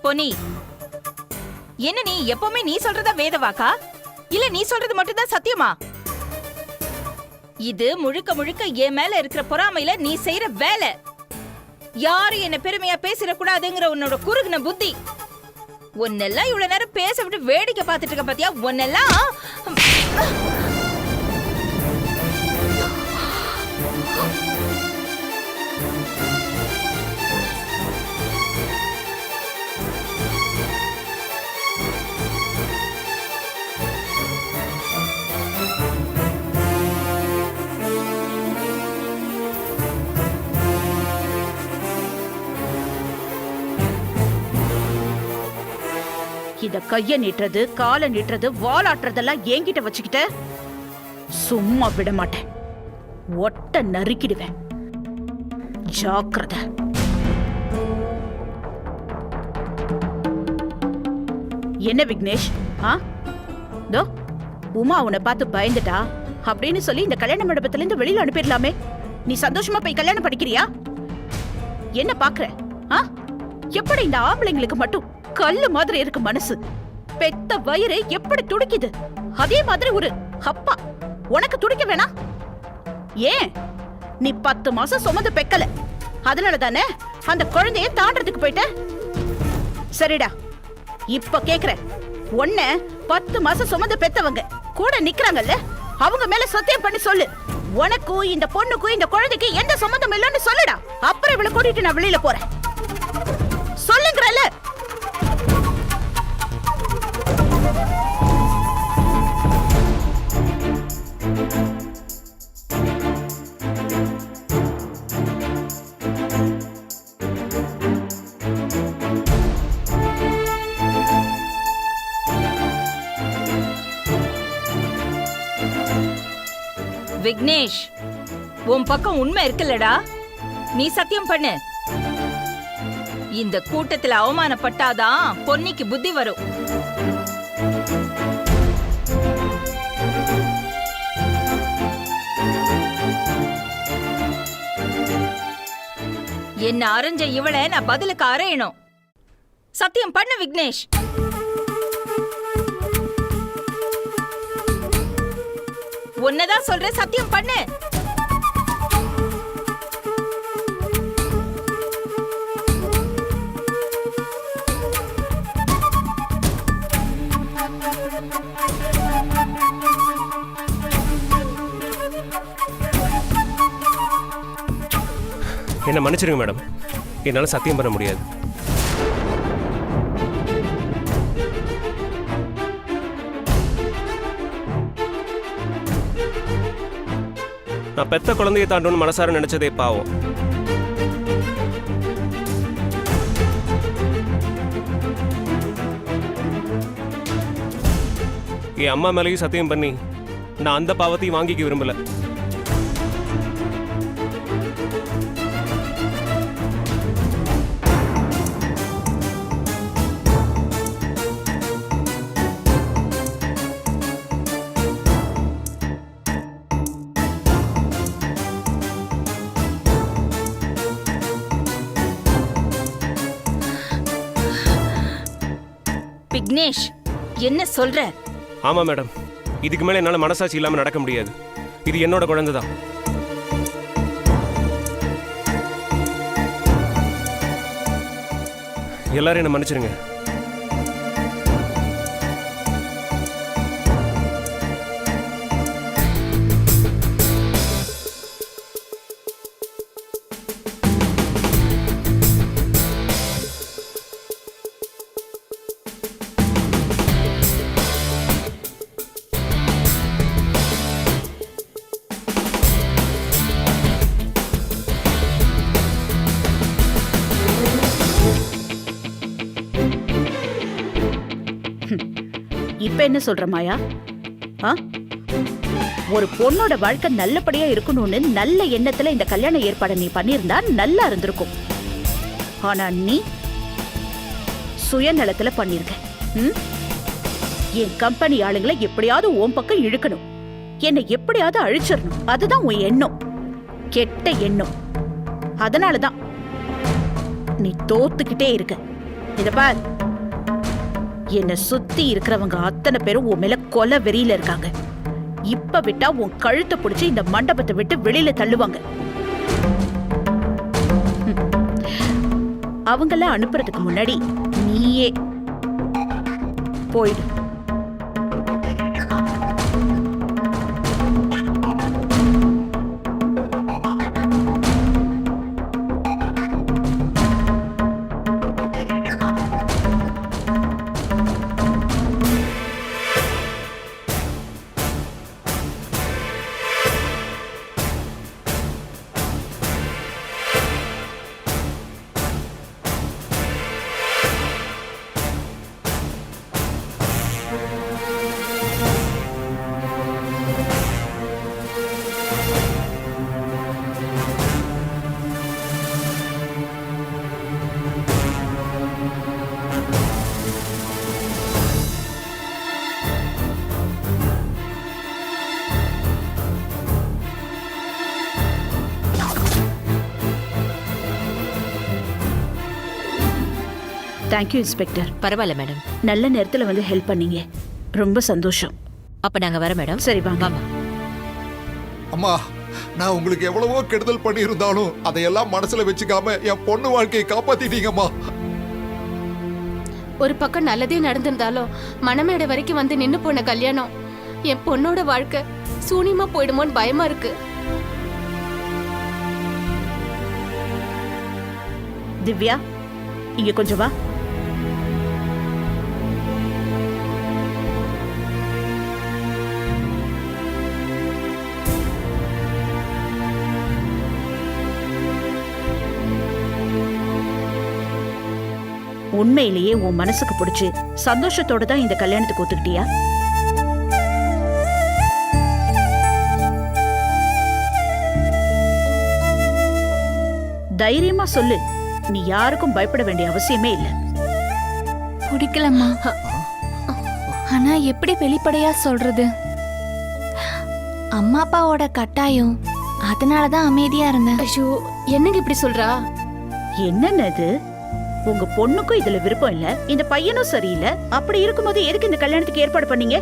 பொன்னி, என்ன நீ எப்பவுமே நீ சொல்றதா வேதவாக்கா? இல்ல நீ சொல்றது மட்டும்தான் சத்தியமா? இது முழுக்க முழுக்க என் மேல இருக்கிற பொறாமையில நீ செய்யற வேலை. யாரும் என்ன பெருமையா பேசிடக்கூடாதுங்கிற உன்னோட குறுகுன புத்தி. உன்னெல்லாம் இவ்வளவு நேரம் பேச விட்டு வேடிக்கை பார்த்துட்டு இருக்க பாத்தியா? உன்னெல்லாம் இத கைய நீட்டுறது, காலை நீட்டுறது, வாலாட்டுறதெல்லாம் என்கிட்ட வச்சுக்கிட்ட சும்மா விட மாட்டேன். ஒட்ட நறுக்கிடுவேன். ஜாக்கிரதை. என்ன விக்னேஷ்? தோ உமா உன்னை பார்த்து பயந்துட்டா அப்படின்னு சொல்லி இந்த கல்யாண மண்டபத்துல இருந்து வெளியில அனுப்பிடலாமே. நீ சந்தோஷமா போய் கல்யாணம் படிக்கிறியா? என்ன பாக்குற? எப்படி இந்த ஆம்பளைங்களுக்கு மட்டும் கல்லு மாதிரி இருக்கு மனசு? பெத்த வயிறு எப்படி துடிக்குது, அதே மாதிரி ஒரு அப்பா உனக்கு துடிக்க வேணாம்? ஏன் நீ 10 மாசம் சுமந்து பெக்கல, அதனால தானே அந்த குழந்தைய தாண்டறதுக்கு போயிட்ட. சரிடா, இப்ப கேக்குறேன், உன்ன 10 மாசம் சுமந்து பெத்தவங்க கூட நிக்கிறாங்கல்ல, அவங்க மேல சத்தியம் பண்ணி சொல்லு, உனக்கும் இந்த பொண்ணுக்கும் இந்த குழந்தைக்கு எந்த சம்மந்தம் இல்லைன்னு சொல்லுடா. அப்புறம் இவளை கூட்டிட்டு நான் வெளியில போறேன். சொல்லுங்கறல. விக்னேஷ், உன் பக்கம் உண்மை இருக்குல்லடா. நீ சத்தியம் பண்ணு. இந்த கூட்டத்துல அவமானப்பட்டாதான் பொன்னிக்கு புத்தி வரும். என்ன அரைஞ்ச இவளை நான் பதிலுக்கு அரையணும். சத்தியம் பண்ணு விக்னேஷ். உன்னதான் சொல்ற, சத்தியம் பண்ணு. என்ன மன்னிச்சிருங்க மேடம், என்னால சத்தியம் பண்ண முடியாது. நான் பெத்த குழந்தையை தாண்டணும்னு மனசார நினைச்சதே பாவம். என் அம்மா மேலேயும் சத்தியம் பண்ணி நான் அந்த பாவத்தையும் வாங்கிக்க விரும்பல. விக்னேஷ், என்ன சொல்ற? ஆமா மேடம், இதுக்கு மேல என்னால மனசாட்சி இல்லாம நடக்க முடியாது. இது என்னோட குழந்தை தான். எல்லாரும் என்ன மன்னிச்சிருங்க. இப்ப என்ன சொல்ற மாயா? ஒரு பொண்ணோட வாழ்க்கை நல்லபடியா இருக்கணும்னு நல்ல எண்ணத்துல இந்த கல்யாண ஏற்பாடை நீ பண்ணியிருந்தா நல்லா இருந்திருக்கும். ஆனா நீ சுயநலத்துல பண்ணிருக்க. என் கம்பெனி ஆளுங்களை எப்படியாவது உன் பக்கம் இழுக்கணும், என்னை எப்படியாவது அழிச்சிடணும். அதுதான் உன் எண்ணம், கெட்ட எண்ணம். அதனாலதான் நீ தோத்துக்கிட்டே இருக்க. இத பார், என்னை சுத்தி இருக்கிறவங்க அத்தனை பேரும் உன் மேல கொலை வெறியில இருக்காங்க. இப்ப விட்டா உன் கழுத்தை பிடிச்சி இந்த மண்டபத்தை விட்டு வெளியில தள்ளுவாங்க. அவங்கள அனுப்புறதுக்கு முன்னாடி நீயே போயிடு. Thank you inspector. பரவாயில்ல மேடம். நல்ல நேரத்துல வந்து ஹெல்ப் பண்ணீங்க. ரொம்ப சந்தோஷம். அப்ப நாங்க வர மேடம். சரி வாங்க. அம்மா, நான் உங்களுக்கு எவ்வளவோ கெடுதல் பண்ணியிருந்தாலும் அதையெல்லாம் மனசுல வச்சுக்காம என் பொண்ணு வாழ்க்கையை காப்பாத்திட்டீங்கம்மா. ஒரு பக்கம் நல்லதே நடந்திருந்தாலும் மனமேடை வரைக்கும் வந்து நின்னு போன கல்யாணம் என் பொண்ணோட வாழ்க்கை சூனியமா போயிடுமோன்னு பயமா இருக்கு. திவ்யா, இங்க கொஞ்சம் வா. உண்மையிலேயே உன் மனசுக்கு பிடிச்சு சந்தோஷத்தோட தான் இந்த கல்யாணத்துக்கு ஒத்துக்கிட்டியா? தைரியமா சொல்லு. நீ யாருக்கும் பயப்பட வேண்டிய அவசியமே இல்ல. பிடிக்கலம்மா. ஆனா எப்படி வெளிப்படையா சொல்றது? அம்மா அப்பாவோட கட்டாயம், அதனாலதான் அமைதியா இருந்தேன். ஐயோ, என்னங்க இப்படி சொல்றா? என்னன்னு உங்க பொண்ணுக்கும் இதுல விருப்பம் இல்ல, இந்த பையனும் சரியில்லை. அப்படி இருக்கும்போது எதுக்கு இந்த கல்யாணத்துக்கு ஏற்பாடு பண்ணீங்க?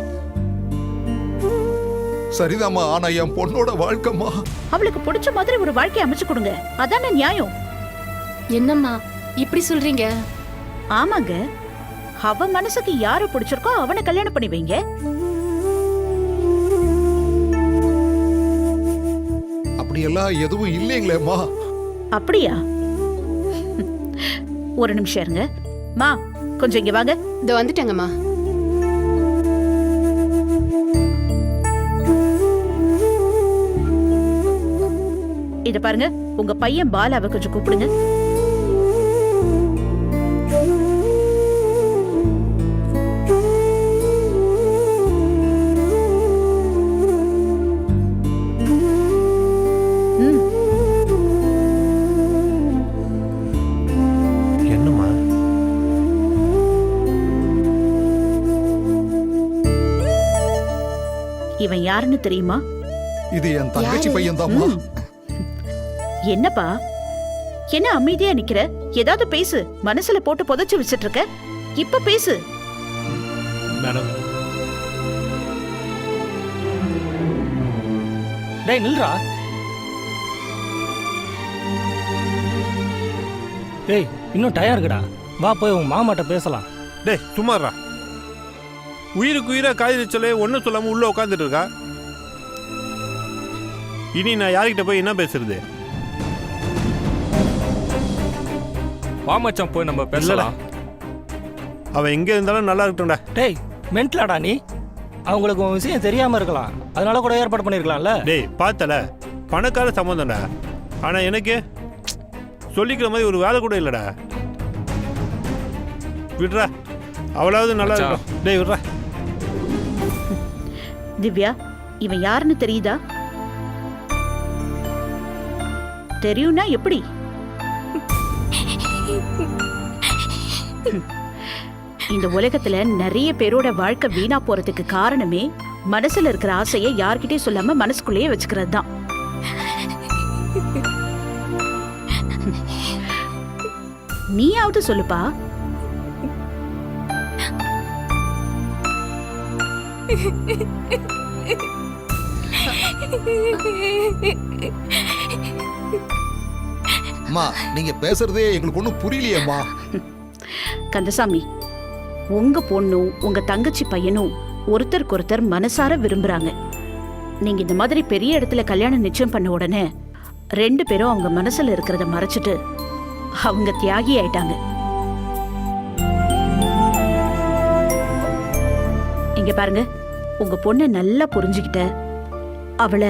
சரிதாம்மா, ஆனா என் பொண்ணோட வாழ்க்கைம்மா. அவளுக்கு பிடிச்ச மாதிரி ஒரு வாழ்க்கையை அமைச்சு கொடுங்க. அதான நியாயம். என்னம்மா இப்படி சொல்றீங்க? ஆமாங்க, அவ மனசுக்கு யாரு பிடிச்சிருக்கோ அவனை கல்யாணம் பண்ணி வைங்க. அப்படியெல்லாம் எதுவும் இல்லைங்களேம்மா. அப்படியா? ஒரு நிமிஷம் இருங்க. மா, கொஞ்சம் இங்க வாங்க. இதோ வந்துட்டேங்கம்மா. இத பாருங்க, உங்க பையன் பாலாவை கொஞ்சம் கூப்பிடுங்க. என்னம்மா? இவன் யாருன்னு தெரியுமா? இது என் தங்கச்சி பையன் தான்மா. என்னப்பா, என்ன அமைதியா நிக்கிற? ஏதாவது பேசு. மனசுல போட்டு புதைச்சு வச்சிட்டு இருக்க. இப்ப பேசு. மேடம், டேய் நில்றா. டேய் இன்னும் டயம் இருக்குடா. வா போய் உன் மாமாட்ட பேசலாம். டேய் சும்மாறா. உயிருக்கு உயிரா காய்ச்சி சொல்ல ஒன்றும் சொல்லாமல் உள்ளே உட்காந்துட்டு இருக்கா. இனி நான் யார்கிட்ட போய் என்ன பேசுறது? வா மச்சான் போய் நம்ம பேசலாம். அவன் எங்கே இருந்தாலும் நல்லா இருக்கட்டும்டா. டேய் மென்டலாடா நீ. அவங்களுக்கு உன் விஷயம் தெரியாமல் இருக்கலாம், அதனால கூட ஏற்பாடு பண்ணியிருக்கலாம்ல. டேய் பார்த்தல, பணக்கார சம்மந்தம்டா. ஆனால் எனக்கு சொல்லிக்கிற மாதிரி ஒரு வேலை கூட இல்லைடா. விட்றா, அவளாவது நல்லா இருக்கும். டேய் விட்றா. திவ்யா, இவன் யாருன்னு தெரியுதா? தெரியும்னா எப்படி? இந்த உலகத்துல நிறைய பேரோட வாழ்க்கை வீணா போறதுக்கு காரணமே மனசுல இருக்கிற ஆசையை யார்கிட்டயும் சொல்லாம மனசுக்குள்ளேயே வச்சுக்கிறது தான். நீயாவது சொல்லுப்பா. அம்மா நீங்க பேசுறதே எங்களுக்கு ஒன்றும் புரியலையேம்மா. கந்தசாமி, உங்க பொண்ணும் உங்க தங்கச்சி பையனும் ஒருத்தருக்கு ஒருத்தர் மனசார விரும்புறாங்க. நீங்க இந்த மாதிரி பெரிய இடத்துல கல்யாணம் நிச்சயம் பண்ண உடனே 2 பேரும் அவங்க மனசுல இருக்கிறத மறைச்சிட்டு அவங்க தியாகி ஆயிட்டாங்க. இங்க பாருங்க, உங்க பொண்ணை நல்லா புரிஞ்சுக்கிட்ட அவளை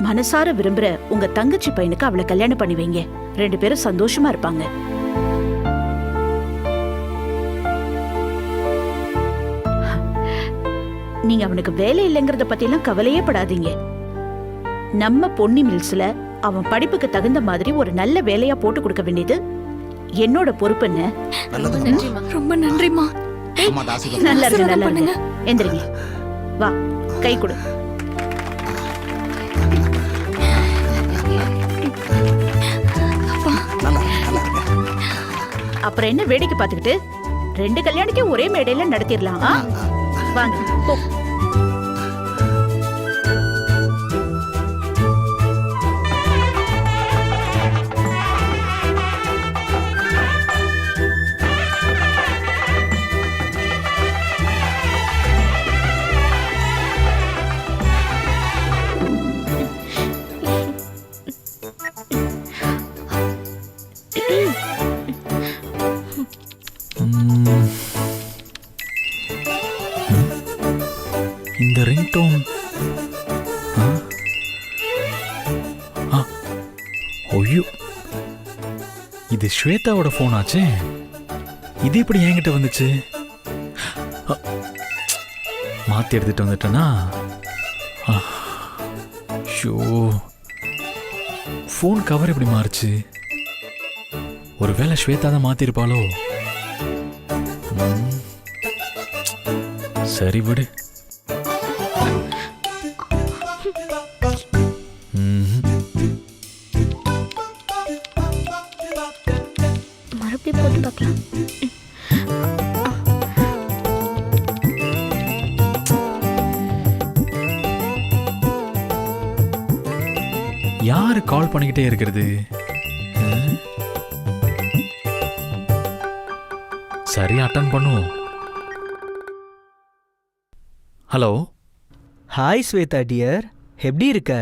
மனசார விரும்புற உங்க தங்கச்சி பையனுக்கு அவளை கல்யாணம் பண்ணி வைங்க. 2 பேரும் சந்தோஷமா இருப்பாங்க. நீங்க அவனுக்கு வேலை இல்லைங்கிறத பத்தி எல்லாம் கவலையே படாதீங்க. நம்ம பொன்னி மில்ஸ்ல அவன் படிப்புக்கு தகுந்த மாதிரி ஒரு நல்ல வேலையா போட்டு கொடுக்க வேண்டியது என்னோட பொறுப்புன்னு. நல்லது. ரொம்ப நன்றிமா. அம்மா தாசி நல்லா இருங்க, நல்லா இருங்க. எந்திரிங்க, வா, கை கொடு. அப்புறம் என்ன வேடிக்கை பார்த்துக்கிட்டு 2 கல்யாணத்தையும் ஒரே மேடையில நடத்திடலாம். ஆ? வாங்க போ. இந்த ரிங்டோன் ஐயோ, இது ஸ்வேதாவோட ஃபோன் ஆச்சே. இது எப்படி என்கிட்ட வந்துச்சு? மாத்தி எடுத்துட்டு வந்துட்டேனா? ஷோ, ஃபோன் கவர் எப்படி மாறுச்சு? ஒருவேளை ஸ்வேதா தான் மாத்திருப்பாளோ? சரி விடு. மறுபடியும் போட்டு பார்க்கலாம். யாரு கால் பண்ணிக்கிட்டே இருக்கிறது? சரி, அட்டன் பண்ணுவோம். ஹலோ. ஹாய் ஸ்வேதா டியர், எப்படி இருக்க?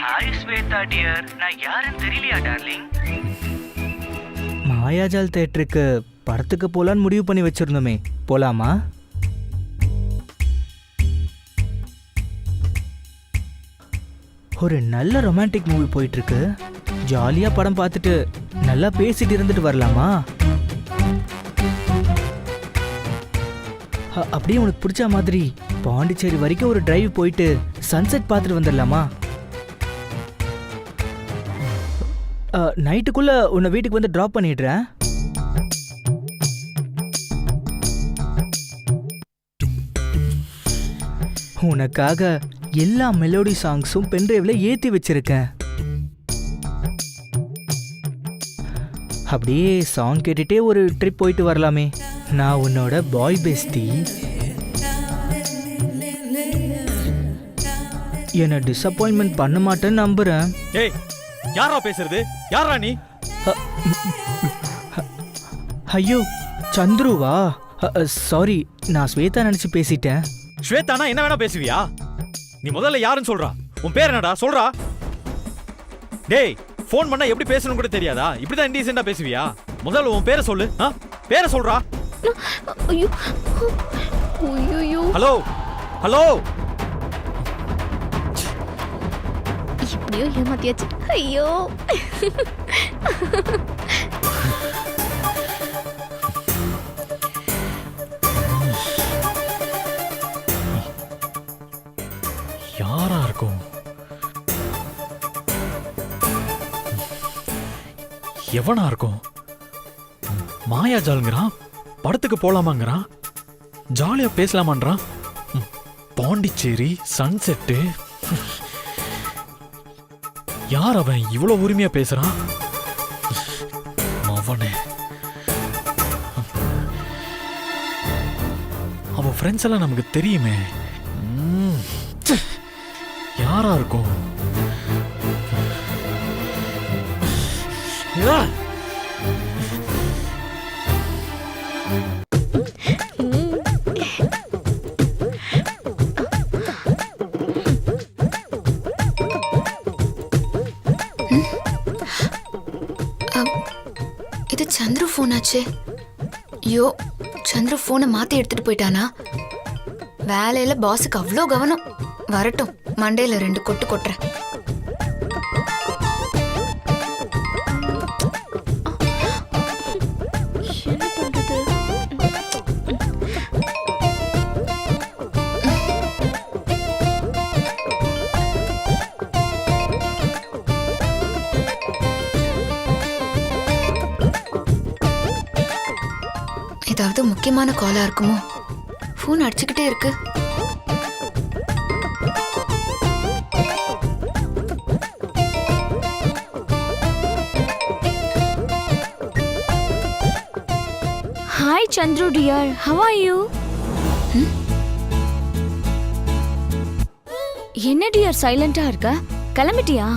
ஹாய் ஸ்வேதா டியர், நான் யாருன்னு தெரியலையா டார்லிங்? மாயாஜால் தேட்டருக்கு படத்துக்கு போலான்னு முடிவு பண்ணி வச்சிருந்தோமே, போலாமா? ஒரு நல்ல ரொமான்டிக் மூவி போயிட்டு இருக்கு. ஜாலியா படம் பார்த்துட்டு நல்லா பேசிட்டு இருந்துட்டு வரலாமா? அப்படியே உனக்கு பிடிச்ச மாதிரி பாண்டிச்சேரி வரைக்கும் ஒரு டிரைவ் போயிட்டு சன்செட் பார்த்துட்டு வந்துடலாமா? நைட்டுக்குள்ள உன்னை வீட்டுக்கு வந்து டிராப் பண்ணிடுறேன். உனக்காக எல்லா மெலோடி சாங்ஸும் பென்ட்ரைவ்ல ஏத்தி வச்சிருக்கேன். அப்படியே சாங் கேட்டுட்டே ஒரு ட்ரிப் போயிட்டு வரலாமே. நான் உன்னோட பாய் பெஸ்டி. என்னை டிசப்பாயின்மெண்ட் பண்ண மாட்டேன்னு நம்புறேன். ஏய், யாரா பேசுறது? யாரா நீ? ஐயோ, சந்துருவா? சாரி, நான் ஸ்வேதா நினைச்சு பேசிட்டேன். ஸ்வேதானா என்ன வேணா பேசுவியா? நீ முதல்ல யாருன்னு சொல்றா. உன் பேர் என்னடா? சொல்றா. டேய், ஃபோன் பண்ணா எப்படி பேசணும் கூட தெரியாதா? இப்படிதான் இன்டீசென்ட்டா பேசுவியா? முதல்ல உன் பேரை சொல்லு. பேரை சொல்றா. ஐயோ ஐயோ, ஹலோ ஹலோ. இப்படியோ ஏமாத்தியாச்சு. ஐயோ, யாரா இருக்கும்? எவனா இருக்கும்? மாயாஜாலுங்கிறான், படத்துக்கு போலாமாங்கிறான், ஜாலியா பேசலாமான்றான். பாண்டிச்சேரி சன்செட்டு. யார் அவன் இவ்வளவு உரிமையா பேசுறான்? அவனே அவன் ஃப்ரெண்ட்ஸ் எல்லாம் நமக்கு தெரியுமே. யாரா இருக்கும்? இது சந்துரு ஃபோன் ஆச்சே. ஐயோ, சந்துரு ஃபோனை மாத்தி எடுத்துட்டு போயிட்டானா? வேலையில பாஸுக்கு அவ்வளோ கவனம். வரட்டும், மண்டையில 2 கொட்டு கொட்டுறேன். என்ன பண்றது? ஏதாவது முக்கியமான காலா இருக்குமோ? ஃபோன் அடிச்சுக்கிட்டே இருக்கு. Hi Chandru dear, how are you? என்ன டியர் சைலண்டா இருக்க? கிளம்பிட்டியா?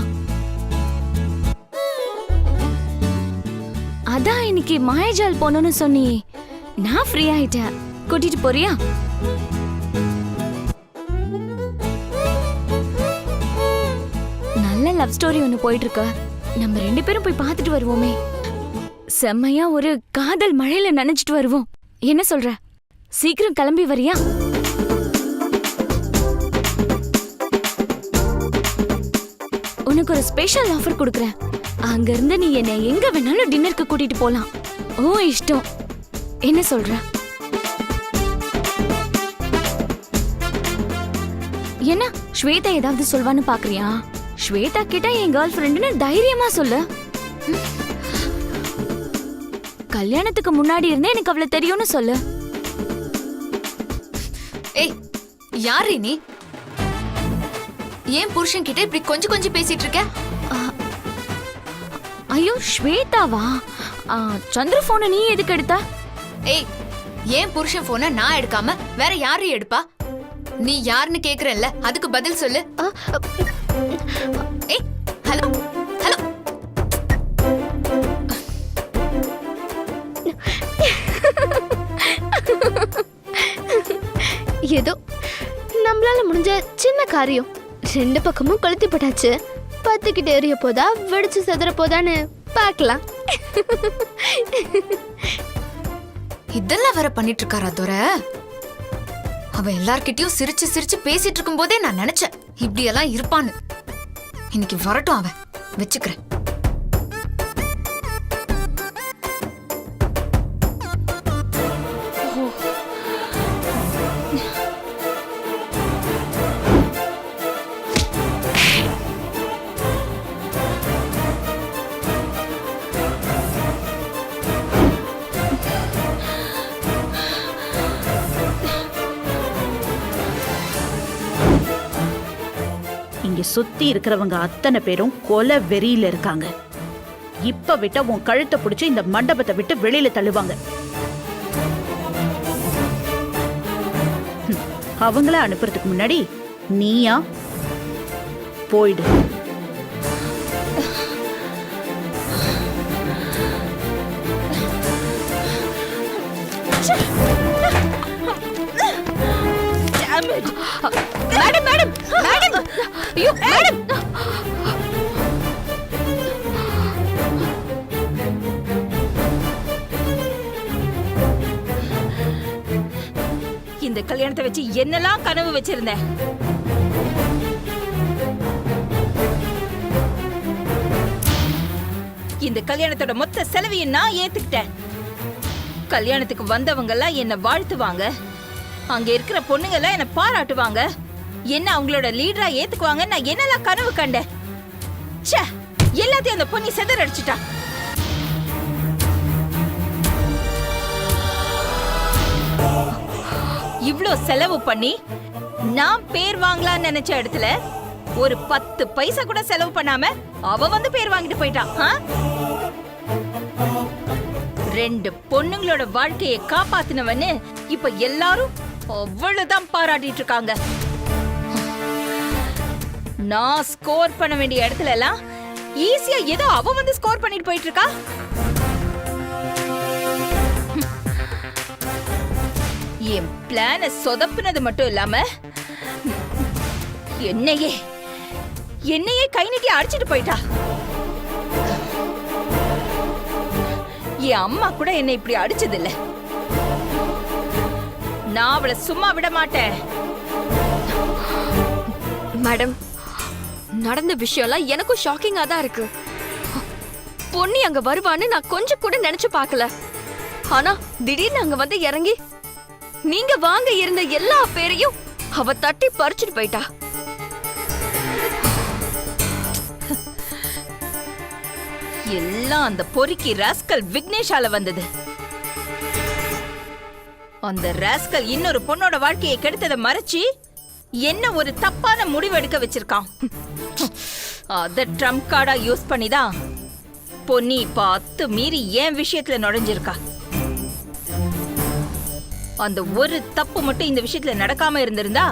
அதான் இன்னைக்கு மாயாஜால் போனோன்னு சொன்னியே, நான் ஃப்ரீ ஆயிட்டேன். கூட்டிட்டு போறியா? நல்ல லவ் ஸ்டோரி ஒன்று போயிட்டு இருக்க. நம்ம 2 பேரும் போய் பார்த்துட்டு வருவோமே. செம்மையா ஒரு காதல் மழையில நனைஞ்சிட்டு வருவோம். என்ன சொல்ற? சீக்கிரம் கிளம்பி வரியா? உனக்கு ஒரு ஸ்பெஷல் ஆஃபர் கொடுக்கறேன். அங்க இருந்து நீ என்ன எங்க வேணாலும் டின்னருக்கு கூட்டிட்டு போலாம். ஓ இஷ்டம். என்ன சொல்ற? என்ன ஸ்வேதா ஏதாவது சொல்வான்னு பாக்குறியா? ஸ்வேதா கிட்ட என் கேர்ள் ஃப்ரெண்டுன்னு தைரியமா சொல்லு. கல்யாணத்துக்கு முன்னாடி இருந்தே எனக்கு அவளை தெரியும்னு சொல்லு. ஏய், யாரு நீ? ஏன் புருஷன் கிட்ட இப்படி கொஞ்சம் பேசிட்டு இருக்க? ஐயோ ஸ்வேதாவா? சந்திர போனை நீ எதுக்கு எடுத்த? ஏய், ஏன் புருஷன் போனை நான் எடுக்காம வேற யாரு எடுப்பா? நீ யாருன்னு கேக்குறல்ல, அதுக்கு பதில் சொல்லு. ஏய், ஹலோ ஹலோ. ஏதோ நம்மளால முடிஞ்ச சின்ன காரியம். 2 பக்கமும் கொளுத்தி போட்டாச்சு. 10 கிட்ட எரிய போதா வெடிச்சு செதற போதான்னு பார்க்கலாம். இதெல்லாம் வேற பண்ணிட்டு இருக்காரா துரை? அவன் எல்லார்கிட்டயும் சிரிச்சு சிரிச்சு பேசிட்டு இருக்கும் போதே நான் நினைச்சேன் இப்படி எல்லாம் இருப்பான்னு. இன்னைக்கு வரட்டும், அவன் வச்சுக்கிறேன். இங்க சுத்தி இருக்கிறவங்க அத்தனை பேரும் கொலை வெறியில இருக்காங்க. இப்ப விட்டா உன் கழுத்தை பிடிச்சு இந்த மண்டபத்தை விட்டு வெளியில தள்ளுவாங்க. அவங்கள அனுப்புறதுக்கு முன்னாடி நீயா போயிடு. மேடம் மேடம் மேடம், ஐயோ மேடம். இந்த கல்யாணத்தை வச்சு என்னெல்லாம் கனவு வச்சிருந்தேன். இந்த கல்யாணத்தோட மொத்த செலவையும் நான் ஏத்துக்கிட்டேன். கல்யாணத்துக்கு வந்தவங்க எல்லாம் என்ன வாழ்த்துவாங்க. அங்க இருக்கிற பொண்ணுங்க எல்லாம் என்ன பாராட்டுவாங்க. என்ன அவங்களோட லீடரா ஏத்துக்குவாங்க. நான் என்னெல்லாம் கனவு கண்டேன். ச்சே, எல்லாத்தையும் அந்த பொண்ணி செதறடிச்சிட்டா. இவ்ளோ செலவு பண்ணி நான் பேர் வாங்கலாம்னு நினைச்ச இடத்துல ஒரு 10 பைசா கூட செலவு பண்ணாம அவ வந்து பேர் வாங்கிட்டு போயிட்டா. ஆ? 2 பொண்ணுங்களோட வாழ்க்கையை காப்பாத்தினவன்னு இப்ப எல்லாரும் அவ்வளவுதான் பாராட்டிட்டு இருக்காங்க. நான் ஸ்கோர் பண்ண வேண்டிய இடத்துல எல்லாம் ஈஸியா ஏதோ அவ வந்து ஸ்கோர் பண்ணிட்டு போயிட்டு இருக்கா. என் பிளான சொதப்புனது மட்டும் இல்லாம என்னையே கை நீட்டி அடிச்சிட்டு போயிட்டா. என் அம்மா கூட என்னை இப்படி அடிச்சது இல்ல. நான் அவளை சும்மா விட மாட்டேன். மேடம், நடந்த விஷயம்லாம் எனக்கும் ஷாக்கிங்கா தான் இருக்கு. பொன்னி அங்க வருவான்னு நான் கொஞ்சம் கூட நினைச்சு பார்க்கல. ஆனா திடீர்னு அங்க வந்து இறங்கி நீங்க வாங்க இருந்த எல்லா பேரையும் அவ தட்டி பறிச்சுட்டு போயிட்டா. எல்லாம் அந்த பொறுக்கி ராஸ்கல் விக்னேஷால வந்தது. அந்த ராஸ்கல் இன்னொரு பொண்ணோட வாழ்க்கையை கெடுத்ததை மறைச்சு என்ன ஒரு தப்பான முடிவு எடுக்க வச்சிருக்கான். அத ட்ரம்ப் கார்டா யூஸ் பண்ணிதான் பொன்னி இப்ப அத்து மீறி என் விஷயத்துல நுழைஞ்சிருக்கா. அந்த ஒரு தப்பு மட்டும் இந்த விஷயத்துல நடக்காம இருந்திருந்தா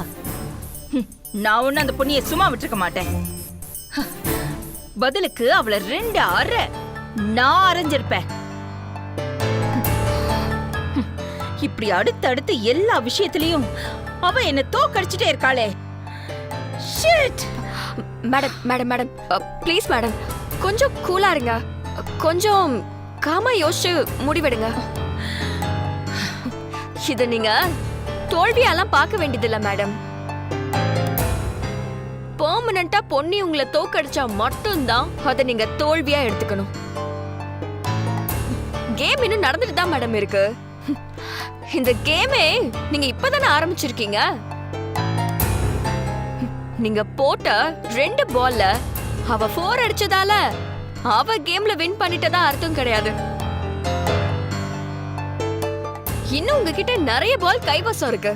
நான் ஒண்ணு அந்த பொண்ணியை சும்மா விட்டுருக்க மாட்டேன். பதிலுக்கு அவளை 2 அறை நான் அரைஞ்சிருப்பேன். இப்படி அடுத்தடுத்து எல்லா விஷயத்திலையும் அவ என்ன தோக்கடிச்சுட்டே இருக்காளே. Shit. Madam madam madam please madam, கொஞ்சம் கூலா இருங்க. கொஞ்சம் காமா யோசிச்சு முடிவெடுங்க. இத நீங்க தோல்வியெல்லாம் பார்க்க வேண்டியதில்லை மேடம். பெர்மனண்டா பொன்னி உங்களை தோக்கடிச்சா மட்டும்தான் அதை நீங்க தோல்வியா எடுத்துக்கணும். கேம் இன்னும் நடந்துட்டு தான் மேடம் இருக்கு. இந்த கேமே நீங்க இப்பதானே ஆரம்பிச்சிருக்கீங்க. நீங்க போட்ட 2 பால்ல அவ 4 அடிச்சதால அவ கேம்ல வின் பண்ணிட்டதா அர்த்தம் கிடையாது. இன்னும் உங்ககிட்ட நிறைய பால் கைவசம் இருக்கு.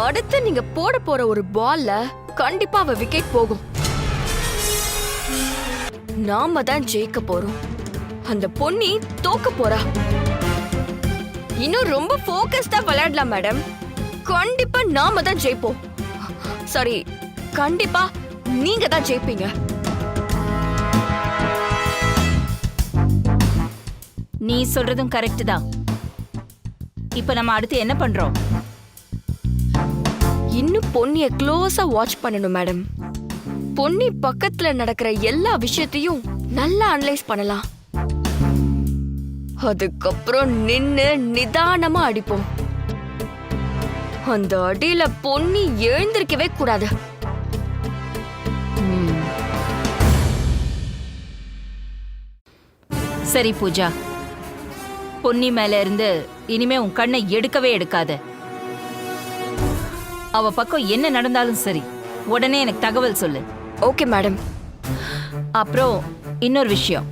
அடுத்து நீங்க போட போற ஒரு பால்ல கண்டிப்பா அவ விக்கெட் போகும். நாம தான் ஜெயிக்க போறோம். அந்த பொன்னி தோக்க போறா. இன்னும் ரொம்ப ஃபோக்கஸ்டா விளையாடலாம் மேடம். கண்டிப்பா நாம தான் ஜெயிப்போம். சாரி, கண்டிப்பா நீங்க தான் ஜெயிப்பீங்க. நீ சொல்றதும் கரெக்ட் தான். இப்ப நம்ம அடுத்து என்ன பண்றோம்? இன்னும் பொன்னிய க்ளோஸா வாட்ச் பண்ணணும் மேடம். பொன்னி பக்கத்துல நடக்கிற எல்லா விஷயத்தையும் நல்லா அனலைஸ் பண்ணலாம். அதுக்கப்புறம் நின்னு நிதானமா அடிப்போம். அந்த அடியில பொன்னி எழுந்திருக்கவே கூடாது. சரி பூஜா, பொன்னி மேல இருந்து இனிமே உன் கண்ணை எடுக்கவே எடுக்காத. அவ பக்கம் என்ன நடந்தாலும் சரி, உடனே எனக்கு தகவல் சொல்லு. Okay madam. அப்புறம் இன்னொரு விஷயம்,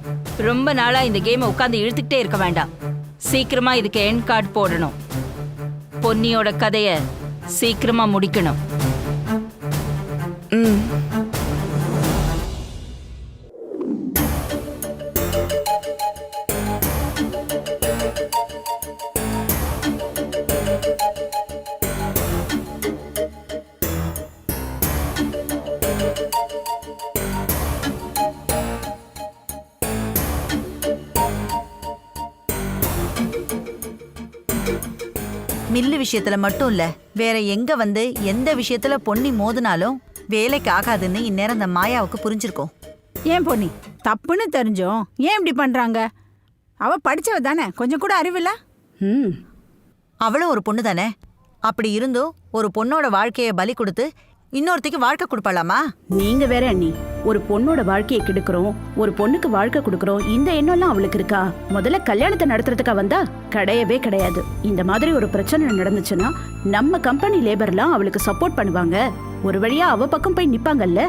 ரொம்ப நாளா இந்த கேமை உட்கார்ந்து இழுத்துக்கிட்டே இருக்க வேண்டாம். சீக்கிரமா இதுக்கு எண்ட் கார்டு போடணும். பொன்னியோட கதைய சீக்கிரமா முடிக்கணும். மில்லு விஷயத்துல மட்டும் இல்ல, வேற எங்க வந்து எந்த விஷயத்துல பொன்னி மோதினாலும் வேலைக்கு ஆகாதுன்னு இந்நேரம் அந்த மாயாவுக்கு புரிஞ்சிருக்கும். ஏன் பொன்னி தப்புன்னு தெரிஞ்சோம் ஏன் இப்படி பண்றாங்க? அவ படிச்சவ தானே, கொஞ்சம் கூட அறிவில்ல? அவளும் ஒரு பொண்ணு தானே. அப்படி இருந்தும் ஒரு பொண்ணோட வாழ்க்கையை பலி கொடுத்து இன்னொருத்திக்கு வாழ்க்கை கொடுப்பாளாமா? நீங்க வேற அண்ணி, ஒரு பொண்ணோட வாழ்க்கையை கெடுக்கிறோம், ஒரு பொண்ணுக்கு வாழ்க்கை கொடுக்கறோம், இந்த எண்ணம்லாம் அவளுக்கு இருக்கா? முதல்ல கல்யாணத்தை நடத்துறதுக்கா வந்தா? கிடையவே கிடையாது. இந்த மாதிரி ஒரு பிரச்சனை நடந்துச்சுன்னா நம்ம கம்பெனி லேபர்லாம் அவளுக்கு சப்போர்ட் பண்ணுவாங்க. ஒரு வழியா அவ பக்கம் போய் நிப்பாங்கல்ல.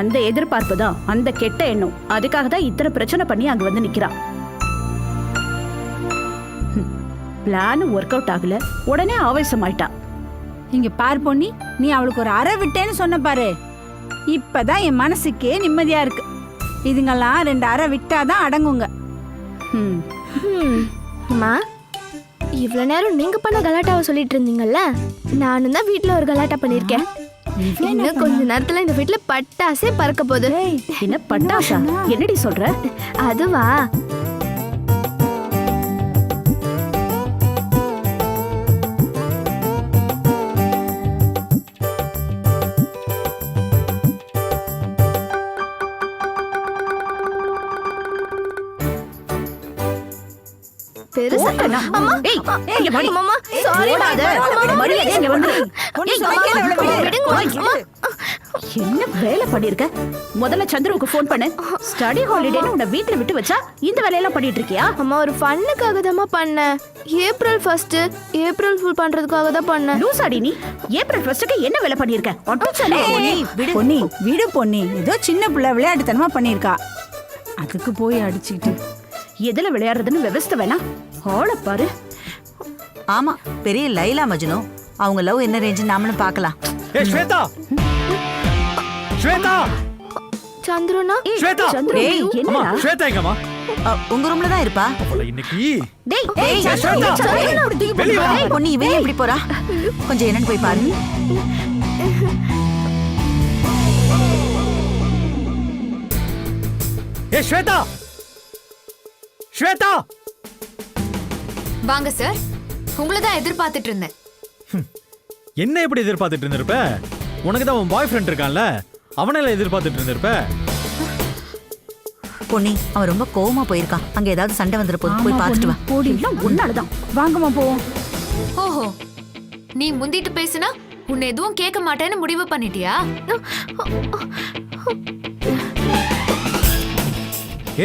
அந்த எதிர்பார்ப்பு தான், அந்த கெட்ட எண்ணம். அதுக்காக தான் இத்தனை பிரச்சனை பண்ணி அங்க வந்து நிக்கிறா. பிளான் ஒர்க் அவுட் ஆகல, உடனே ஆவேசமாயிட்டா. இங்க பார் பொன்னி, நீ அவளுக்கு ஒரு அறை விட்டேன்னு சொன்ன பாரு. இப்பதான் என் மனசுக்கே நிம்மதியா இருக்கு. இதுங்கெல்லாம் 2 அரை விட்டாதான் அடங்குங்க. அம்மா, இவ்வளோ நேரம் நீங்க பண்ண கலாட்டாவை சொல்லிட்டு இருந்தீங்கல்ல, நானும் தான் வீட்டில் ஒரு கலாட்டா பண்ணியிருக்கேன். இன்னும் கொஞ்ச நேரத்துல இந்த வீட்டுல பட்டாசே பறக்க போகுது. என்ன பட்டாசா? என்னடி சொல்ற? அதுவா, பெருசா அம்மா, ஏய், இங்க வாடி. அம்மா, sorry, ஓடாத. மரியாதை இங்க வந்து. ஏய், அம்மா. என்ன வேலை பண்ணிருக்க? முதல்ல சந்திரவுக்கு ஃபோன் பண்ணு. ஸ்டடி ஹாலிடேன்னு உன்னை வீட்ல விட்டு வச்சா இந்த வேலையெல்லாம் பண்ணிட்டு இருக்கியா? அம்மா, ஒரு ஃபன்னுக்காக தான் பண்ணேன். ஏப்ரல் 1 ஏப்ரல் ஃபுல் பண்றதுக்காக தான் பண்ணேன். லூசாடி நீ. ஏப்ரல் 1க்கு என்ன வேலை பண்ணிருக்க? ஒட்டச்சல பொன்னி விடு பொன்னி, ஏதோ சின்ன பிள்ளை விளையாட்டுத்தனமா பண்ணிருக்கா, அதுக்கு போய் அடிச்சுக்கிட்டு. எதுல விளையாடுறதுன்னு விவஸ்தை வேணா. ஆள பாரு. ஆமா, பெரிய லைலா மஜ்னு. அவங்க லவ் என்ன ரேஞ்சு நாமளும் பார்க்கலாம். ஏய் ஸ்வேதா, ஸ்வேதா, சந்திரனா, ஸ்வேதா. ஏய், அம்மா, என்னடா? ஸ்வேதா எங்கம்மா? உங்க ரூம்ல தான் இருப்பா. அவளை இன்னைக்கு டேய், ஏய், ஸ்வேதா, வெளிய வா. பொன்னி இவன் எப்படி போறா? கொஞ்சம் என்னன்னு போய் பாரு. ஏய் ஸ்வேதா, ஸ்வேதா. வாங்க சார், உங்களை தான் எதிர்பார்த்துட்டு இருந்தேன். என்ன எப்படி எதிர்பார்த்துட்டு இருந்திருப்ப? உனக்கு தான் உன் பாய் ஃப்ரெண்ட் இருக்கான்ல, அவனெல்லாம் எதிர்பார்த்துட்டு இருந்திருப்ப. பொன்னி அவன் ரொம்ப கோவமா போயிருக்கான். அங்க ஏதாவது சண்டை வந்துற போது போய் பார்த்துட்டு வா. போடி, எல்லாம் உன்னாலதான். வாங்கம்மா போவோம். ஓஹோ, நீ முந்திட்டு பேசுனா உன்னை எதுவும் கேட்க மாட்டேன்னு முடிவு பண்ணிட்டியா?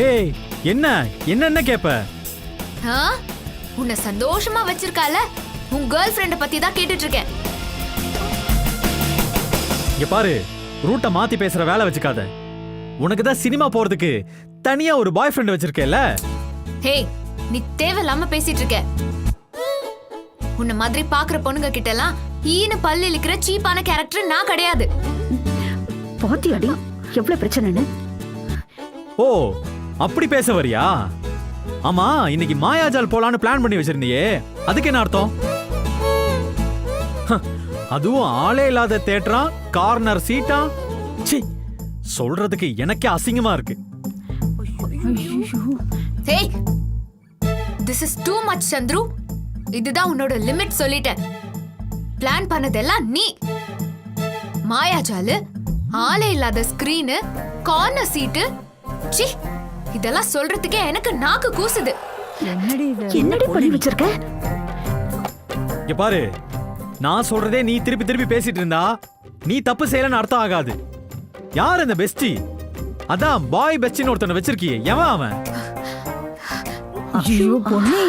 ஏய் என்ன என்ன கேப்ப? ஆ? உன்னை சந்தோஷமா வச்சிருக்கால, உன் கேர்ள் ஃப்ரெண்ட பத்தி தான் கேட்டுட்டு இருக்கேன். இங்க பாரு, ரூட்டை மாத்தி பேசுற வேலை வச்சுக்காத. உனக்கு தான் சினிமா போறதுக்கு தனியா ஒரு பாய் ஃப்ரெண்ட் வச்சிருக்கேல்ல. ஹே, நீ தேவையில்லாம பேசிட்டு இருக்க. உன்னை மாதிரி பாக்குற பொண்ணுங்க கிட்ட எல்லாம் ஈனு பல்லு இழுக்கிற சீப்பான கேரக்டர் நான் கிடையாது. பாத்தியாடி எவ்வளவு பிரச்சனைன்னு? ஓ, அப்படி பேச வரியா? ஆமா, இன்னைக்கு மாயாஜால் போலான்னு பிளான் பண்ணி வச்சிருந்தியே, அதுக்கு என்ன அர்த்தம்? அதுவும் ஆளே இல்லாத தியேட்டரா, கார்னர் சீட்டா. ச்சீ, சொல்றதுக்கு எனக்கே அசிங்கமா இருக்கு. Hey, this is too much Chandru. இதுதான் உன்னோட லிமிட் சொல்லிட்டேன். பிளான் பண்ணதெல்லாம் நீ. மாயாஜாலு, ஆளே இல்லாத ஸ்கிரீனு, கார்னர் சீட்டு. ச்சீ, இதெல்லாம் சொல்றதுக்கே எனக்கு நாக்கு கூசுது. என்னடி பண்ணி வச்சிருக்க? இங்க பாரு, நான் சொல்றதே நீ திருப்பி திருப்பி பேசிட்டு இருந்தா நீ தப்பு செய்யலன்னு அர்த்தம் ஆகாது. யார் இந்த பெஸ்டி? அதான் பாய் பெஸ்டின்னு ஒருத்தனை வச்சிருக்கியே, எவன் அவன்? ஐயோ பொன்னி,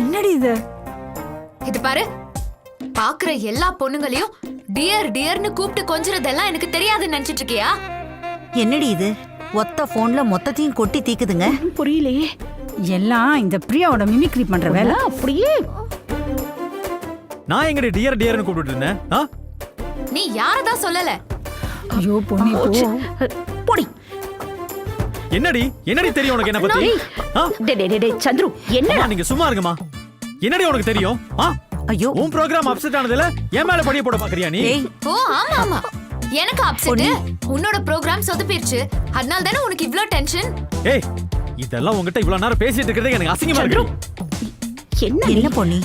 என்னடி இது? இது பாரு, பாக்குற எல்லா பொண்ணுங்களையும் டியர் டியர்னு கூப்பிட்டு கொஞ்சறதெல்லாம் எனக்கு தெரியாதுன்னு நினைச்சிட்டு இருக்கியா? என்னடி இது? ஒத்த போன்ல மொத்தத்தையும் கொட்டி தீக்குதுங்க. புரியலையே. எல்லாம் இந்த பிரியாவோட மிமிக்ரி பண்ற வேலை. அப்படியே நான் எங்கடி டியர் டியர்னு கூப்பிட்டு இருந்தேன்? ஆ? நீ யாரதான் சொல்லல. ஐயோ பொன்னி போ. போடி. என்னடி என்னடி தெரியும் உனக்கு என்ன பத்தி? ஆ? டேய் சந்துரு, என்ன அம்மா, நீங்க சும்மா இருங்கம்மா. என்னடி உனக்கு தெரியும்? ஆ? ஐயோ, உன் ப்ரோகிராம் அப்செட் ஆனதுல என் மேல படிய போட பாக்குறியா நீ? ஏய், ஓ ஆமா ஆமா, எனக்கு அப்செட். உன்னோட ப்ரோகிராம் சொதப்பிருச்சு, அதனால தானே உனக்கு இவ்ளோ டென்ஷன். ஏய், இதெல்லாம் உன்கிட்ட இவ்வளவு நேரம் பேசிட்டு இருக்கிறது எனக்கு அசிங்கமா இருக்கு. என்ன பொன்னி?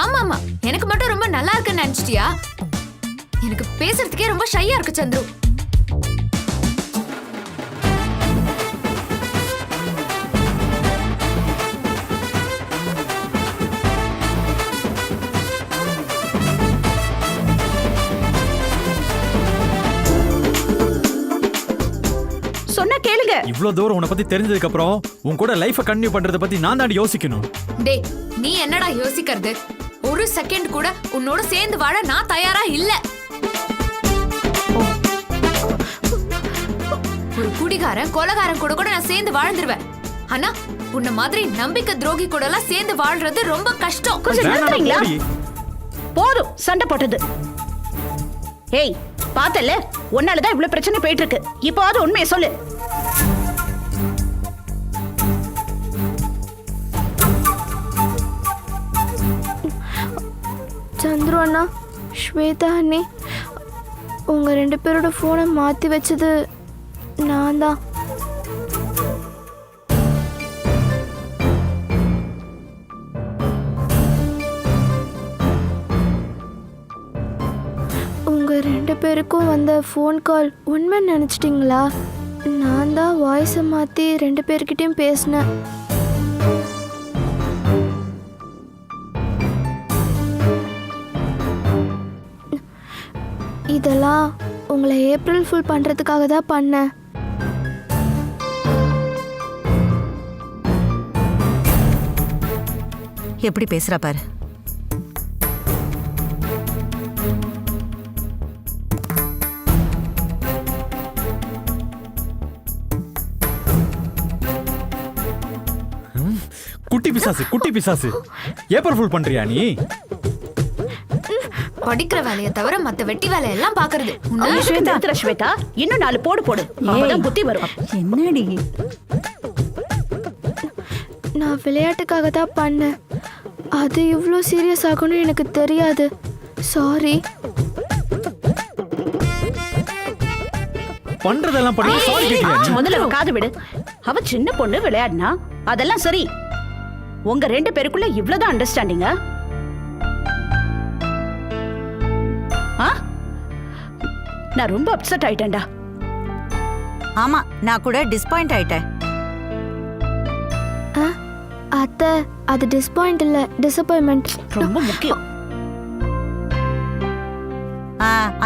ஆமா ஆமா, எனக்கு மட்டும் ரொம்ப நல்லா இருக்குன்னு நினைச்சிட்டியா? எனக்கு பேசுறதுக்கே ரொம்ப ஷையா இருக்கு சந்துரு. சொன்னா கேளுங்க. இவ்வளவு தூரம் உன்னை பத்தி தெரிஞ்சதுக்கு அப்புறம் உன் கூட லைஃப கண்டினியூ பண்றத பத்தி நான் தான் யோசிக்கணும். டேய், நீ என்னடா யோசிக்கிறது? ஒரு செகண்ட் கூட உன்னோட சேர்ந்து வாழ நான் தயாரா இல்ல. ஒரு குடிகாரன் கொலகாரன் கூட கூட நான் சேர்ந்து வாழ்ந்துருவேன். ஆனா உன்ன மாதிரி நம்பிக்கை துரோகி கூட எல்லாம் சேர்ந்து வாழ்றது ரொம்ப கஷ்டம். கொஞ்சம் வேணாம், நிறுத்துறீங்களா? போடி. போதும் சண்டை போட்டது. ஏய், பார்த்தல, உன்னாலதான் இவ்வளவு பிரச்சனை போயிட்டு இருக்கு. இப்போது உண்மையை சொல்லு. சந்துரு அண்ணா, ஸ்வேதா அண்ணி, உங்க 2 பேரோட ஃபோனை மாத்தி வச்சது நான் தான். உங்க 2 பேருக்கும் வந்த ஃபோன் கால் உண்மை நினைச்சிட்டிங்களா? நான் தான் வாய்ஸை மாத்தி 2 பேர்கிட்டயும் பேசினேன். இதெல்லாம் உங்களை ஏப்ரல் ஃபுல் பண்றதுக்காக தான் பண்ணேன். எப்படி பேசுறா பாரு. குட்டி பிசாசு ஏப்ரல் ஃபுல் பண்றியா நீ? படிக்கிற வேலையை தவிர மத்த வெட்டி வேலையெல்லாம் பாக்குறது. ஸ்வேதா, இன்னும் 4 போடு அப்பதான் புத்தி வரும். என்னடி நான் விளையாட்டுக்காக தான் பண்ணேன். அது இவ்வளோ சீரியஸ் ஆகும்னு எனக்கு தெரியாது. சாரி. பண்றதெல்லாம் பண்ணி சாரி கேக்குறியா நீ? முதல்ல அவ காது விடு. அவ சின்ன பொண்ணு விளையாடினா அதெல்லாம் சரி. உங்க 2 பேருக்குள்ள இவ்வளவுதான் அண்டர்ஸ்டாண்டிங்கா? நான் ரொம்ப அப்செட் ஆயிட்டேன்டா. ஆமா, நான் கூட டிஸ்பாயிண்ட் ஆயிட்டேன். அத்தை, அது டிஸ்பாயிண்ட் இல்ல, டிசப்பாயின்மெண்ட். ரொம்ப முக்கியம்.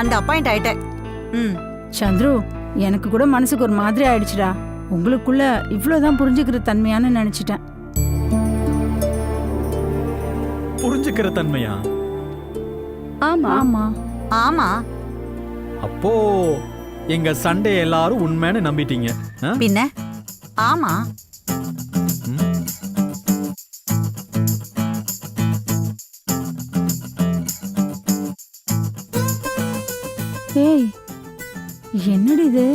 அந்த அப்பாயிண்ட் ஆயிட்டேன். சந்துரு, எனக்கு கூட மனசுக்கு ஒரு மாதிரி ஆயிடுச்சுடா. உங்களுக்குள்ள இவ்வளவுதான் புரிஞ்சுக்கிற தன்மையான்னு நினைச்சிட்டேன். புரிஞ்சுக்கிற தன்மையா? ஆமா ஆமா ஆமா. அப்போ எங்க சண்டே எல்லாரும் உண்மைன்னு நம்பிட்டீங்க. பின்ன ஆமா. ஏய், என்னடி இது?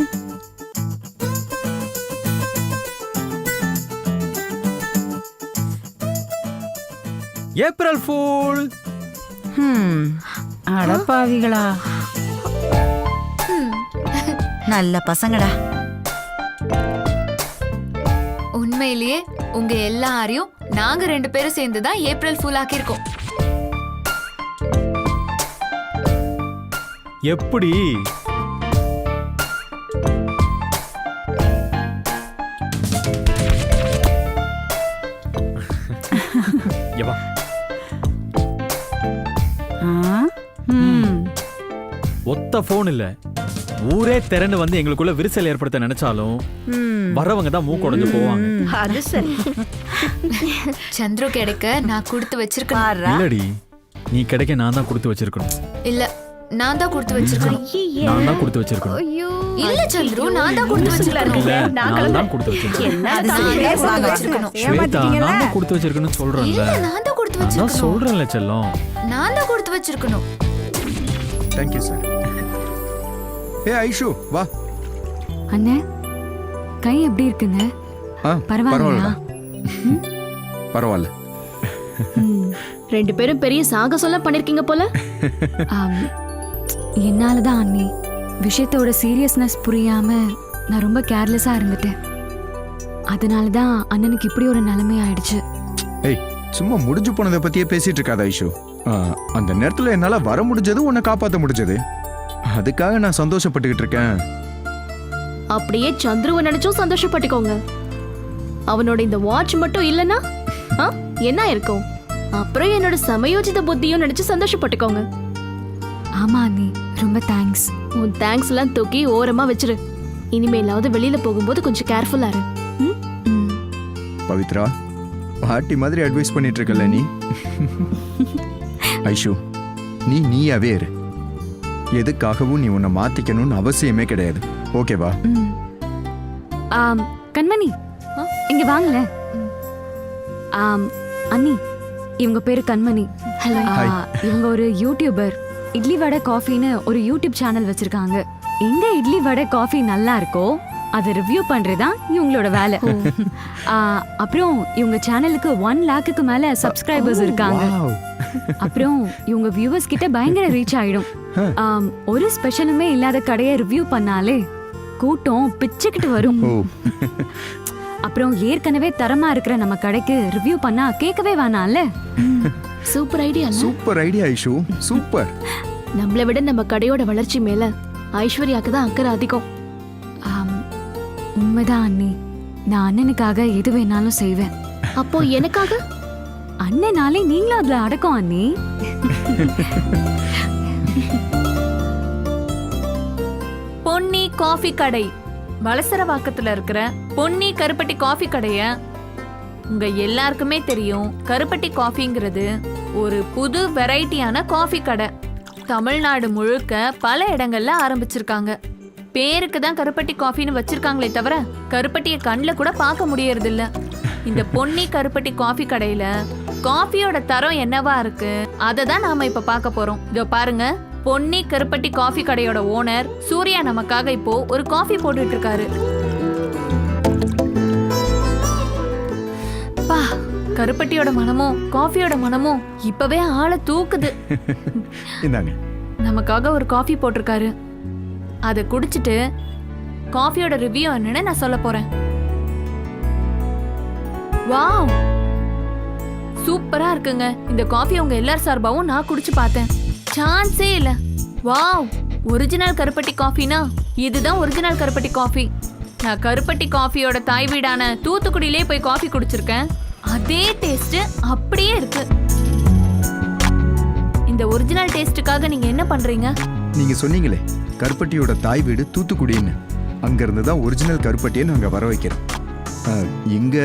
April fool. அடப்பாவிகளா, நல்ல பசங்கடா. உண்மையிலேயே உங்க எல்லாரையும் நாங்க 2 பேரும் சேர்ந்து தான் ஏப்ரல் ஃபுல் ஆக்கியிருக்கோம். எப்படி? எவா ஒத்த போன் இல்ல, ஊரே திரண்டு வந்து எங்களுக்குள்ள விரிசல் ஏற்படுத்த நினைச்சாலும் வரவங்க தான் மூக்கொடைஞ்சு போவாங்க. அது சரி. சந்துரு கிடைக்க நான் கொடுத்து வச்சிருக்கேன். இல்லடி, நீ கிடைக்க நான் தான் கொடுத்து வச்சிருக்கணும். இல்ல, நான் தான் கொடுத்து வச்சிருக்கணும். நான் தான் கொடுத்து வச்சிருக்கணும். இல்ல சந்துரு, நான் தான் கொடுத்து வச்சிருக்கணும். இல்ல, நான் தான் கொடுத்து வச்சிருக்கணும். ஸ்வேதா, நான் தான் கொடுத்து வச்சிருக்கணும் சொல்றேன்ல. இல்ல, நான் தான் கொடுத்து நான் வச்சிருக்கணும். சொல்றேன்ல செல்லம். நான் தான் கொடுத்து வச்சிருக்கணும். Thank you sir. ஏ ஐஷு, வா. அண்ணே, கை எப்படி இருக்குங்க? பரவாயில்லையா? பரவாயில்ல. 2 பேரும் பெரிய சாகசம்லாம் பண்ணிருக்கீங்க போல. என்னாலதான் அண்ணி, விஷயத்தோட சீரியஸ்னஸ் புரியாம நான் ரொம்ப கேர்லெஸ்ஸா இருந்துட்டேன். அதனாலதான் அண்ணனுக்கு இப்படி ஒரு நிலைமை ஆயிடுச்சு. ஏய், சும்மா முடிஞ்சு போனதை பத்தியே பேசிட்டு இருக்காத ஐஷு. அந்த நேரத்துல என்னால வர முடிஞ்சது, உன்னை காப்பாற்ற முடிஞ்சது. அதுக்காக நான் சந்தோஷப்பட்டுக்கிட்டு இருக்கேன். அப்படியே சந்துருவை நினைச்சும் சந்தோஷப்பட்டுக்கோங்க. அவனோட இந்த வாட்ச் மட்டும் இல்லனா என்ன இருக்கும்? அப்புறம் என்னோட சமயோஜித புத்தியும் நினைச்சு சந்தோஷப்பட்டுக்கோங்க. ஆமா அண்ணி, ரொம்ப தேங்க்ஸ். உன் தேங்க்ஸ் எல்லாம் தூக்கி ஓரமா வச்சிரு. இனிமேலாவது வெளியில போகும்போது கொஞ்சம் கேர்ஃபுல்லா இரு. பவித்ரா, பாட்டி மாதிரி அட்வைஸ் பண்ணிட்டு இருக்கல நீ. ஐஷு, நீ நீயாவே இரு. எதுக்காகவும் நீ உன்னை மாத்திக்கணும்னு அவசியமே கிடையாது. ஓகேவா? கண்மணி, இங்க வாங்கல. அண்ணி, இவங்க பேரு கண்மணி. இவங்க ஒரு யூடியூபர். இட்லி வடை காஃபின்னு ஒரு யூடியூப் சேனல் வச்சிருக்காங்க. எங்க இட்லி வடை காஃபி நல்லா இருக்கோ அதை ரிவ்யூ பண்றதுதான் இவங்களோட வேலை. அப்புறம் இவங்க சேனலுக்கு 1 lakhக்கு மேல சப்ஸ்கிரைபர்ஸ் இருக்காங்க. அப்புறம் இவங்க வியூவர்ஸ் கிட்ட பயங்கர ரீச் ஆயிடும். ஒரு ஸ்பெஷலுமே இல்லாத கடையை ரிவ்யூ பண்ணாலே கூட்டம் பிச்சுக்கிட்டு வரும். அப்புறம் ஏற்கனவே தரமா இருக்கிற நம்ம கடைக்கு ரிவ்யூ பண்ணா கேட்கவே வேணாம்ல. Super idea. Super idea Aishu, super. நம்மளை விட நம்ம கடையோட வளர்ச்சி மேல ஐஸ்வர்யாக்கு தான் அக்கறை அதிகம். உண்மைதான் அண்ணி. நான் அண்ணனுக்காக எது வேணாலும் செய்வேன். அப்போ எனக்காக? அண்ணனாலே நீங்களும் அதுல அடக்கம் அண்ணி. பொன்னி காஃபி கடை, வலசரவாக்கத்துல இருக்கிற பொன்னி கருப்பட்டி காஃபி கடைய உங்க எல்லாருக்குமே தெரியும். கருப்பட்டி காஃபிங்கிறது ஒரு புது வெரைட்டியான காஃபி கடை. தமிழ்நாடு முழுக்க பல இடங்கள்ல ஆரம்பிச்சிருக்காங்க. பேருக்கு தான் கருப்பட்டி காஃபின்னு வச்சிருக்காங்களே தவிர கருப்பட்டியை கண்ணில் கூட பார்க்க முடியறது இல்ல. இந்த பொன்னி கருப்பட்டி காஃபி கடையில காஃபியோட தரம் என்னவா இருக்கு அதை தான் நாம இப்ப பார்க்க போறோம். இதோ பாருங்க, பொன்னி கருப்பட்டி காஃபி கடையோட ஓனர் சூர்யா நமக்காக இப்போ ஒரு காஃபி போட்டுட்டு இருக்காரு. பா, கருப்பட்டியோட மனமும் காஃபியோட மனமும் இப்பவே ஆளை தூக்குது. நமக்காக ஒரு காஃபி போட்டிருக்காரு. அதை குடிச்சிட்டு காஃபியோட ரிவ்யூ என்னன்னு நான் சொல்ல போறேன். வாவ், சூப்பரா இருக்குங்க. இந்த காஃபி உங்க எல்லார் சார்பாவும் நான் குடிச்சு பார்த்தேன். சான்ஸே இல்ல. வாவ், ஒரிஜினல் கருப்பட்டி காஃபினா இதுதான் ஒரிஜினல் கருப்பட்டி காஃபி. நான் கருப்பட்டி காஃபியோட தாய் வீடான தூத்துக்குடியிலே போய் காஃபி குடிச்சிருக்கேன். அதே டேஸ்ட் அப்படியே இருக்கு. இந்த ஒரிஜினல் டேஸ்டுக்காக நீங்க என்ன பண்றீங்க? நீங்க சொன்னீங்களே கருப்பட்டியோட தாய் வீடு தூத்துக்குடின்னு, அங்கிருந்து தான் ஒரிஜினல் கருப்பட்டியை நாங்க வர வைக்கிறோம். இங்க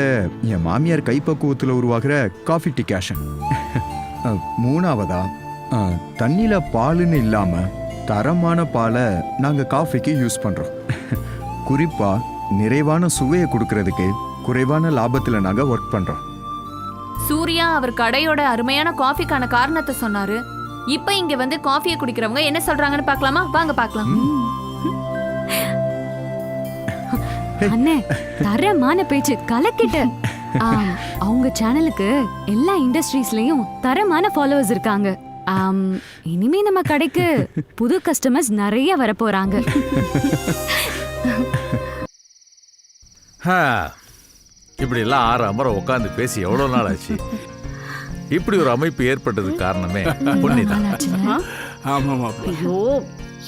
என் மாமியார் கைப்பக்குவத்தில் உருவாகிற காஃபி டிகாஷன். மூணாவதா தண்ணியில பாலுன்னு இல்லாம தரமான பாலை நாங்க காஃபிக்கு யூஸ் பண்றோம். குறிப்பா நிறைவான சுவையை கொடுக்கறதுக்கு குறைவான லாபத்துல நாங்க ஒர்க் பண்றோம். சூர்யா அவர் கடையோட அருமையான காஃபிக்கான காரணத்தை சொன்னாரு. இப்ப இங்க வந்து காஃபியை குடிக்கிறவங்க என்ன சொல்றாங்கன்னு பார்க்கலாமா? வாங்க பார்க்கலாம். அண்ணே, தரமான பேச்சு கலக்கிட்ட. அவங்க சேனலுக்கு எல்லா இண்டஸ்ட்ரீஸ்லயும் தரமான ஃபாலோவர்ஸ் இருக்காங்க. இனிமே நம்ம கடைக்கு புது கஸ்டமர்ஸ் நிறைய வர போறாங்க. இப்படி எல்லாம் 6 அமரம் உட்காந்து பேசி எவ்வளவு நாள் ஆச்சு. இப்படி ஒரு அமைப்பு ஏற்பட்டதுக்கு காரணமே பொன்னிதான். ஐயோ,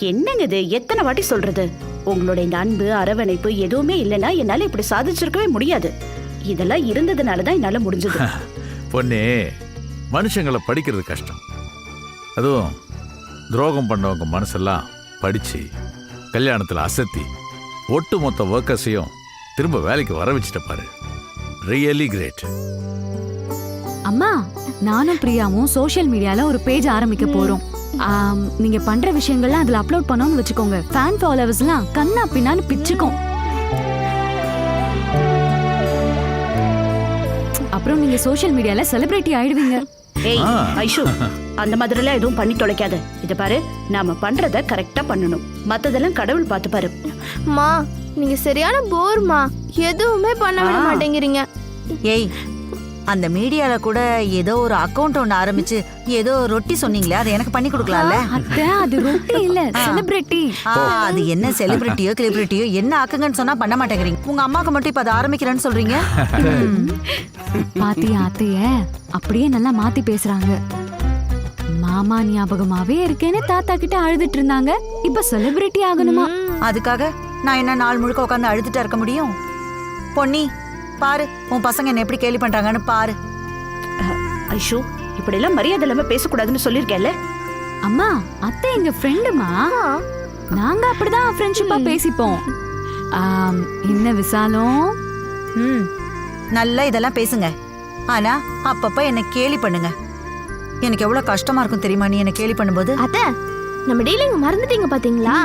என்னங்க இது? எத்தனை வாட்டி சொல்றது? உங்களோட இந்த அன்பு அரவணைப்பு எதுவுமே இல்லைன்னா என்னால இப்படி சாதிச்சிருக்கவே முடியாது. இதெல்லாம் இருந்ததுனாலதான் என்னால முடிஞ்சது. பொன்னே, மனுஷங்களை படிக்கிறது கஷ்டம். அதுவும் துரோகம் பண்ணவங்க மனசெல்லாம் படிச்சு கல்யாணத்துல அசத்தி ஒட்டுமொத்த ஒர்க்கர்ஸையும் திரும்ப வேலைக்கு வர வச்சுட்ட பாரு. Really great. அம்மா, நானும் பிரியாவும் சோஷியல் மீடியால ஒரு பேஜ் ஆரம்பிக்க போறோம். நீங்க பண்ற விஷயங்கள்லாம் அதுல அப்லோட் பண்ணோம்னு வச்சுக்கோங்க. ஃபேன் ஃபாலோவர்ஸ்லாம் கண்ணா பின்னான்னு பிச்சுக்கும். அப்புறம் நீங்க சோஷியல் மீடியால செலிபிரிட்டி ஆயிடுவீங்க. ஏய் ஐஷு, அந்த மாதிரிலாம் எதுவும் பண்ணி தொலைக்காத. இத பாரு, நாம பண்றத கரெக்டா பண்ணணும். மத்ததெல்லாம் கடவுள் பார்த்து பாரு. மா, நீங்க சரியான போர்மா. எதுவுமே பண்ண விட மாட்டேங்கிறீங்க. ஏய், அந்த மீடியால கூட ஏதோ ஒரு அக்கவுண்ட் ஒன்று ஆரம்பிச்சு ஏதோ ரொட்டி சொன்னீங்களே, அதை எனக்கு பண்ணி கொடுக்கலாம்ல? அது ரொட்டி இல்ல, செலிபிரிட்டி. அது என்ன செலிபிரிட்டியோ கிளிபிரிட்டியோ என்ன ஆக்குங்கன்னு சொன்னா பண்ண மாட்டேங்கிறீங்க. உங்க அம்மாக்கு மட்டும் இப்ப அதை ஆரம்பிக்கிறேன்னு சொல்றீங்க. பாத்தியா அத்தைய அப்படியே நல்லா மாத்தி பேசுறாங்க. மாமா ஞாபகமாவே இருக்கேன்னு தாத்தா கிட்ட அழுதுட்டு இருந்தாங்க. இப்ப செலிபிரிட்டி ஆகணுமா? அதுக்காக நான் என்ன நாள் முழுக்க உட்காந்து அழுதுட்டா இருக்க முடியும்? பொன்னி, பாரு உன் பசங்க என்ன எப்படி கேலி பண்றாங்கன்னு பாரு. ஐஷு, இப்படி எல்லாம் மரியாதை இல்லாம பேசக்கூடாதுன்னு சொல்லிருக்கேன்ல. அம்மா, அத்தை எங்க ஃப்ரெண்டுமா. நாங்க அப்படிதான் ஃப்ரெண்ட்ஷிப்பா பேசிப்போம். என்ன விசாலம்? நல்லா இதெல்லாம் பேசுங்க. ஆனா அப்பப்ப என்ன கேலி பண்ணுங்க. எனக்கு எவ்வளவு கஷ்டமா இருக்கும் தெரியுமா நீ என்ன கேலி பண்ணும்போது? அத்தை, நம்ம டீலிங் மறந்துட்டீங்க பாத்தீங்களா?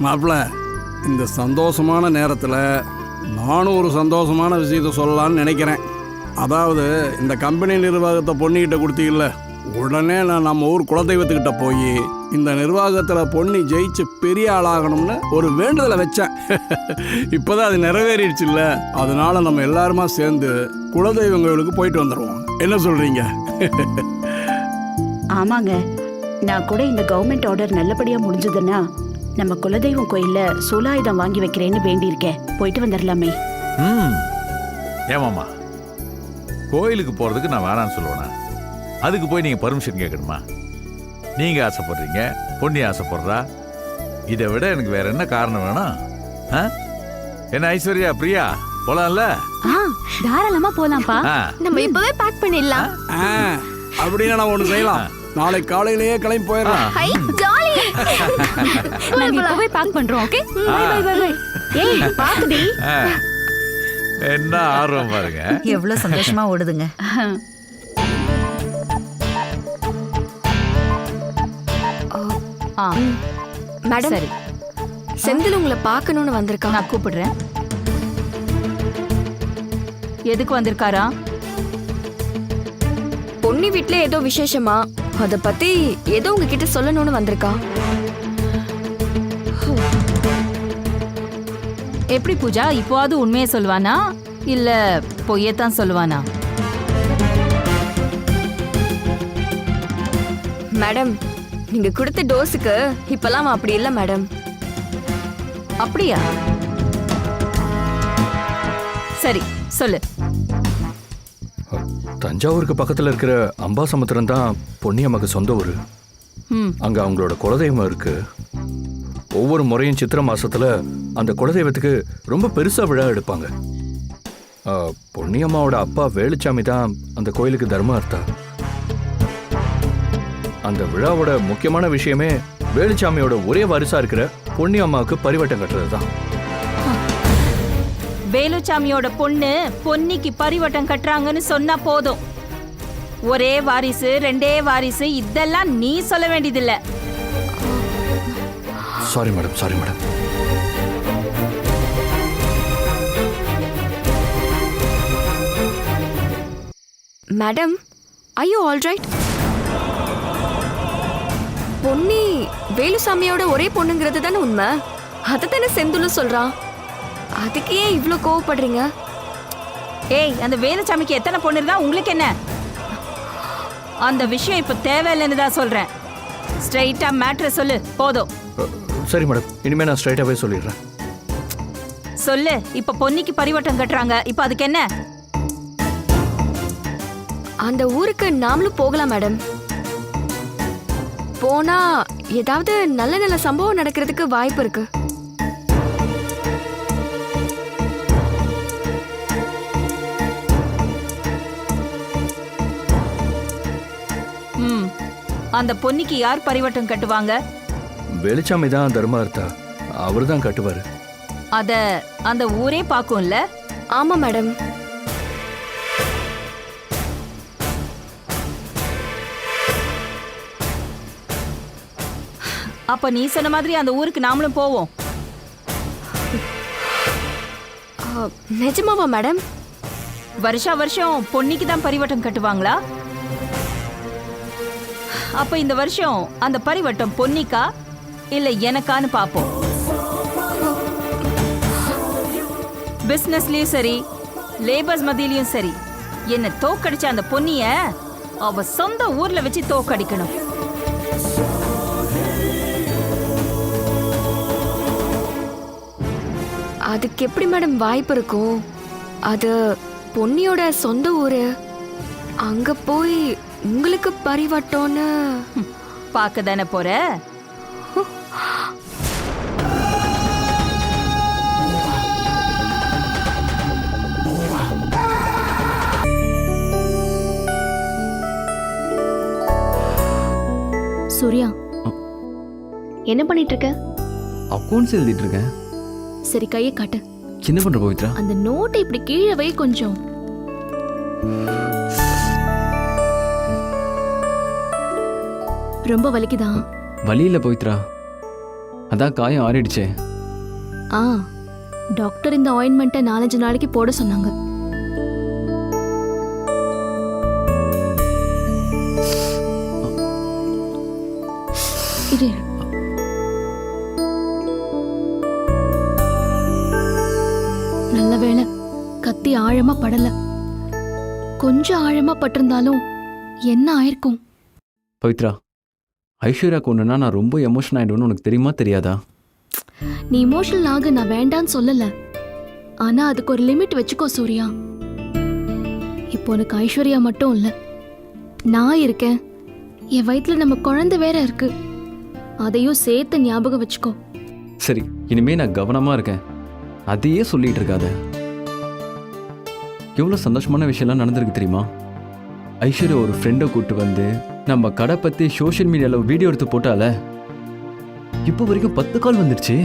மாப்பிள்ள, இந்த சந்தோஷமான நேரத்தில் நானும் ஒரு சந்தோஷமான விஷயத்த சொல்லலான்னு நினைக்கிறேன். அதாவது இந்த கம்பெனி நிர்வாகத்தை பொண்ணுகிட்ட கொடுத்தீங்கல்ல, உடனே நான் நம்ம ஊர் குலதெய்வத்துக்கிட்ட போய் இந்த நிர்வாகத்தில் பொன்னி ஜெயிச்சு பெரிய ஆளாகணும்னு ஒரு வேண்டுதலை வச்சேன். இப்போதான் அது நிறைவேறிடுச்சுல்ல, அதனால நம்ம எல்லாருமா சேர்ந்து குலதெய்வம் கோயிலுக்கு போயிட்டு வந்துடுவோம். என்ன சொல்றீங்க? ஆமாங்க, நான் கூட இந்த கவர்மெண்ட் ஆர்டர் நல்லபடியா முடிஞ்சதுன்னா நம்ம குலதெய்வம் கோயில்ல சூலாயுதம் வாங்கி வைக்கிறேன்னு வேண்டியிருக்கேன். போயிட்டு வந்துடலாமே. ஏமாம்மா, கோயிலுக்கு போறதுக்கு நான் வேணான்னு சொல்லுவேனா? அதுக்கு போய் நீங்க பர்மிஷன் கேட்கணுமா? நீங்க ஆசைப்படுறீங்க, பொண்ணி ஆசைப்படுறா. இதை விட எனக்கு வேற என்ன காரணம் வேணும்? என்ன ஐஸ்வர்யா, பிரியா, போலாம்ல? தாராளமா போலாம்ப்பா. நம்ம இப்பவே பேக் பண்ணிடலாம். அப்படின்னா நான் ஒண்ணு செய்யலாம். நாளை காலையிலேயே கிளம்பி போயிடலாம். Hi jolly. நாங்க இப்பவே பேக் பண்றோம். Okay, bye bye bye bye. ஏய் பாத்துடி. என்ன ஆர்வம் பாருங்க. எவ்வளவு சந்தோஷமா ஓடுதுங்க. மேடம், சரி, செந்தில் உங்களை பார்க்கணும்னு வந்திருக்கா. நான் கூப்பிடுறேன். எதுக்கு வந்திருக்காரா? பொன்னி வீட்ல ஏதோ விசேஷமா, அத பத்தி ஏதோ உங்ககிட்ட சொல்லணும்னு வந்திருக்கா. எப்படி பூஜா, இப்போவாது உண்மையை சொல்லுவானா இல்ல பொய்யத்தான் சொல்லுவானா? மேடம், நீங்க கொடுத்த டோஸுக்கு இப்பெல்லாம் அப்படி இல்ல மேடம். அப்படியா? சரி சொல்லு. தஞ்சாவூருக்கு பக்கத்துல இருக்கிற அம்பாசமுத்திரம் தான் பொன்னியம்மாக்கு சொந்த ஊரு. அங்க அவங்களோட குலதெய்வம் இருக்கு. ஒவ்வொரு முறையும் சித்திரை மாசத்துல அந்த குலதெய்வத்துக்கு ரொம்ப பெருசா விழா எடுப்பாங்க. பொன்னியம்மாவோட அப்பா வேலுச்சாமி தான் அந்த கோயிலுக்கு தர்மார்த்தா. அந்த விழாவோட முக்கியமான விஷயமே வேலுச்சாமியோட ஒரே வாரிசா இருக்கிற பொன்னியம்மாவுக்கு பரிவட்டம் கட்டுறது தான். வேலுச்சாமியோட பொண்ணு பொன்னிக்கு பரிவட்டம் கட்டுறாங்கன்னு சொன்னா போதும். ஒரே வாரிசு, ரெண்டே வாரிசு, இதெல்லாம் நீ சொல்ல வேண்டியதில்ல. Sorry madam, sorry madam. Madam, are you all right? Ponni வேலுசாமியோட ஒரே பொண்ணுங்கிறது தானே உண்மை. அதை தானே செந்துலும் சொல்றான். அதுக்கு ஏன் இவ்ளோ கோவப்படுறீங்க? ஏய், அந்த வேலுசாமிக்கு எத்தனை பொண்ணு இருந்தா உங்களுக்கு என்ன? அந்த விஷயம் இப்ப தேவையில்லைன்னு தான் சொல்றேன். ஸ்ட்ரைட்டா மேட்ரை சொல்லு, போதும். சரி மேடம், இனிமே நான் ஸ்ட்ரைட்டாவே சொல்லிடுறேன். சொல்லு. இப்ப பொன்னிக்கு பரிவட்டம் கட்டுறாங்க, இப்ப அதுக்கு என்ன? அந்த ஊருக்கு நாமளும் போகலாம் மேடம். போனா ஏதாவது நல்ல நல்ல சம்பவம் நடக்கிறதுக்கு வாய்ப்பு இருக்கு. அந்த பொன்னிக்கு யார் பரிவட்டம் கட்டுவாங்க? வேலுச்சாமி தான் தர்மார்த்தா. அவர் தான் கட்டுவாரு. அத அந்த ஊரே பாக்கும்ல? ஆமா மேடம். அப்ப நீ சொன்ன மாதிரி அந்த ஊருக்கு நாமளும் போவோம். நிஜமாவா மேடம்? வருஷா வருஷம் பொன்னிக்கு தான் பரிவட்டம் கட்டுவாங்களா? அப்ப இந்த வருஷம் அந்த பரிவட்டம் பொன்னிக்கா இல்ல எனக்கான்னு பாப்போம். பிசினஸ்லயும் சரி, லேபர்ஸ் மத்தியிலயும் சரி, என்ன தோக்கடிச்ச அந்த பொன்னிய அவ சொந்த ஊர்ல வச்சு தோக்கடிக்கணும். அதுக்கு எப்படி மேடம் வாய்ப்பு இருக்கும்? அது பொன்னியோட சொந்த ஊரு. அங்க போய் உங்களுக்கு பரிவட்டோன்னு பார்க்க தானே போற? சூர்யா, என்ன பண்ணிட்டு இருக்க? அக்கௌண்ட்ஸ் எழுதிட்டு இருக்கேன். சரி, கையை காட்டு. சின்ன பண்ற பவித்ரா, அந்த நோட்டை இப்படி கீழே வை கொஞ்சம். ரொம்ப வலிக்குதா? வலியில பவித்ரா, அதான் காயம் ஆறிடுச்சே. டாக்டர் இந்த ஆயின்மெண்ட்டை 4-5 நாளைக்கு போட சொன்னாங்க. இது நல்ல வேளை கத்தி ஆழமா படல. கொஞ்சம் ஆழமா பட்டிருந்தாலும் என்ன ஆயிருக்கும்? பவித்ரா, ஐஸ்வர்யாக்கு ஒன்றுனா நான் ரொம்ப எமோஷன் ஆகிடுவேன்னு உனக்கு தெரியுமா தெரியாதா? நீ இமோஷனல் ஆக நான் வேண்டான்னு சொல்லல. ஆனா அதுக்கு ஒரு லிமிட் வச்சுக்கோ சூர்யா. இப்போ உனக்கு ஐஸ்வர்யா மட்டும் இல்ல, நான் இருக்கேன். என் வயித்துல நம்ம குழந்தை வேற இருக்கு. அதையும் சேர்த்து ஞாபகம் வச்சுக்கோ. சரி, இனிமே நான் கவனமா இருக்கேன். அதையே சொல்லிட்டு இருக்காத. எவ்வளோ சந்தோஷமான விஷயம்லாம் நடந்திருக்கு தெரியுமா? ஐஸ்வர்யா ஒரு ஃப்ரெண்டை கூப்பிட்டு வந்து நம்ம கடை பற்றி சோஷியல் மீடியாவில் வீடியோ எடுத்து போட்டால, இப்போ வரைக்கும் 10 கால் வந்துடுச்சு.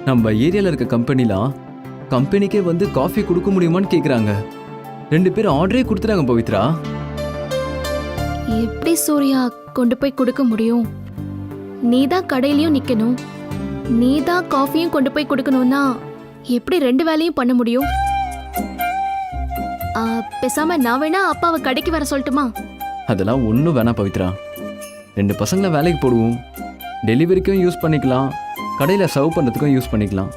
நம்ம ஏரியாவில் இருக்க கம்பெனிக்கே வந்து காஃபி கொடுக்க முடியுமான்னு கேட்குறாங்க. 2 பேரும் ஆர்டரே கொடுத்துட்டாங்க பவித்ரா. எப்படி சூர்யா கொண்டு போய் கொடுக்க முடியும்? நீதான் கடையிலயும் நிக்கணும், நீதான் காஃபியும் கொண்டு போய் கொடுக்கணும்னா எப்படி 2 வேலையும் பண்ண முடியும்? பேசாம நான் வேணா அப்பாவை கடைக்கு வர சொல்லட்டுமா? அதெல்லாம் ஒன்றும் வேணாம் பவித்ரா. 2 பசங்களை வேலைக்கு போடுவோம். டெலிவரிக்கும் யூஸ் பண்ணிக்கலாம், கடையில் சர்வ் பண்ணுறதுக்கும் யூஸ் பண்ணிக்கலாம்.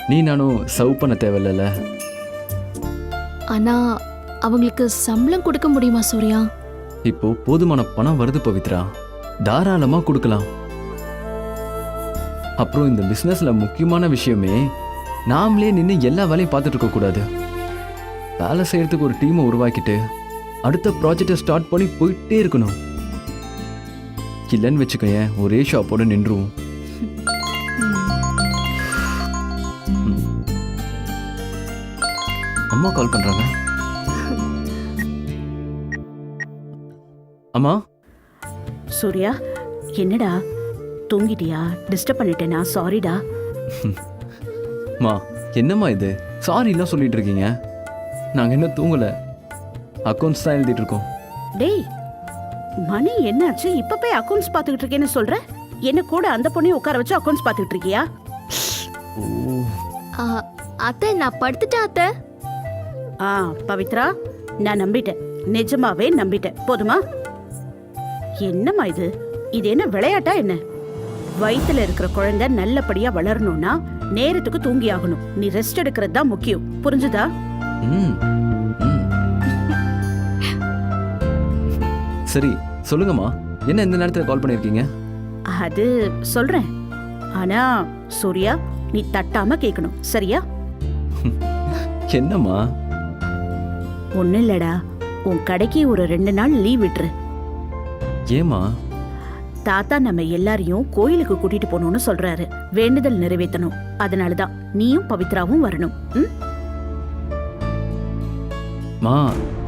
நீ நானும் சர்வ் பண்ண தேவையில்ல. ஆனா அவங்களுக்கு சம்பளம் கொடுக்க முடியுமா சூர்யா? இப்போ போதுமான பணம் வருது பவித்ரா, தாராளமாக கொடுக்கலாம். அப்புறம் இந்த பிஸ்னஸில் முக்கியமான விஷயமே நாமளே நின்று எல்லா வேலையும் பார்த்துட்டு இருக்கக்கூடாது. வேலை செய்யறதுக்கு ஒரு டீமை உருவாக்கிட்டு அடுத்த ப்ராஜெக்டை ஸ்டார்ட் பண்ணி போயிட்டே இருக்கணும். இல்லைன்னு வச்சுக்கோயேன், ஒரே ஷாப்போட நின்றுவோம். அம்மா கால் பண்றாங்க. அம்மா. சூர்யா, என்னடா தூங்கிட்டியா? டிஸ்டர்ப் பண்ணிட்டேனா? சாரிடா. மா, என்னம்மா இது சாரிலாம் சொல்லிட்டு இருக்கீங்க? நாங்கள் என்ன தூங்கலை, அக்கௌண்ட்ஸ் தான் எழுதிட்டு இருக்கோம். டேய், மணி என்னாச்சு? இப்ப போய் அக்கௌண்ட்ஸ் பார்த்துக்கிட்டு இருக்கேன்னு சொல்ற? என்ன கூட அந்த பொண்ணையும் உட்கார வச்சு அக்கௌண்ட்ஸ் பார்த்துக்கிட்டு இருக்கியா? அத்தை, நான் படுத்துட்டேன் அத்தை. பவித்ரா, நான் நம்பிட்டேன், நிஜமாவே நம்பிட்டேன். போதுமா? என்னம்மா இது? இது என்ன விளையாட்டா என்ன? வயித்துல இருக்கிற குழந்தை நல்லபடியா வளரணும்னா நேரத்துக்கு தூங்கி ஆகணும். நீ ரெஸ்ட் எடுக்கிறது தான் முக்கியம், புரிஞ்சுதா? சரி, சொல்லுங்கம்மா, என்ன இந்த நேரத்தில் கால் பண்ணியிருக்கீங்க? அது சொல்றேன், ஆனா சூர்யா நீ தட்டாம கேட்கணும், சரியா? என்னம்மா? ஒண்ணு இல்லடா, உன் கடைக்கு ஒரு 2 நாள் லீவ் விட்டுரு. ஏமா? தாத்தா நம்ம எல்லாரையும் கோயிலுக்கு கூட்டிட்டு போகணும்னு சொல்றாரு. வேண்டுதல் நிறைவேற்றணும். அதனாலதான் நீயும் பவித்ராவும் வரணும். மா,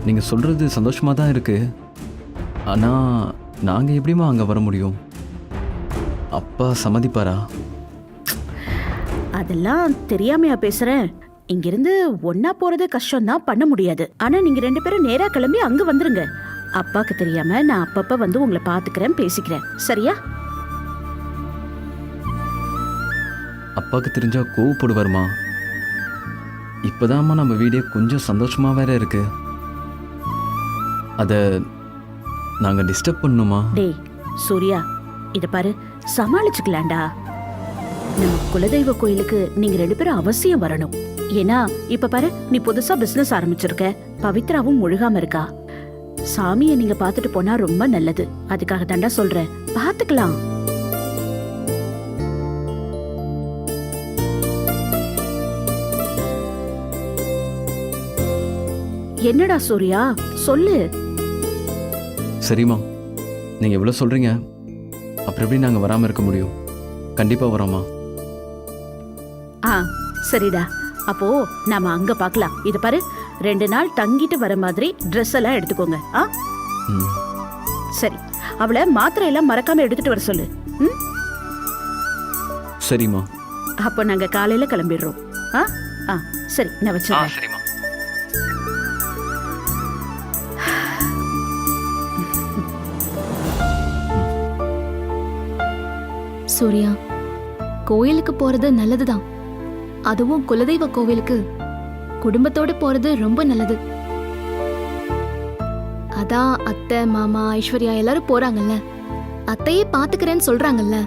நீங்க சொல்றது சந்தோஷமா தான் இருக்கு. ஆனா நாங்க எப்படிமா அங்க வர முடியும்? அப்பா சம்மதிப்பாரா? அதெல்லாம் தெரியாமையா பேசுறேன்? இங்கிருந்து ஒன்னா போறது கஷ்டம் தான், பண்ண முடியாது. ஆனா நீங்க 2 பேரும் நேரா கிளம்பி அங்க வந்துருங்க. அப்பாக்கு தெரியாம நான் அப்பப்ப வந்து உங்களை பாத்துக்கிறேன், பேசிக்கிறேன், சரியா? அப்பாக்கு தெரிஞ்சா கோவப்படுவாருமா. இப்பதாம்மா நம்ம வீடே கொஞ்சம் சந்தோஷமா வேற இருக்கு. அத நாங்க டிஸ்டர்ப் பண்ணணுமா? டேய் சூர்யா, இத பாரு, சமாளிச்சுக்கலாம்டா. நம்ம குலதெய்வ கோயிலுக்கு நீங்க 2 பேரும் அவசியம் வரணும். ஏன்னா இப்ப பாரு, நீ புதுசா பிசினஸ் ஆரம்பிச்சிருக்க, பவித்ராவும் முழுகாம இருக்கா. சாமியை நீங்க பாத்துட்டு போனா ரொம்ப நல்லது. அதுக்காக தாண்டா சொல்றேன், பாத்துக்கலாம். என்னடா சூர்யா, சொல்லு. சரிம்மா, நீங்க எவ்வளவு சொல்றீங்க, அப்புறம் எப்படி நாங்க வராம இருக்க முடியும்? கண்டிப்பா வரோமா? சரிடா, அப்போ நாம அங்க பார்க்கலாம். இத பாரு, 2 நாள் தங்கிட்டு வர மாதிரி ட்ரெஸ் எல்லாம் எடுத்துக்கோங்க. சரி, அவளை மாத்திரை எல்லாம் மறக்காம எடுத்துட்டு வர சொல்லு. சரிம்மா. அப்போ நாங்க காலையில கிளம்பிடுறோம். சரி, நான் வச்சேன். சரிம்மா. சூர்யா, கோயிலுக்கு போறது நல்லதுதான். அதுவும் குலதெய்வ கோவிலுக்கு குடும்பத்தோட போறது ரொம்ப நல்லது. அதான் அத்தை, மாமா, ஐஸ்வர்யா எல்லாரும் போறாங்கல்ல, அத்தையே பாத்துக்கிறேன்னு சொல்றாங்கல்ல,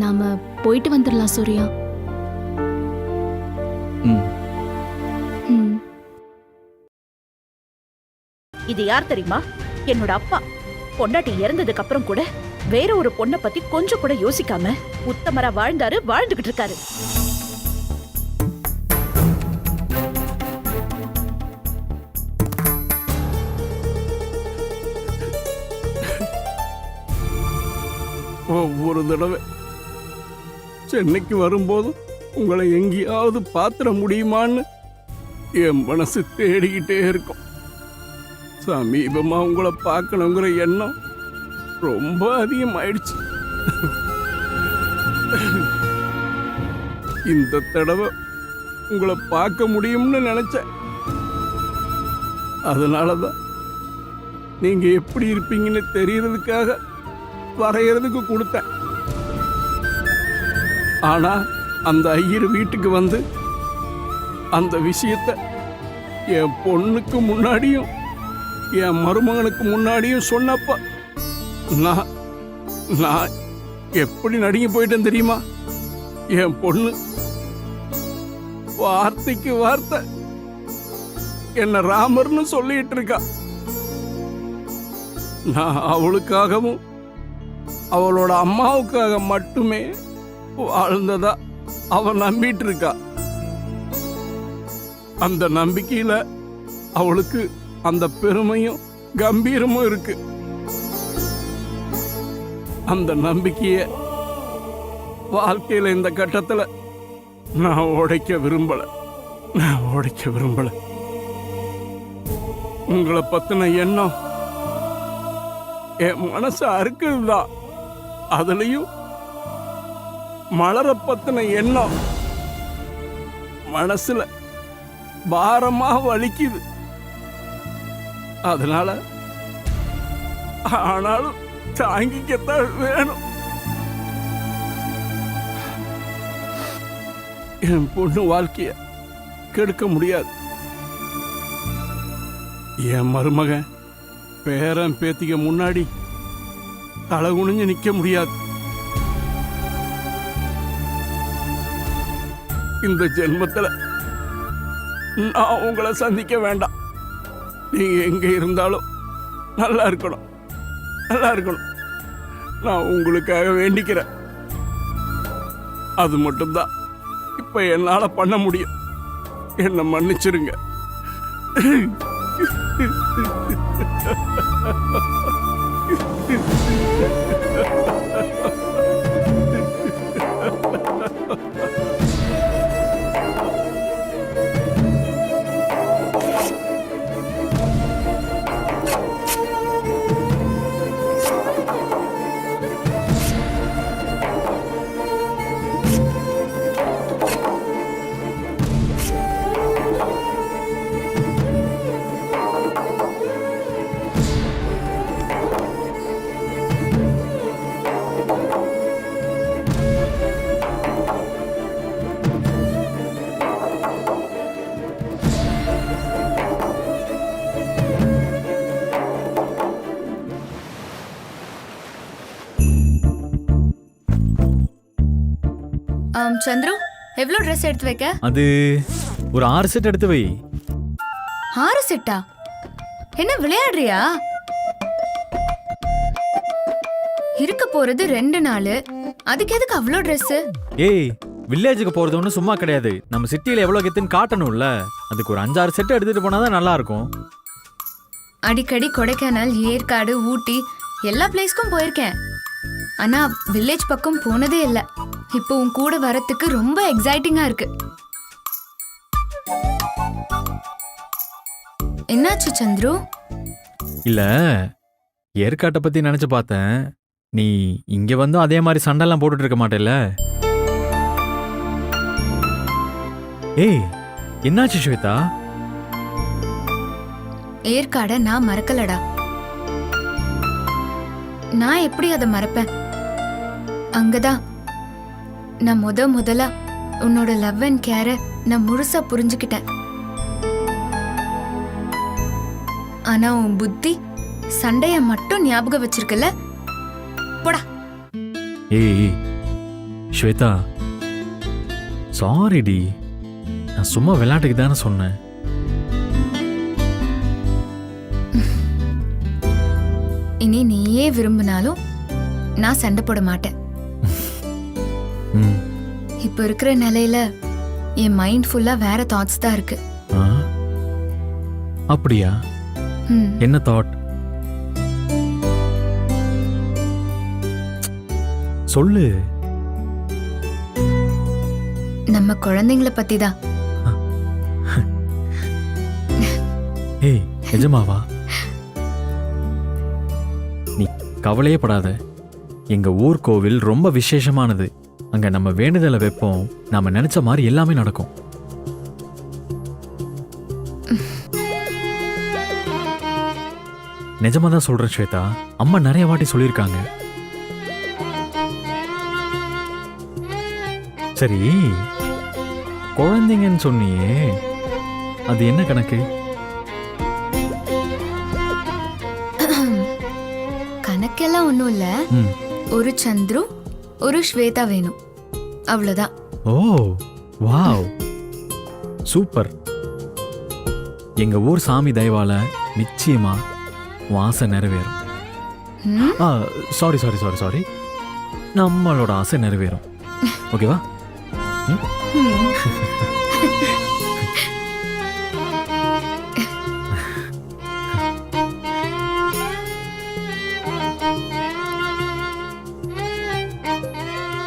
நாம போயிட்டு வந்துடலாம் சூர்யா. ம். இது யார் தெரியுமா? என்னோட அப்பா. பொண்டாட்டி இறந்ததுக்கு அப்புறம் கூட வேற ஒரு பொண்ணை பத்தி கொஞ்சம் கூட யோசிக்காம உத்தமரா வாழ்ந்தாரு, வாழ்ந்துகிட்டு இருக்காரு. ஒவ்வொரு தடவை சென்னைக்கு வரும்போதும் உங்களை எங்கேயாவது பாத்திர முடியுமான்னு என் மனசு தேடிக்கிட்டே இருக்கும். சமீபமா உங்களை பார்க்கணுங்கிற எண்ணம் ரொம்ப அதிகமாயிடுச்சு. இந்த தடவை உங்களை பார்க்க முடியும்னு நினைச்சேன். அதனாலதான் நீங்க எப்படி இருப்பீங்கன்னு தெரியறதுக்காக வரையறதுக்கு கொடுத்தேன். ஆனா அந்த ஐயர் வீட்டுக்கு வந்து அந்த விஷயத்தை என் பொண்ணுக்கு முன்னாடியும் என் மருமகனுக்கு முன்னாடியும் சொன்னப்ப நான் எப்படி நடுங்கி போயிட்டேன் தெரியுமா? என் பொண்ணு வார்த்தைக்கு வார்த்தை என்ன ராமர்னு சொல்லிட்டு இருக்கா. நான் அவளுக்காகவும் அவளோட அம்மாவுக்காக மட்டுமே வாழ்ந்ததா அவ நம்பிட்டு இருக்கா. அந்த நம்பிக்கையில அவளுக்கு அந்த பெருமையும் கம்பீரமும் இருக்கு. அந்த நம்பிக்கைய வாழ்க்கையில இந்த கட்டத்துல நான் உடைக்க விரும்பல. உங்களை பத்தின எண்ணம் என் மனசு அறுக்குதுதான். அதுலயும் மலர பத்தின எண்ணம் மனசுல பாரமா வலிக்குது. அதனால ஆனாலும் தாங்கிக்கத்தான் வேணும். என் பொண்ணு வாழ்க்கைய கெடுக்க முடியாது. என் மருமகன் பேரன் பேத்திக்க முன்னாடி தலை குனிஞ்சு நிக்க முடியாது. இந்த ஜென்மத்துல நான் உங்களை சந்திக்க வேண்டாம். நீங்க எங்க இருந்தாலும் நல்லா இருக்கணும். நான் உங்களுக்காக வேண்டிக்கிறேன். அது மட்டும்தான் இப்ப என்னால பண்ண முடியும். என்ன மன்னிச்சிருங்க. சந்துரு, எவ்வளோ ட்ரெஸ் எடுத்து வைக்க? அது ஒரு 6 செட் எடுத்து வை. 6 செட்டா? என்ன விளையாடுறியா? இருக்க போறது 2 நாள். அதுக்கு எதுக்கு அவ்வளோ ட்ரெஸ்? ஏய், வில்லேஜுக்கு போறது ஒன்றும் சும்மா கிடையாது. நம்ம சிட்டியில எவ்வளோ கெத்துன்னு காட்டணும்ல. அதுக்கு ஒரு 5-6 செட் எடுத்துட்டு போனாதான் நல்லா இருக்கும். அடிக்கடி கொடைக்கானல், ஏற்காடு, ஊட்டி எல்லா பிளேஸ்க்கும் போயிருக்கேன். ஆனா வில்லேஜ் பக்கம் போனதே இல்ல. இப்போ உன் கூட வரத்துக்கு ரொம்ப எக்ஸைட்டிங்கா இருக்கு. என்னாச்சு சந்துரு? இல்ல, ஏற்காட்டை பத்தி நினைச்சு பார்த்தேன். நீ இங்க வந்து அதே மாதிரி சண்டைலாம் போட்டுட்டு இருக்க மாட்டேல்ல? ஏய், என்னாச்சு ஸ்வேதா? ஏற்காட நான் மறக்கலடா. நான் எப்படி அதை மறப்பேன்? அங்கதான் நான் முதல்ல உன்னோட லவ் அண்ட் கேரை நான் முழுசா புரிஞ்சுக்கிட்டேன். ஆனா உன் புத்தி சண்டைய மட்டும் ஞாபகம் வச்சிருக்கல. போடா. ஏய் ஸ்வேதா, சாரிடி, நான் சும்மா விளையாட்டுக்கு தானே சொன்னேன். இனி நீயே விரும்பினாலும் நான் சண்டை போட மாட்டேன். இப்ப இருக்கிற நிலையில என் மைண்ட் ஃபுல்லா வேற தாட்ஸ் தான் இருக்கு. அப்படியா? என்ன தாட்? சொல்லு. நம்ம குழந்தைங்கள பத்தி தான். ஏய் நிஜமாவா? நீ கவலையே படாத. எங்க ஊர் கோவில் ரொம்ப விசேஷமானது. அங்க நம்ம வேண்டுதலை வைப்போம், நாம நினைச்ச மாதிரி எல்லாமே நடக்கும். நிஜமா தான் சொல்றேன் ஸ்வேதா, அம்மா நிறைய வாட்டி சொல்லியிருக்காங்க. சரி, குழந்தைங்கன்னு சொன்னியே, அது என்ன கணக்கு? கணக்கெல்லாம் ஒண்ணும் இல்ல. ஒரு சந்துரு ஒரு ஸ்வேதா வேணும், அவ்வளவுதான். ஓ வாவ், சூப்பர். எங்க ஊர் சாமி தயவால நிச்சயமா ஆசை நிறைவேறும். சாரி சாரி சாரி சாரி, நம்மளோட ஆசை நிறைவேறும். ஓகேவா?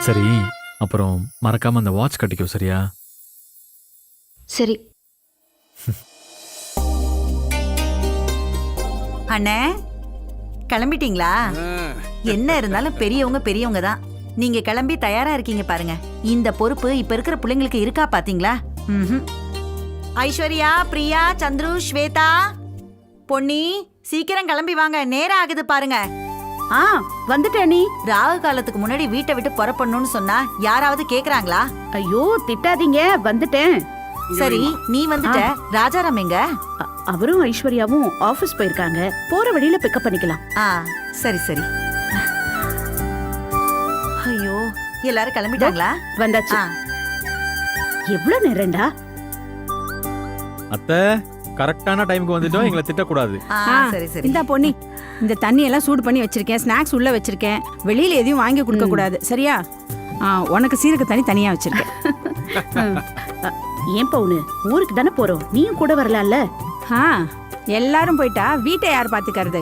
சரி, அப்புறம் மறக்காம அந்த வாட்ச் கட்டிக்கோ, சரியா? சரி. அண்ணே, கிளம்பிட்டீங்களா? என்ன இருந்தாலும் பெரியவங்க பெரியவங்க தான். நீங்க கிளம்பி தயாரா இருக்கீங்க பாருங்க. இந்த பொறுப்பு இப்ப இருக்கிற பிள்ளைங்களுக்கு இருக்கா பாத்தீங்களா? ஐஸ்வர்யா, பிரியா, சந்துரு, ஸ்வேதா, பொன்னி, சீக்கிரம் கிளம்பி வாங்க, நேரம் ஆகுது பாருங்க. வந்துட்டேன். நீ ராகு காலத்துக்கு முன்னாடி வீட்டை விட்டு புறப்படணும்னு சொன்னா யாராவது கேக்குறாங்களா? ஐயோ திட்டாதீங்க, வந்துட்டேன். சரி, நீ வந்துட்ட. ராஜாராம் எங்க? அவரும் ஐஸ்வர்யாவும் ஆபீஸ் போயிருக்காங்க. போற வழியில பிக்கப் பண்ணிக்கலாம். சரி சரி. ஐயோ, எல்லாரும் கிளம்பிட்டாங்களா? வந்தாச்சு. எவ்வளவு நேரம்டா? அத்தை, கரெக்டான டைமுக்கு வந்துட்டோம், எங்களை திட்டக்கூடாது. சரி சரி. இந்த பொன்னி, இந்த தண்ணி எல்லாம் சூடு பண்ணி வச்சிருக்கேன், ஸ்நாக்ஸ் உள்ள வச்சிருக்கேன். வெளியில எதையும் வாங்கி கொடுக்க கூடாது, சரியா? உனக்கு சீரக தண்ணி தனியா வச்சிருக்கேன். ஏன் பவுனு, ஊருக்கு தானே போறோம், நீயும் கூட வரலாம்ல? எல்லாரும் போயிட்டா வீட்டை யார் பாத்துக்கிறது?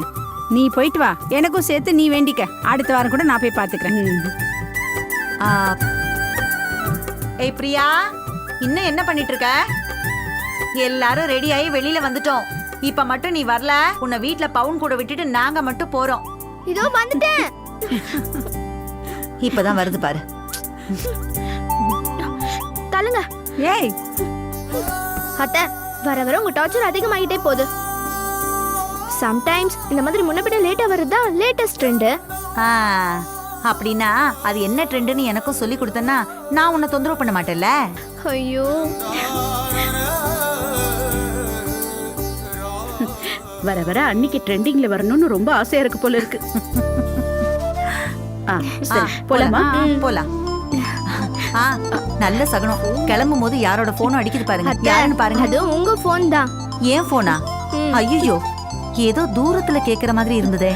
நீ போயிட்டு வா, எனக்கும் சேர்த்து நீ வேண்டிக்க. அடுத்த வாரம் கூட நான் போய் பாத்துக்கிறேன். ஏய் பிரியா, இன்னும் என்ன பண்ணிட்டு இருக்க? எல்லாரும் ரெடி ஆகி வெளியில வந்துட்டோம். இப்ப மட்டும் நீ வரல, உன்னை வீட்ல பவுன் கூட விட்டுட்டு நாங்க மட்டும் போறோம். இதோ வந்துட்டேன். இப்பதான் வருது பாரு. தள்ளுங்க. ஏய் அத்தை, வர வர உங்க டார்ச்சர் அதிகமாகிட்டே போகுது. சம்டைம்ஸ் இந்த மாதிரி முன்னபின்ன லேட்டா வரதா லேட்டஸ்ட் ட்ரெண்ட். அப்படின்னா அது என்ன ட்ரெண்ட்னு எனக்கும் சொல்லி கொடுத்தனா நான் உன்னை தொந்தரவு பண்ண மாட்டேன்ல. ஐயோ, வர வர அன்னைக்கு ட்ரெண்டிங்ல வரணும்னு ரொம்ப ஆசையா இருக்கு போல இருக்கு. போலாமா? போலாம். நல்ல சகனம். கிளம்பும் போது யாரோட போனும் அடிக்குது பாருங்க. யாருன்னு பாருங்க. அது உங்க போன் தான். ஏன் போனா? ஐயோ, ஏதோ தூரத்துல கேக்குற மாதிரி இருந்ததே.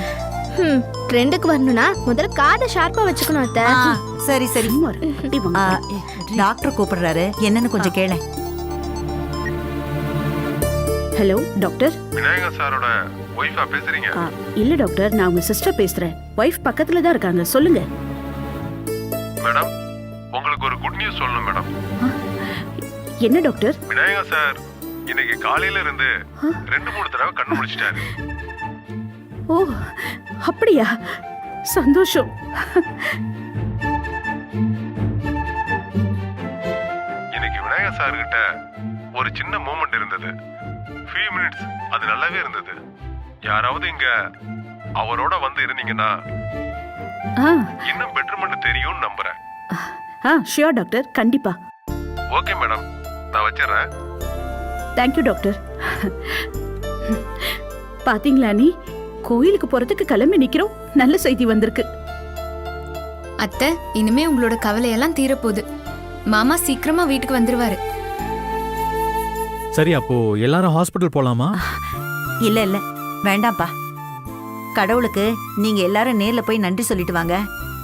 ட்ரெண்டுக்கு வரணும்னா முதல்ல காதை ஷார்ப்பா வச்சுக்கணும் அத்தை. சரி சரி. டாக்டர் கூப்பிடுறாரு, என்னன்னு கொஞ்சம் கேளு. Hello doctor. விநாயகா சாரோட ஒய்ஃபா பேசுறீங்க? இல்ல டாக்டர், நான் உங்க சிஸ்டர் பேசுறேன். ஒய்ஃப் பக்கத்துல தான் இருக்காங்க, சொல்லுங்க. மேடம், உங்களுக்கு ஒரு குட் நியூஸ் சொல்லணும் மேடம். என்ன டாக்டர்? விநாயகா சார் இன்னைக்கு காலையில இருந்து 2-3 தடவை கண்ணு முடிச்சிட்டாரு. ஓ அப்படியா? சந்தோஷம். இன்னைக்கு விநாயகா சார் கிட்ட ஒரு சின்ன மூமெண்ட் இருந்தது. few minutes, அது நல்லாவே இருந்தது. யாராவது இங்க அவரோட வந்து இருந்தீங்கன்னா இன்னும் பெட்டர்மெண்ட் தெரியும்னு நம்புறேன். ஷியோர் டாக்டர், கண்டிப்பா. ஓகே மேடம், நான் வச்சிடுறேன். Thank you doctor. பாத்தீங்களா, நீ கோயிலுக்கு போறதுக்கு கிளம்பி நிக்கிறோம், நல்ல செய்தி வந்திருக்கு. அத்தை, இனிமே உங்களோட கவலையெல்லாம் தீரப்போகுது. மாமா சீக்கிரமா வீட்டுக்கு வந்துருவாரு. சரி, அப்போ எல்லாரும் ஹாஸ்பிட்டல் போலாமா? இல்ல இல்ல வேண்டாம்ப்பா. கடவுளுக்கு நீங்க எல்லாரும் நேர்ல போய் நன்றி சொல்லிட்டு வாங்க.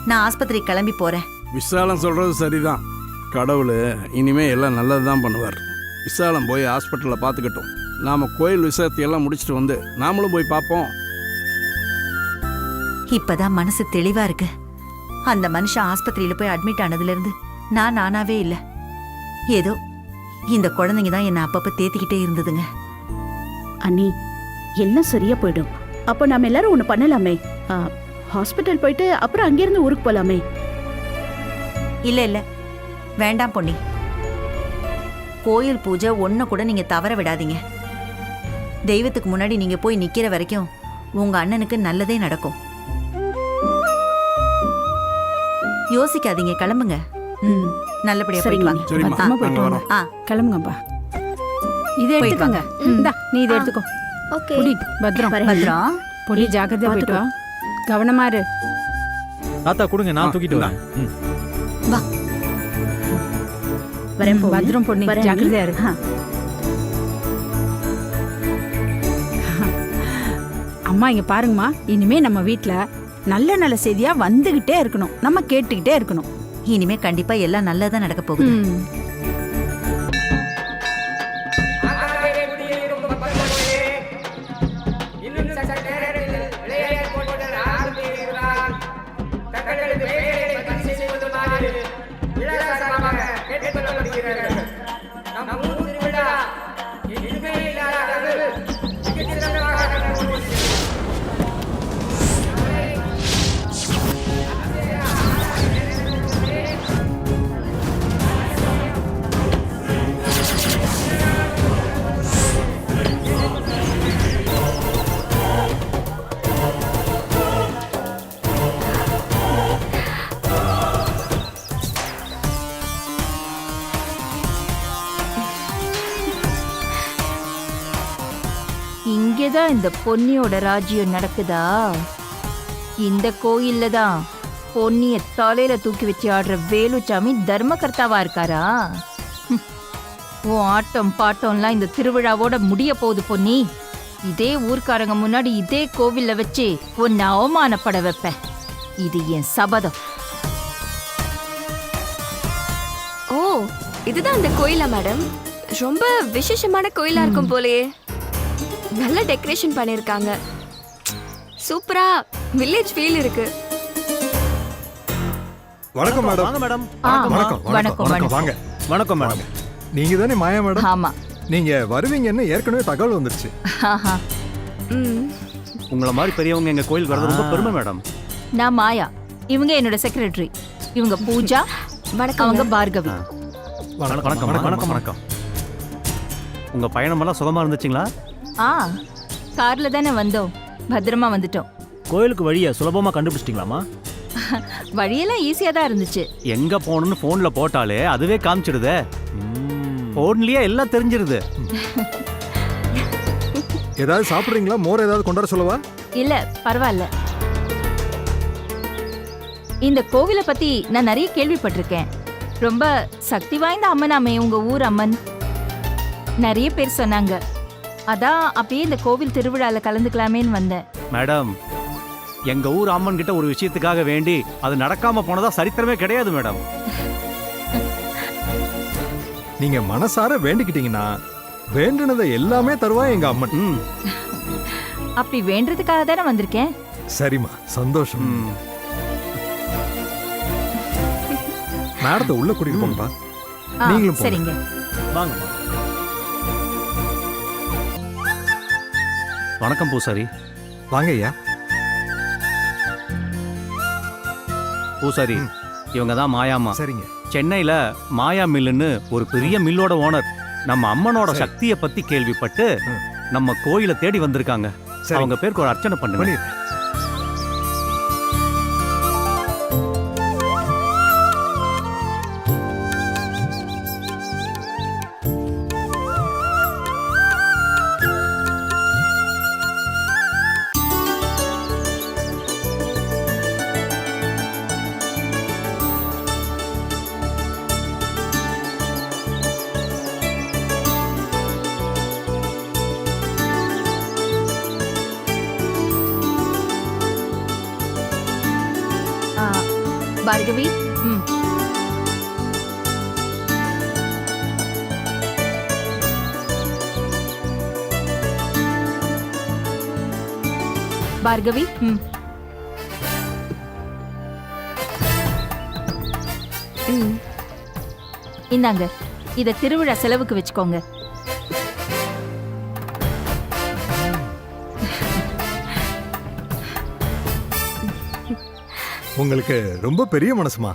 நான் ஆஸ்பத்திரி கிளம்பி போறேன். விசாலம் சொல்றது சரிதான். கடவுள் இனிமே எல்லாம் நல்லது தான் பண்ணுவார். விசாலம் போய் ஹாஸ்பிட்டலில் பார்த்துக்கட்டும். நாம கோயில் விஷயத்தையெல்லாம் முடிச்சுட்டு வந்து நாமளும் போய் பார்ப்போம். இப்பதான் மனசு தெளிவா இருக்கு. அந்த மனுஷன் ஆஸ்பத்திரியில போய் அட்மிட் ஆனதுல இருந்து நான் நானாவே இல்ல. ஏதோ இந்த குழந்தைங்க தான் என்ன அப்பப்ப தேத்திக்கிட்டே இருந்ததுங்க. அண்ணி, எல்லாம் சரியா போயிடும். அப்போ நாம எல்லாரும் ஒன்று பண்ணலாமே, ஹாஸ்பிட்டல் போயிட்டு அப்புறம் அங்கிருந்து ஊருக்கு போலாமே. இல்ல இல்ல வேண்டாம் பொன்னி. கோயில் பூஜை ஒன்ன கூட நீங்க தவற விடாதீங்க. தெய்வத்துக்கு முன்னாடி நீங்க போய் நிக்கிற வரைக்கும் உங்க அண்ணனுக்கு நல்லதே நடக்கும். யோசிக்காதீங்க, கிளம்புங்க. நல்லபடியா போயிட்டு வாங்க. பத்திரமா போயிட்டு வாங்க. கிளம்புங்கப்பா. இதை எடுத்துக்கோங்க. இந்தா, நீ இதை எடுத்துக்கோ. புடி, பத்திரம். பத்திரம். புடி, ஜாக்கிரதையா போயிட்டு வா. கவனமா இரு. தாத்தா கொடுங்க, நான் தூக்கிட்டு வரேன். வா. வரேன். பத்திரம் பொண்ணு, ஜாக்கிரதையா இரு. அம்மா இங்க பாருங்கம்மா, இனிமே நம்ம வீட்ல நல்ல நல்ல செய்தியா வந்துகிட்டே இருக்கணும். நம்ம கேட்டுக்கிட்டே இருக்கணும். இனிமே கண்டிப்பா எல்லாம் நல்லதா நடக்க போகுது. இங்கேதான் இந்த பொன்னியோட ராஜ்யம் நடக்குதா? இந்த கோயில்ல தான் பொன்னிய தலையில தூக்கி வச்சு ஆடுற வேலுச்சாமி தர்மகர்த்தாவா இருக்காரா? உன் ஆட்டம் பாட்டம்லாம் இந்த திருவிழாவோட முடிய போகுது பொன்னி. இதே ஊர்க்காரங்க முன்னாடி இதே கோவில்ல வச்சு உன்னை அவமானப்பட வைப்பேன். இது என் சபதம். ஓ, இதுதான் அந்த கோயிலா மேடம்? ரொம்ப விசேஷமான கோயிலா இருக்கும் போலயே. நல்ல டெக்கரேஷன் பண்ணிருக்காங்க. சூப்பரா வில்லேஜ் ஃபீல் இருக்கு. வணக்கம் மேடம். வாங்க மேடம். வணக்கம் வணக்கம் வாங்க. வணக்கம் மேடம். நீங்க தானே மாயா மேடம்? ஆமா. நீங்க வருவீங்கன்னு ஏற்கனவே தகவல் வந்துருச்சு. உங்கள மாதிரி பெரியவங்க எங்க கோயிலுக்கு வரது ரொம்ப பெருமை மேடம். நான் மாயா, இவங்க என்னோட செக்ரட்டரி. இவங்க பூஜா, வணக்கம். அவங்க பார்கவி. வணக்கம் வணக்கம் வணக்கம். உங்க பயணமெல்லாம் சுகமா இருந்துச்சுங்களா? கார்ல தானே வந்தோம், பத்திரமா வந்துட்டோம். கோயிலுக்கு வழியை சுலபமா கண்டுபிடிச்சிட்டீங்களாமா? வழியெல்லாம் ஈஸியா தான் இருந்துச்சு. எங்க போகணும்னு போன்ல போட்டாலே அதுவே காமிச்சிடுதே. போன்லயே எல்லாம் தெரிஞ்சிருது. ஏதாவது சாப்பிடுறீங்களா? மோர் ஏதாவது கொண்டாட சொல்லவா? இல்ல பரவாயில்ல. இந்த கோவிலை பத்தி நான் நிறைய கேள்விப்பட்டிருக்கேன். ரொம்ப சக்தி வாய்ந்த அம்மனாமே உங்க ஊர் அம்மன். நிறைய பேர் சொன்னாங்க. அதான் அப்படியே இந்த கோவில் திருவிழால கலந்துக்கலாமேன்னு வந்தேன். மேடம், எங்க ஊர் அம்மன் கிட்ட ஒரு விஷயத்துக்காக வேண்டி அது நடக்காம போனதா சரித்திரமே கிடையாது மேடம். நீங்க மனசார வேண்டிக்கிட்டீங்கன்னா வேண்டுனதை எல்லாமே தருவா எங்க அம்மன். அப்படி வேண்டதுக்காக தானே வந்திருக்கேன். சரிம்மா, சந்தோஷம். மேடத்தை உள்ள கூட்டிட்டு போங்கப்பா. நீங்களும் சரிங்க. வாங்க. வணக்கம் பூசாரி. வாங்க ஐயா. பூசாரி, இவங்க தான் மாயாமா. சரிங்க. சென்னையில மாயா மில்லுன்னு ஒரு பெரிய மில்லோட ஓனர். நம்ம அம்மனோட சக்தியை பத்தி கேள்விப்பட்டு நம்ம கோயிலை தேடி வந்திருக்காங்க. அவங்க பேருக்கு ஒரு அர்ச்சனை பண்ணுங்க. பார்கவி, பார்கவி, இந்தாங்க, இத திருவிழா செலவுக்கு வச்சுக்கோங்க. உங்களுக்கு ரொம்ப பெரிய மனசுமா.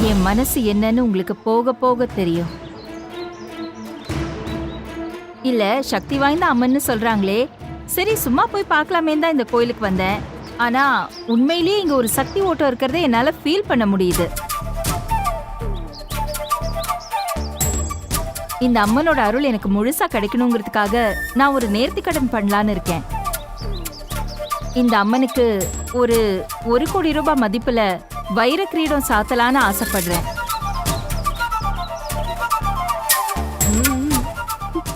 என் மனசு என்னன்னு உங்களுக்கு போக போக தெரியும். இல்ல, சக்தி வாய்ந்த அம்மன்னு சொல்றாங்களே, சரி சும்மா போய் பார்க்கலாமே தான் இந்த கோயிலுக்கு வந்தேன். ஆனா உண்மையிலேயே இங்க ஒரு சக்தி ஓட்டம் இருக்கிறத என்னால ஃபீல் பண்ண முடியுது. இந்த அம்மனோட அருள் எனக்கு முழுசா கிடைக்கணுங்கிறதுக்காக நான் ஒரு நேர்த்தி கடன் பண்ணலான்னு இருக்கேன். இந்த அம்மனுக்கு ஒரு 1 கோடி ரூபாய் மதிப்புல வைர கிரீடம் சாத்தலான்னு ஆசைப்படுறேன்.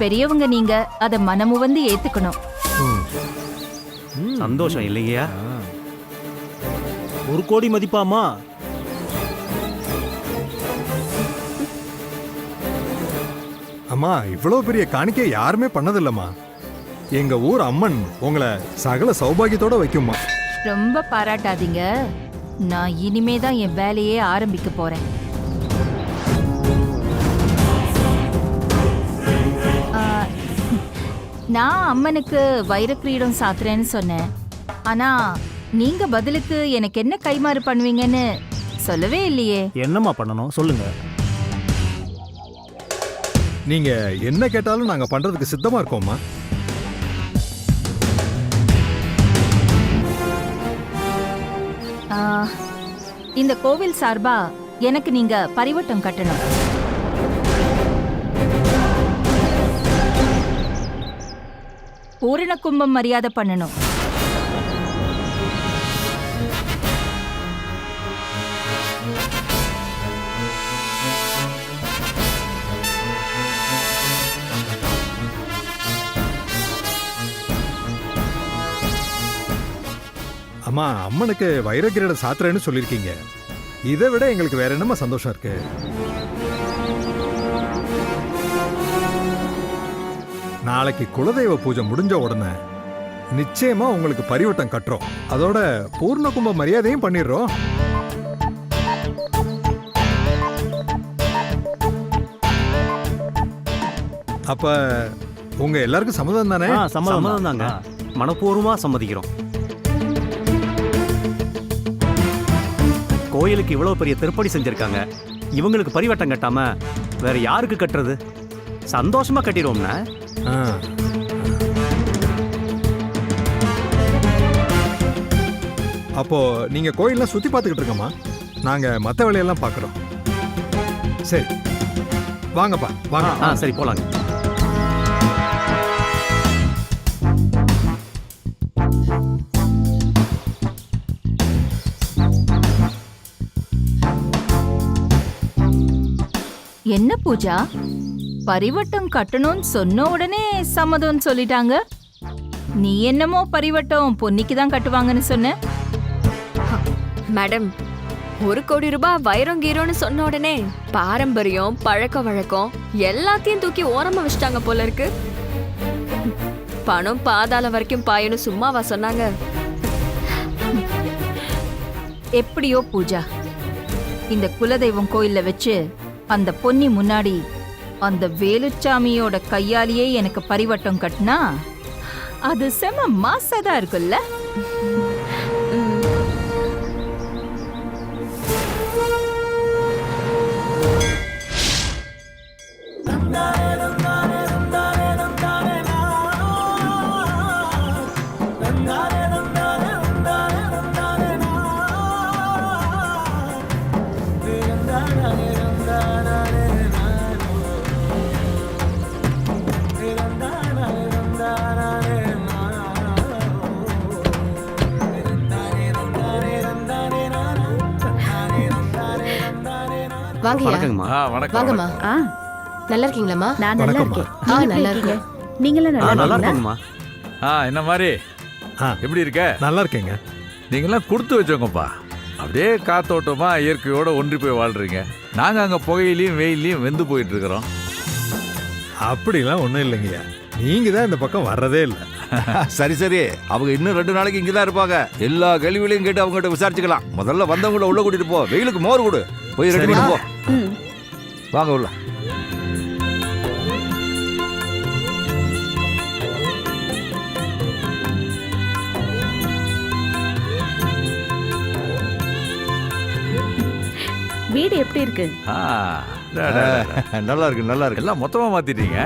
பெரியவங்க நீங்க அத மனமு வந்து ஏத்துக்கணும். சந்தோஷம் இல்லையா? 1 கோடி மதிப்பாமா? அம்மா, இவ்வளவு பெரிய காணிக்கை யாருமே பண்ணதில்லம்மா. எங்க ஊர் அம்மன் உங்களை சகல சௌபாகியத்தோட வைக்கும்மா. ரொம்ப பாராட்டாதீங்க. நான் இனிமே தான் என் வேலையே ஆரம்பிக்க போறேன். நான் அம்மனுக்கு வைர கிரீடம் சாத்துறேன்னு சொன்னேன். ஆனா நீங்க பதிலுக்கு எனக்கு என்ன கைமாறு பண்ணுவீங்கன்னு சொல்லவே இல்லையே. என்னம்மா பண்ணணும் சொல்லுங்க. நீங்க என்ன கேட்டாலும் நாங்க பண்றதுக்கு சித்தமா இருக்கோம்மா. இந்த கோவில் சார்பா எனக்கு நீங்க பரிவட்டம் கட்டணும். பூரண கும்பம் மரியாதை பண்ணணும். அம்மா, அம்மனுக்கு வைர கிரீடம் சாத்துறேன்னு சொல்லியிருக்கீங்க. இதை விட எங்களுக்கு வேற என்னமா சந்தோஷம் இருக்கு? நாளைக்கு குலதெய்வ பூஜை முடிஞ்ச உடனே நிச்சயமா உங்களுக்கு பரிவட்டம் கட்டுறோம். அதோட பூர்ண கும்ப மரியாதையும் பண்ணிடுறோம். அப்ப உங்க எல்லாருக்கும் சம்மதம் தானே? சம்மதம் தாங்க. மனப்பூர்வமா சம்மதிக்கிறோம். கோயிலுக்கு இவ்வளவு பெரிய திருப்பணி செஞ்சிருக்காங்க. இவங்களுக்கு பரிவட்டம் கட்டாம வேற யாருக்கு கட்டுறது? சந்தோஷமா கட்டிடுவோம்னா. அப்போ நீங்க கோயிலெல்லாம் சுத்தி பார்த்துக்கிட்டு இருக்கோமா, நாங்க மற்ற வேலையெல்லாம் பார்க்குறோம். சரி வாங்கப்பா, வாங்க. சரி போலாங்க. என்ன பூஜா, பரிவட்டம் கட்டணும்னு சொன்ன உடனே சம்மதம் சொல்லிட்டாங்க. நீ என்னமோ பரிவட்டம் பொன்னிக்கு தான் கட்டுவாங்கன்னு சொன்ன. மேடம், 1 கோடி ரூபாய் வைரம் கீரோன்னு சொன்ன உடனே பாரம்பரியம் பழக்க வழக்கம் எல்லாத்தையும் தூக்கி ஓரமா வச்சிட்டாங்க போல இருக்கு. பணம் பாதாளம் வரைக்கும் பாயணும் சும்மாவா சொன்னாங்க? எப்படியோ பூஜா, இந்த குலதெய்வம் கோயில்ல வச்சு அந்த பொன்னி முன்னாடி அந்த வேலுச்சாமியோட கையாலேயே எனக்கு பரிவட்டம் கட்டினா அது செம மாசதா இருக்குல்ல. வாங்கம்மா. நல்லா இருக்கீங்களாம்மா? நான் நல்லா இருக்கேன். நல்லா இருக்கேன். நீங்களும் நல்லா இருக்கீங்களா? என்ன மாதிரி எப்படி இருக்க? நல்லா இருக்கேங்க. நீங்களாம் கொடுத்து வச்சோங்கப்பா. அப்படியே காத்தோட்டமா இயற்கையோட ஒன்றி போய் வாழ்றீங்க. நாங்க அங்க புகையிலையும் வெயிலையும் வெந்து போயிட்டு இருக்கிறோம். அப்படிலாம் ஒன்றும் இல்லைங்கய்யா, நீங்க தான் இந்த பக்கம் வர்றதே இல்லை. சரி சரி, அவங்க இன்னும் 2 நாளைக்கு இங்கே தான் இருப்பாங்க. எல்லா கேள்விகளையும் கேட்டு அவங்ககிட்ட விசாரிச்சுக்கலாம். முதல்ல வந்தவங்கள உள்ள கூட்டிட்டு போ, வெயிலுக்கு மோர் கொடு, போய் ரெடி பண்ணி போ. வாங்க உள்ள. வீடு எப்படி இருக்கு? நல்லா இருக்கு நல்லா இருக்கு. எல்லாம் மொத்தமா மாத்திட்டீங்க.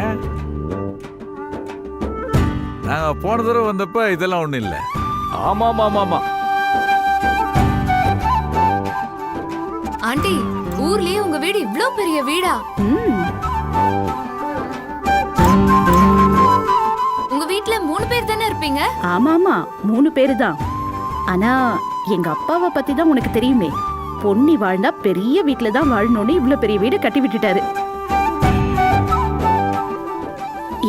நாங்க போன தடவை வந்தப்ப இதெல்லாம் ஒண்ணும் இல்ல. ஆமா ஆமா ஆமா ஆமா. ஆண்டி, ஊர்லயே உங்க வீடு இவ்ளோ பெரிய வீடா? உங்க வீட்ல 3 பேர் தானே இருப்பீங்க? ஆமா ஆமா, 3 பேரு தான். ஆனா எங்க அப்பாவை பத்தி தான் உனக்கு தெரியுமே. பொன்னி வாழ்ந்தா பெரிய வீட்டுல தான் வாழணும்னு இவ்வளவு பெரிய வீடு கட்டி விட்டுட்டாரு.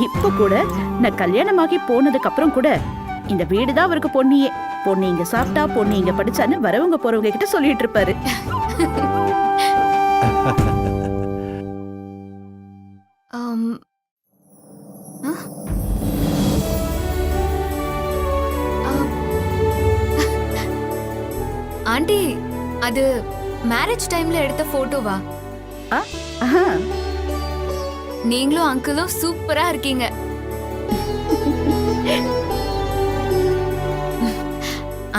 இப்ப கூட நான் கல்யாணமாகி போனதுக்கு அப்புறம் கூட இந்த வீடு தான் அவருக்கு பொன்னியே. பொன்னி இங்க சாப்பிட்டா, பொன்னி இங்க படிச்சான்னு வரவங்க போறவங்க கிட்ட சொல்லிட்டு இருப்பாரு. ஆண்டி, அது மேரேஜ் டைம்ல எடுத்த போட்டோவா? நீங்களும் அங்கிளும் சூப்பரா இருக்கீங்க.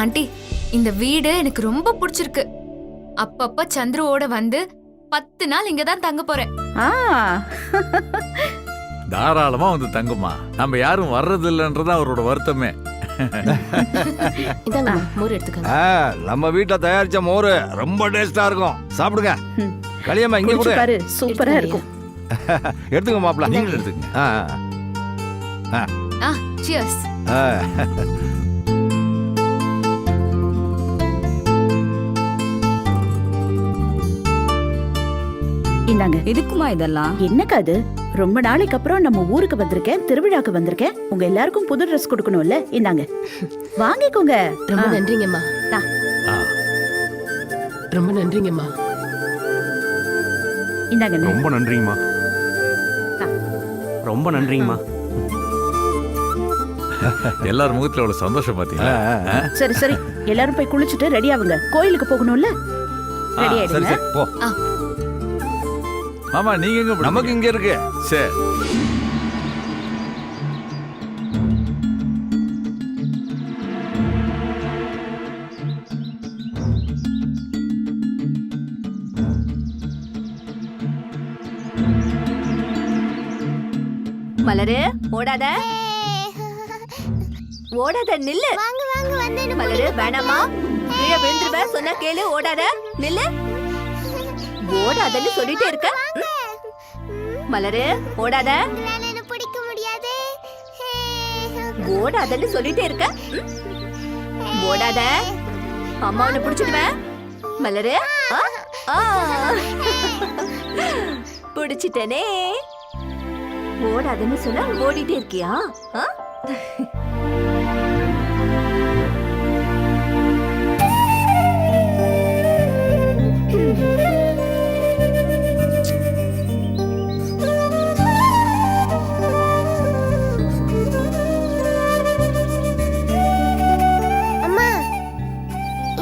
ஆண்டி, இந்த வீடு எனக்கு ரொம்ப பிடிச்சிருக்கு. அப்பப்ப சந்துருவோட வந்து 10 நாள் இங்க தான் தங்க போறேன். தாராளமா வந்து தங்குமா. நம்ம யாரும் வர்றது இல்லைன்றதா அவரோட வருத்தமே. மோர் எடுத்துக்கங்க. நம்ம வீட்டுல தயாரிச்ச மோர் ரொம்ப டேஸ்டா இருக்கும், சாப்பிடுங்க. கலியம்மா இங்க கூட பாரு, சூப்பரா இருக்கும். எடுத்துங்க மாப்ள. நீங்களும் எடுத்துங்க. cheers. இந்தாங்க. எதுக்குமா இதெல்லாம்? என்னக்கா அது? ரொம்ப நாளைக்கு அப்புறம் நம்ம ஊருக்கு வந்திருக்கேன், திருவிழாக்கு வந்திருக்கேன். உங்க எல்லாருக்கும் புது ட்ரெஸ் கொடுக்கணும்ல, இந்தாங்க வாங்கிக்கோங்க. ரொம்ப நன்றிங்கம்மா. ரொம்ப நன்றிங்கம்மா. இந்தாங்க. ரொம்ப நன்றிங்கம்மா. ரொம்ப நன்றிங்கம்மா. எல்லாரும் முகத்துல அவ்வளவு சந்தோஷம் பாத்தீங்களா? சரி சரி, எல்லாரும் போய் குளிச்சுட்டு ரெடி ஆகுங்க, கோயிலுக்கு போகணும்ல. ரெடி ஆயிடுங்க. போ. மாமா நீங்க எங்க? நமக்கு இங்க இருக்கு. சரி. மலரு, ஓடாத ஓடாத, நில்லு. வாங்க வாங்க வந்தேன். மலரு வேணாமா, கீழே விழுந்துருவ. சொன்னா கேளு, ஓடாத, நில்லு. ஓடாதன்னு சொல்லிட்டே இருக்க. மலரு ஓடாத. என்ன பிடிக்க முடியாது. ஓடாதன்னு சொல்லிட்டே இருக்க. ஓடாத, அம்மா உன்னை பிடிச்சிடுவேன். மலரு பிடிச்சிட்டனே. ஓடாதன்னு சொன்னா ஓடிட்டே இருக்கியா? அம்மா,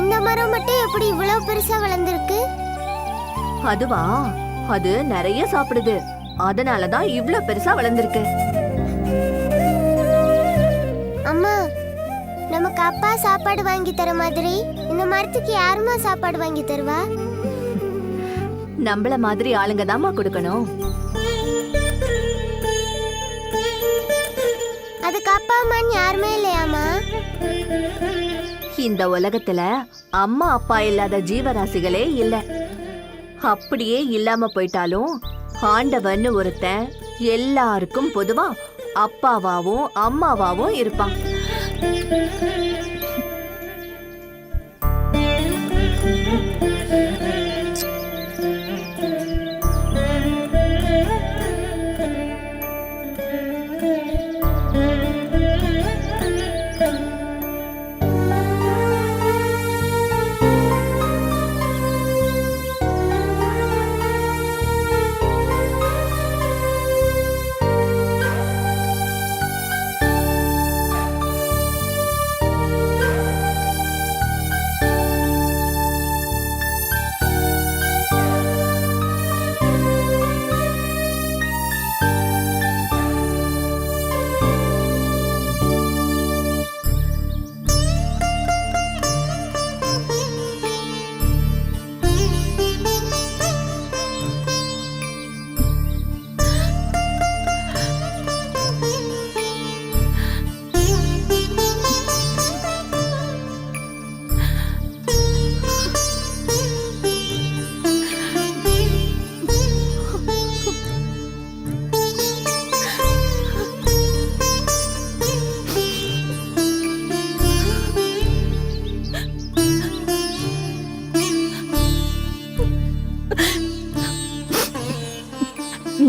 இந்த மரம் மட்டும் எப்படி இவ்வளவு பெருசா வளர்ந்திருக்கு? அதுவா, அது நிறைய சாப்பிடுது, அதனாலதான் இவ்ளோ பெருசா வளர்ந்திருக்கு. அம்மா, நமக்கு அப்பா சாப்பாடு வாங்கி தர மாதிரி இந்த மரத்துக்கு யாருமா சாப்பாடு வாங்கி தருவா? நம்மள மாதிரி ஆளுங்க தாம்மா கொடுக்கணும். அதுக்கு அப்பா அம்மான்னு யாருமே இல்லையாமா? இந்த உலகத்துல அம்மா அப்பா இல்லாத ஜீவராசிகளே இல்ல. அப்படியே இல்லாம போயிட்டாலும் ஆண்டவன்னு ஒருத்தன் எல்லாருக்கும் பொதுவா அப்பாவாவும் அம்மாவாவும் இருப்பான்.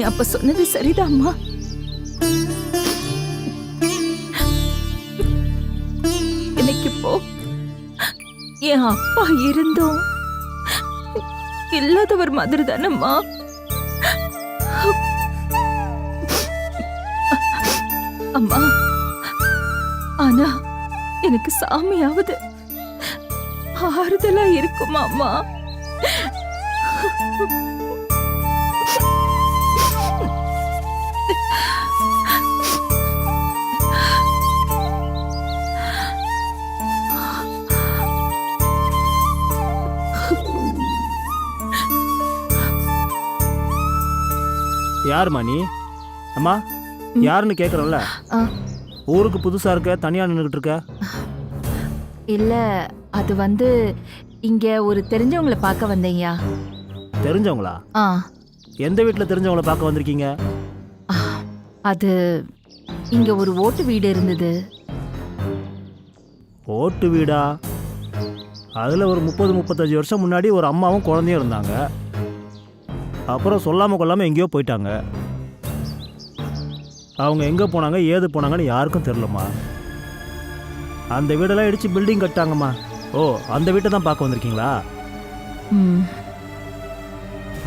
அப்ப சொன்னது சரிதாம்மா. எனக்கு இப்போ என் அப்பா இருந்தும் இல்லாதவர் மாதிரி தானம்மா. அம்மா, ஆனா எனக்கு சாமியாவது ஆறுதலா இருக்குமா அம்மா? யாருமா நீ? அம்மா யாருன்னு கேட்குறல்ல. ஊருக்கு புதுசா இருக்க, தனியா நின்றுகிட்டு இருக்க. இல்ல, அது வந்து இங்க ஒரு தெரிஞ்சவங்கள பார்க்க வந்தேன்யா. தெரிஞ்சவங்களா? எந்த வீட்டில் தெரிஞ்சவங்கள பார்க்க வந்திருக்கீங்க? அது இங்க ஒரு ஓட்டு வீடு இருந்தது. ஓட்டு வீடா? அதில் ஒரு 30-35 வருஷம் முன்னாடி ஒரு அம்மாவும் குழந்தையும் இருந்தாங்க. அப்புறம் சொல்லாமல் கொள்ளாமல் எங்கேயோ போயிட்டாங்க. அவங்க எங்கே போனாங்க, ஏது போனாங்கன்னு யாருக்கும் தெரிலம்மா. அந்த வீடெல்லாம் இடித்து பில்டிங் கட்டாங்கம்மா. ஓ, அந்த வீட்டை தான் பார்க்க வந்திருக்கீங்களா?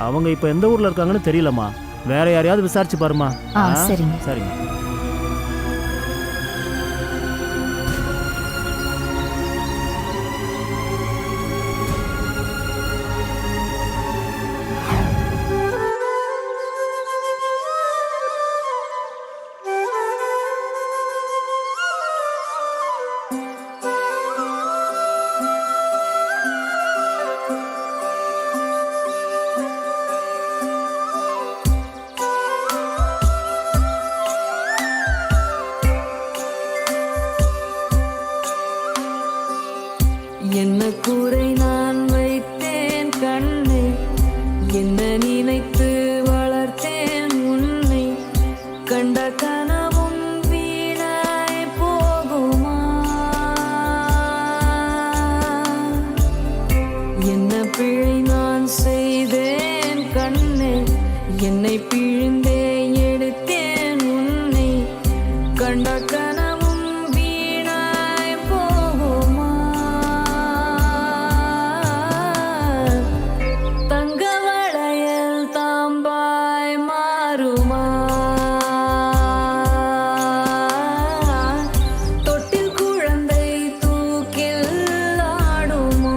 அவங்க இப்போ எந்த ஊரில் இருக்காங்கன்னு தெரியலம்மா. வேற யாரையாவது விசாரிச்சு பாருமா. சரிங்க சரிங்க. என்ன கூரை நான் வைத்தேன் கண்ணே, என்ன நினைத்து வளர்த்தேன் உன்னை, கண்ட கனவும் வீணாய் போகுமா? என்ன பிழை நான் செய்தேன் கண்ணே, என்னை பிழிந்தே எடுத்தேன் உன்னை, கண்ட கனவும் வீணாய் போகுமா? தங்க வளையல் தாம்பாய் மாறுமா? தொட்டில் குழந்தை தூக்கில் ஆடுமா?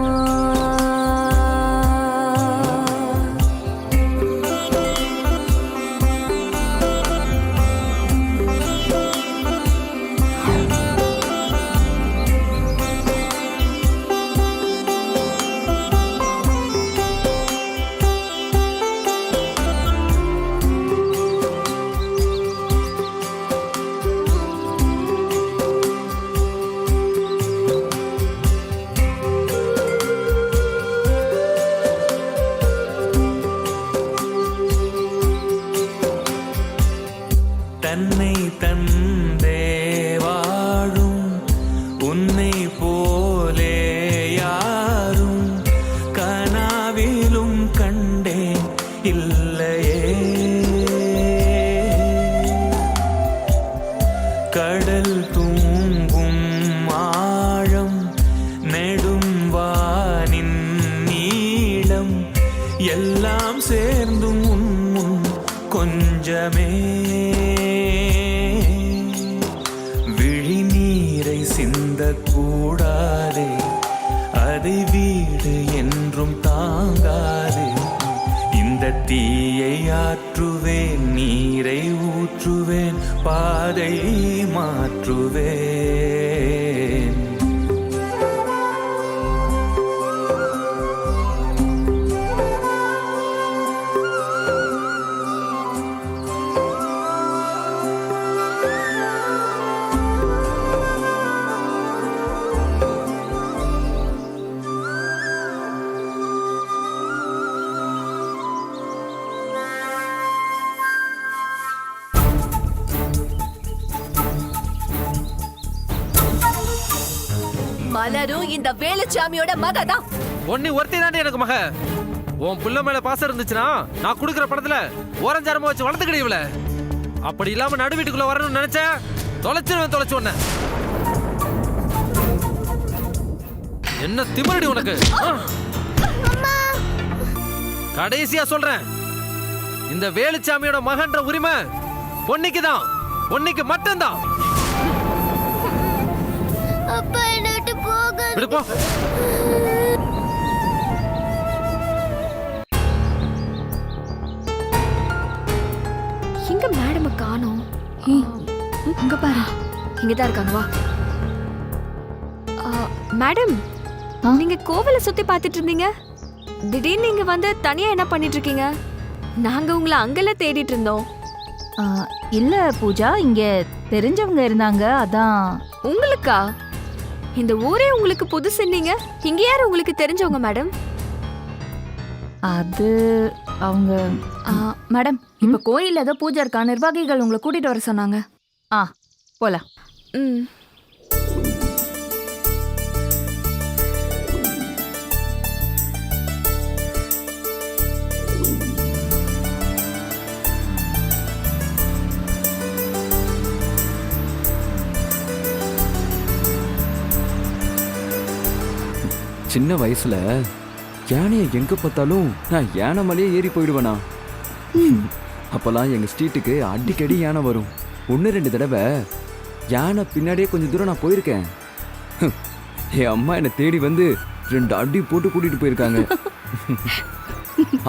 தன்னை தந்தே வாழும் உன்னை போலே யாரும் கனாவிலும் கண்டேன் இல்லையே. கடல் தூங்கும் ஆழம் நெடும் வானின் நீளம் எல்லாம் சேர்ந்தும் உன் கொஞ்சமே. விழிநீரை சிந்தக்கூடாதே, அதை வீடு என்றும் தாங்காதே. இந்த தீயை ஆற்றுவேன், நீரை ஊற்றுவேன், பாதை மாற்றுவேன். மலரும் இந்த வேலுச்சாமியோட மக தான். ஒன்னு ஒருத்தி தாண்டி எனக்கு மக. உன் புள்ள மேல பாசம் இருந்துச்சுன்னா நான் கொடுக்குற படத்துல ஓரஞ்சாரமா வச்சு வளர்த்துக்கிடு இவள. அப்படி இல்லாம நடு வீட்டுக்குள்ள வரணும்னு நினைச்சேன், தொலைச்சு உன்ன. என்ன திமிரடி உனக்கு? கடைசியா சொல்றேன், இந்த வேலுச்சாமியோட மகன்ற உரிமை பொன்னிக்கு தான், பொன்னிக்கு மட்டும்தான். அப்பா என்ன விட்டு போக. விடுப்போ. எங்க மேடம் காணோம்? இங்க பாரு, இங்கதான் இருக்காங்க. வா. மேடம், நீங்க கோவிலை சுத்தி பார்த்துட்டு இருந்தீங்க, திடீர்னு நீங்க வந்து தனியா என்ன பண்ணிட்டு இருக்கீங்க? நாங்க உங்களை அங்கெல்லாம் தேடிட்டு இருந்தோம். இல்ல பூஜா, இங்க தெரிஞ்சவங்க இருந்தாங்க, அதான். உங்களுக்கா? இந்த ஊரே உங்களுக்கு புதுசு. நீங்க இங்க யார் உங்களுக்கு தெரிஞ்சவங்க மேடம்? அது அவங்க மேடம், இப்ப கோயில்ல ஏதோ பூஜை இருக்கா, நிர்வாகிகள் உங்களை கூட்டிட்டு வர சொன்னாங்க. போலாம். சின்ன வயசுல யானையை எங்க பார்த்தாலும் நான் யானை மலையே ஏறி போயிடுவேனா. அப்பெல்லாம் எங்க ஸ்ட்ரீட்டுக்கு அடிக்கடி யானை வரும். 1-2 தடவை யானை பின்னாடியே கொஞ்சம் தூரம் நான் போயிருக்கேன். என் அம்மா என்னை தேடி வந்து 2 அடி போட்டு கூட்டிட்டு போயிருக்காங்க.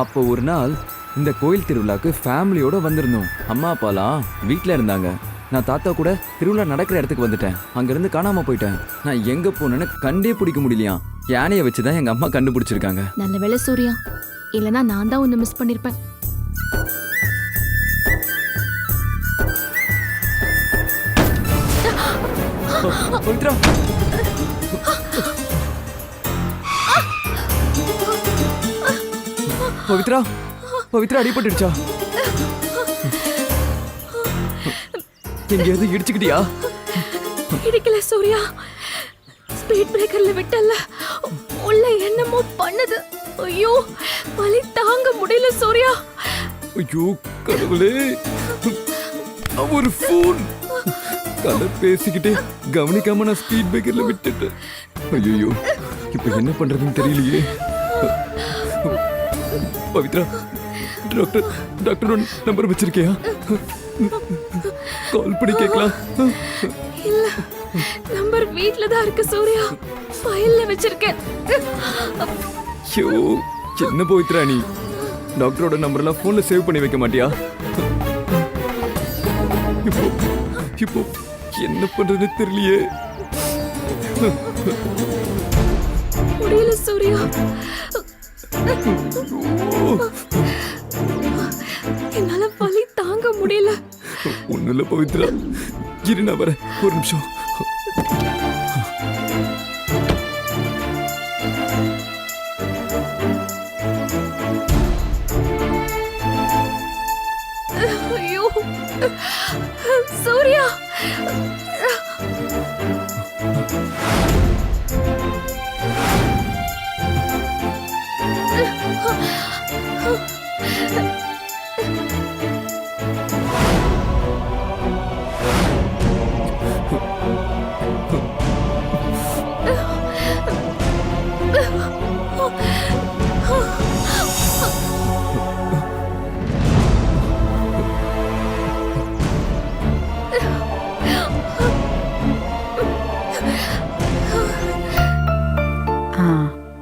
அப்போ ஒரு நாள் இந்த கோயில் திருவிழாக்கு ஃபேமிலியோட வந்திருந்தோம். அம்மா அப்பாலாம் வீட்டில் இருந்தாங்க. நான் தாத்தா கூட திருவிழா நடக்கிற இடத்துக்கு வந்துட்டேன். அங்கிருந்து காணாம போயிட்டேன். நான் எங்க போனேன்னு கண்டே பிடிக்க முடியலையா. யானையை வச்சுதான் எங்க அம்மா கண்டுபிடிச்சிருக்காங்க. நல்ல வேளை சூர்யா, இல்லனா நான் தான் உன்னை மிஸ் பண்ணிருப்பேன். பவித்ரா, பவித்ரா, பவித்ரா அடிபட்டுடுச்சா? எங்கேயாவது இடிச்சுக்கிட்டியா? இடிக்கல சூர்யா, ஸ்பீட் பிரேக்கர்ல விட்டல, உள்ள என்னமோ பண்ணுது. ஐயோ, வலி தாங்க முடியல சூர்யா. ஐயோ கடவுளே, ஒரு ஃபோன் கதை பேசிக்கிட்டே கவனிக்காம நான் ஸ்பீட் பிரேக்கர்ல விட்டுட்டேன். ஐயோ, இப்போ என்ன பண்றதுன்னு தெரியலையே. பவித்ரா, டாக்டர் நம்பர் வச்சிருக்கியா? கால் பண்ணி கேட்கலாம். இல்ல, நம்பர் வீட்ல தான் இருக்கு சூர்யா, ஃபைல்ல வச்சிருக்கேன். ஐயோ, என்ன பவித்ரா நீ டாக்டரோட நம்பர்லாம் போன்ல சேவ் பண்ணி வைக்க மாட்டியா? இப்போ என்ன பண்றதுன்னு தெரியலையே. முடியல சூர்யா, என்னால வலி தாங்க முடியல. ஒண்ணும் இல்ல பவித்ரா, இரு நான் வரேன், ஒரு நிமிஷம். ஐயோ சூர்யா,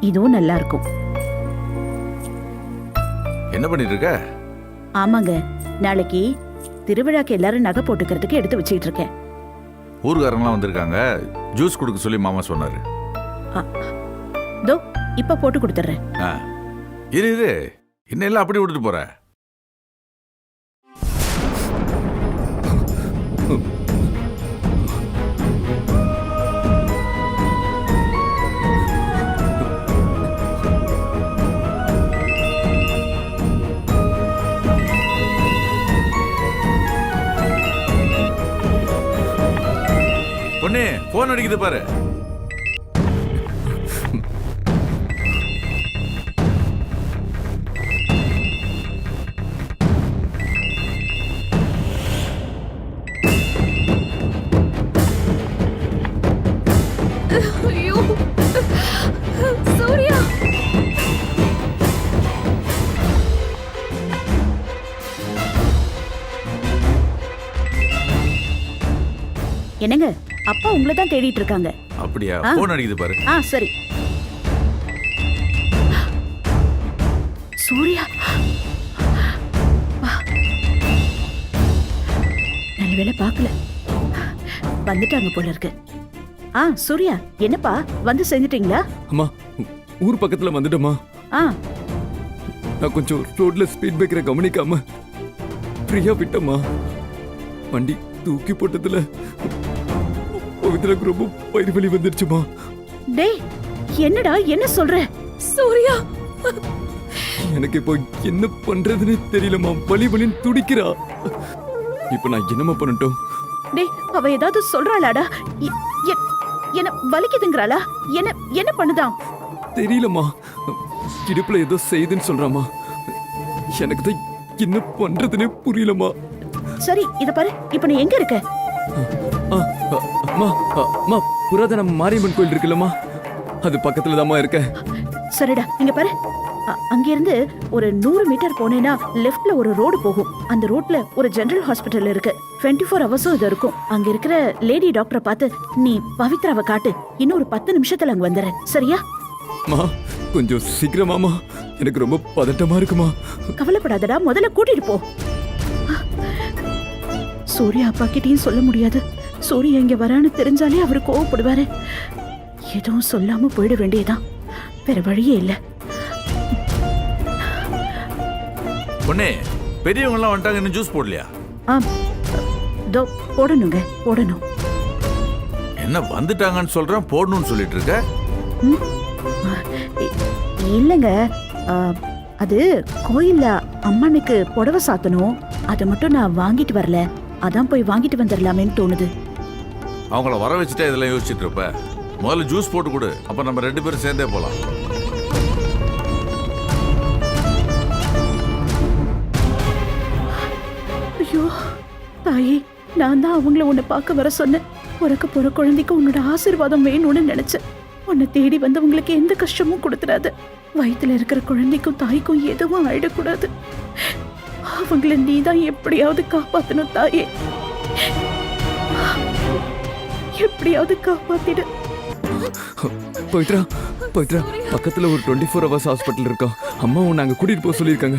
இதுவும் நல்லா இருக்கும். என்ன பண்ணிட்டு இருக்க? ஆமாங்க, நாளைக்கு திருவிழாக்கு எல்லாரும் நகை போட்டுக்கிறதுக்கு எடுத்து வச்சுட்டு இருக்கேன். ஊர்காரங்களாம் வந்திருக்காங்க, ஜூஸ் கொடுக்க சொல்லி மாமா சொன்னாரு. தோ இப்ப போட்டு கொடுத்துறேன். இரு இரு, இன்னும் எல்லாம் அப்படி விட்டுட்டு போற. பொண்ணு போன் அடிக்குது பாரு. என்னங்க அப்பா உங்களை தான் தேடிட்டு இருக்காங்க. அப்படியா? ஆ. போன் அடிக்குது பாரு. சரி. சூர்யா நல்ல வேளை பார்க்கல, வந்துட்டாங்க போல இருக்கு. சூர்யா என்னப்பா வந்து செஞ்சிட்டீங்களா? அம்மா ஊர் பக்கத்துல வந்துட்டோமா. நான் கொஞ்சம் ரோட்ல ஸ்பீட் பிரேக்கரை கவனிக்காம ஃப்ரீயா விட்டோமா. வண்டி தூக்கி போட்டதுல பவித்ராக்கு ரொம்ப வயிறு வலி வந்துருச்சுமா. டேய் என்னடா என்ன சொல்ற? சூர்யா எனக்கு இப்போ என்ன பண்றதுன்னு தெரியலமா. வலி வலின்னு துடிக்கிறா. இப்போ நான் என்னமா பண்ணட்டும்? டேய் அவ ஏதாவது சொல்றாளாடா? என்ன வலிக்குதுங்கறாளா? என்ன என்ன பண்ணுதான்? தெரியலமா. இடுப்புல ஏதோ செய்துன்னு சொல்றாமா. எனக்கு தான் என்ன பண்றதுன்னே புரியலமா. சரி இத பாரு, இப்போ நீ எங்க இருக்க? அம்மா புராதன மாரியம்மன் கோயில் இருக்குல்லம்மா, அது பக்கத்துல தாம்மா இருக்க. சரிடா இங்க பாரு, அங்க இருந்து ஒரு 100 மீட்டர் போனேனா லெஃப்ட்ல ஒரு ரோடு போகும். அந்த ரோட்ல ஒரு ஜெனரல் ஹாஸ்பிடல் இருக்கு. 24 ஹவர்ஸும் இது இருக்கும். அங்க இருக்கிற லேடி டாக்டரை பார்த்து நீ பவித்ராவை காட்டு. இன்னும் ஒரு 10 நிமிஷத்துல அங்க வந்துடுறேன். சரியா? மா கொஞ்சம் சீக்கிரமாமா, எனக்கு ரொம்ப பதட்டமா இருக்குமா. கவலைப்படாதடா, முதல்ல கூட்டிட்டு போ. சூர்யா அப்பா கிட்டயும் சொல்ல முடியாது. சூர்யா இங்க வரான்னு தெரிஞ்சாலே அவரு கோவப்படுவாரு. எதுவும் சொல்லாம போயிட வேண்டியதான், வேற வழியே இல்ல. பொண்ணே பெரியவங்க எல்லாம் வந்துட்டாங்க, இன்னும் ஜூஸ் போடலையா? தோ போடணுங்க, போடணும். என்ன வந்துட்டாங்கன்னு சொல்றேன், போடணும்னு சொல்லிட்டு இருக்க? இல்லங்க, அது கோயில்ல அம்மனுக்கு புடவை சாத்தணும். அதை மட்டும் நான் வாங்கிட்டு வரல, அதான் போய் வாங்கிட்டு வந்துடலாமேன்னு தோணுது. அவங்கள வர வச்சுட்டா இதெல்லாம் யோசிச்சுட்டு இருப்ப. முதல்ல ஜூஸ் போட்டு கொடு, அப்ப நம்ம 2 பேரும் சேர்ந்தே போலாம். ஐயோ தாயே, நான் தான் அவங்கள உன்னை பார்க்க வர சொன்னேன். பிறக்க போற குழந்தைக்கு உன்னோட ஆசீர்வாதம் வேணும்னு நினைச்சேன். உன்னை தேடி வந்தவங்களுக்கு எந்த கஷ்டமும் கொடுத்துடாது. வயித்துல இருக்கிற குழந்தைக்கும் தாய்க்கும் எதுவும் ஆயிடக்கூடாது. அவங்கள நீ தான் எப்படியாவது காப்பாத்தணும் தாயே, எப்படியாவது காப்பாத்திடு. பவித்ரா பவித்ரா, பக்கத்துல ஒரு 24 ஹவர்ஸ் ஹாஸ்பிட்டல் இருக்கா. அம்மா உன்னை அங்க கூட்டிட்டு போக சொல்லியிருக்காங்க.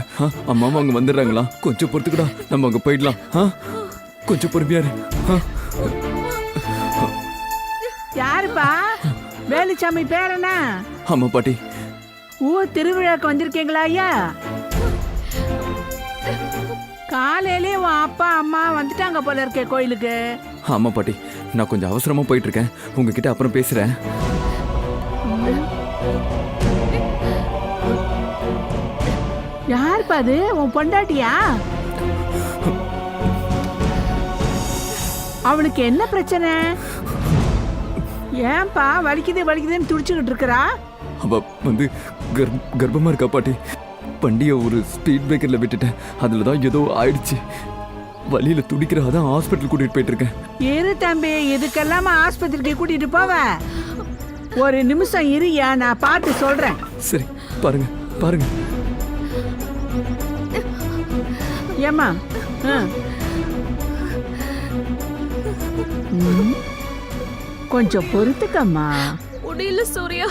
அம்மாவும் அங்க வந்துடுறாங்களா? கொஞ்சம் பொறுத்துக்கூடா, நம்ம அங்க போயிடலாம். கொஞ்சம் பொறுமையா இரு. யாருப்பா? வேலுச்சாமி பேரனா? ஆமா பாட்டி. திருவிழாக்கு வந்திருக்கீங்களா ஐயா? காலையிலே உன் அப்பா அம்மா வந்துட்டாங்க போல இருக்கே கோயிலுக்கு. ஆமா பாட்டி, நான் கொஞ்சம் அவசரமா போயிட்டு இருக்கேன். உங்ககிட்ட அப்புறம் பேசுறேன். யாருப்பா அது? உன் பொண்டாட்டியா? அவளுக்கு என்ன பிரச்சனை? ஏன்பா வலிக்குதுன்னு துடிச்சுக்கிட்டு இருக்கிறா? அவ வந்து கர்ப்பமா இருக்கா பாட்டி. வண்டியை ஒரு ஸ்பீட் பிரேக்கர்ல விட்டுட்டேன், அதுலதான் ஏதோ ஆயிடுச்சு. வழியில துடிக்கிறா, தான் ஹாஸ்பிட்டல் கூட்டிட்டு போயிட்டு இருக்கேன். இரு தம்பி, இதுக்கெல்லாம ஆஸ்பத்திரிக்கு கூட்டிட்டு போவ? ஒரு நிமிஷம் இருயா, நான் பார்த்து சொல்றேன். சரி பாருங்க பாருங்க. ஏமா கொஞ்சம் பொறுத்துக்கம்மா. முடியல சூர்யா,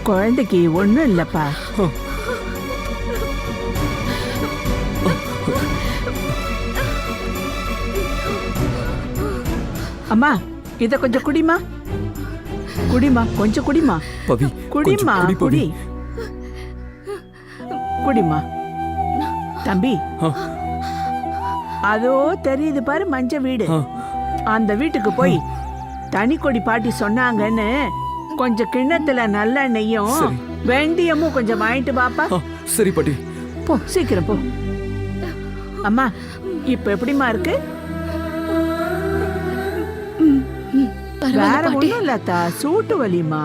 குழந்தைக்கு ஒண்ணும் இல்லப்பா. அம்மா இத கொஞ்சம் குடிமா, குடிமா, கொஞ்சம் குடிமா. பவி, குடிமா, குடி குடிமா. தம்பி, அதோ தெரியுது பாரு மஞ்ச வீடு, அந்த வீட்டுக்கு போய் தனி கொடி பாட்டி சொன்னாங்கன்னு கொஞ்சம் கிண்ணத்துல நல்லெண்ணெயும் வெந்தயமும் கொஞ்சம் வாங்கிட்டு பாப்பா. சரி பாட்டி. போ சீக்கிரம் போ. அம்மா இப்ப எப்படிமா இருக்கு? வேற ஒண்ணும் இல்லத்தா, சூட்டு வலிமா.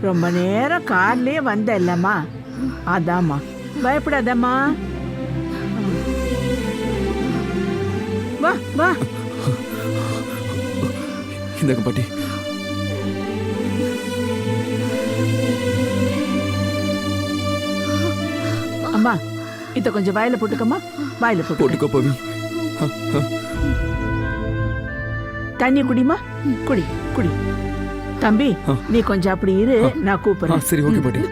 ரொம்ப நேரம் கார்லயே வந்த இல்லம்மா, அதாம்மா. பயப்படாதம்மா, வா வா. இந்தாங்க பாட்டி. அம்மா இத கொஞ்சம் வாயில போட்டுக்கம்மா, வாயில போட்டுக்கோ பவி. தண்ணி குடிமா, குடி குடி. தம்பி நீ கொஞ்சம் அப்படி இரு, நான் கூப்பிடுறேன். சரி, ஓகே பாட்டி.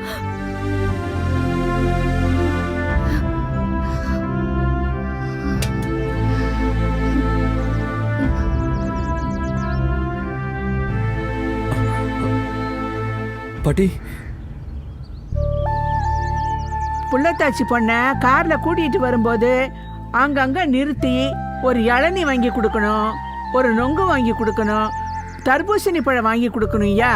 பாட்டி, புள்ளத்தாச்சி பொண்ண கார்ல கூட்டிட்டு வரும்போது அங்கங்க நிறுத்தி ஒரு இளநீ வாங்கி கொடுக்கணும், ஒரு நொங்கு வாங்கி கொடுக்கணும், தர்பூசணி பழம் வாங்கி கொடுக்கணும். ஐயா,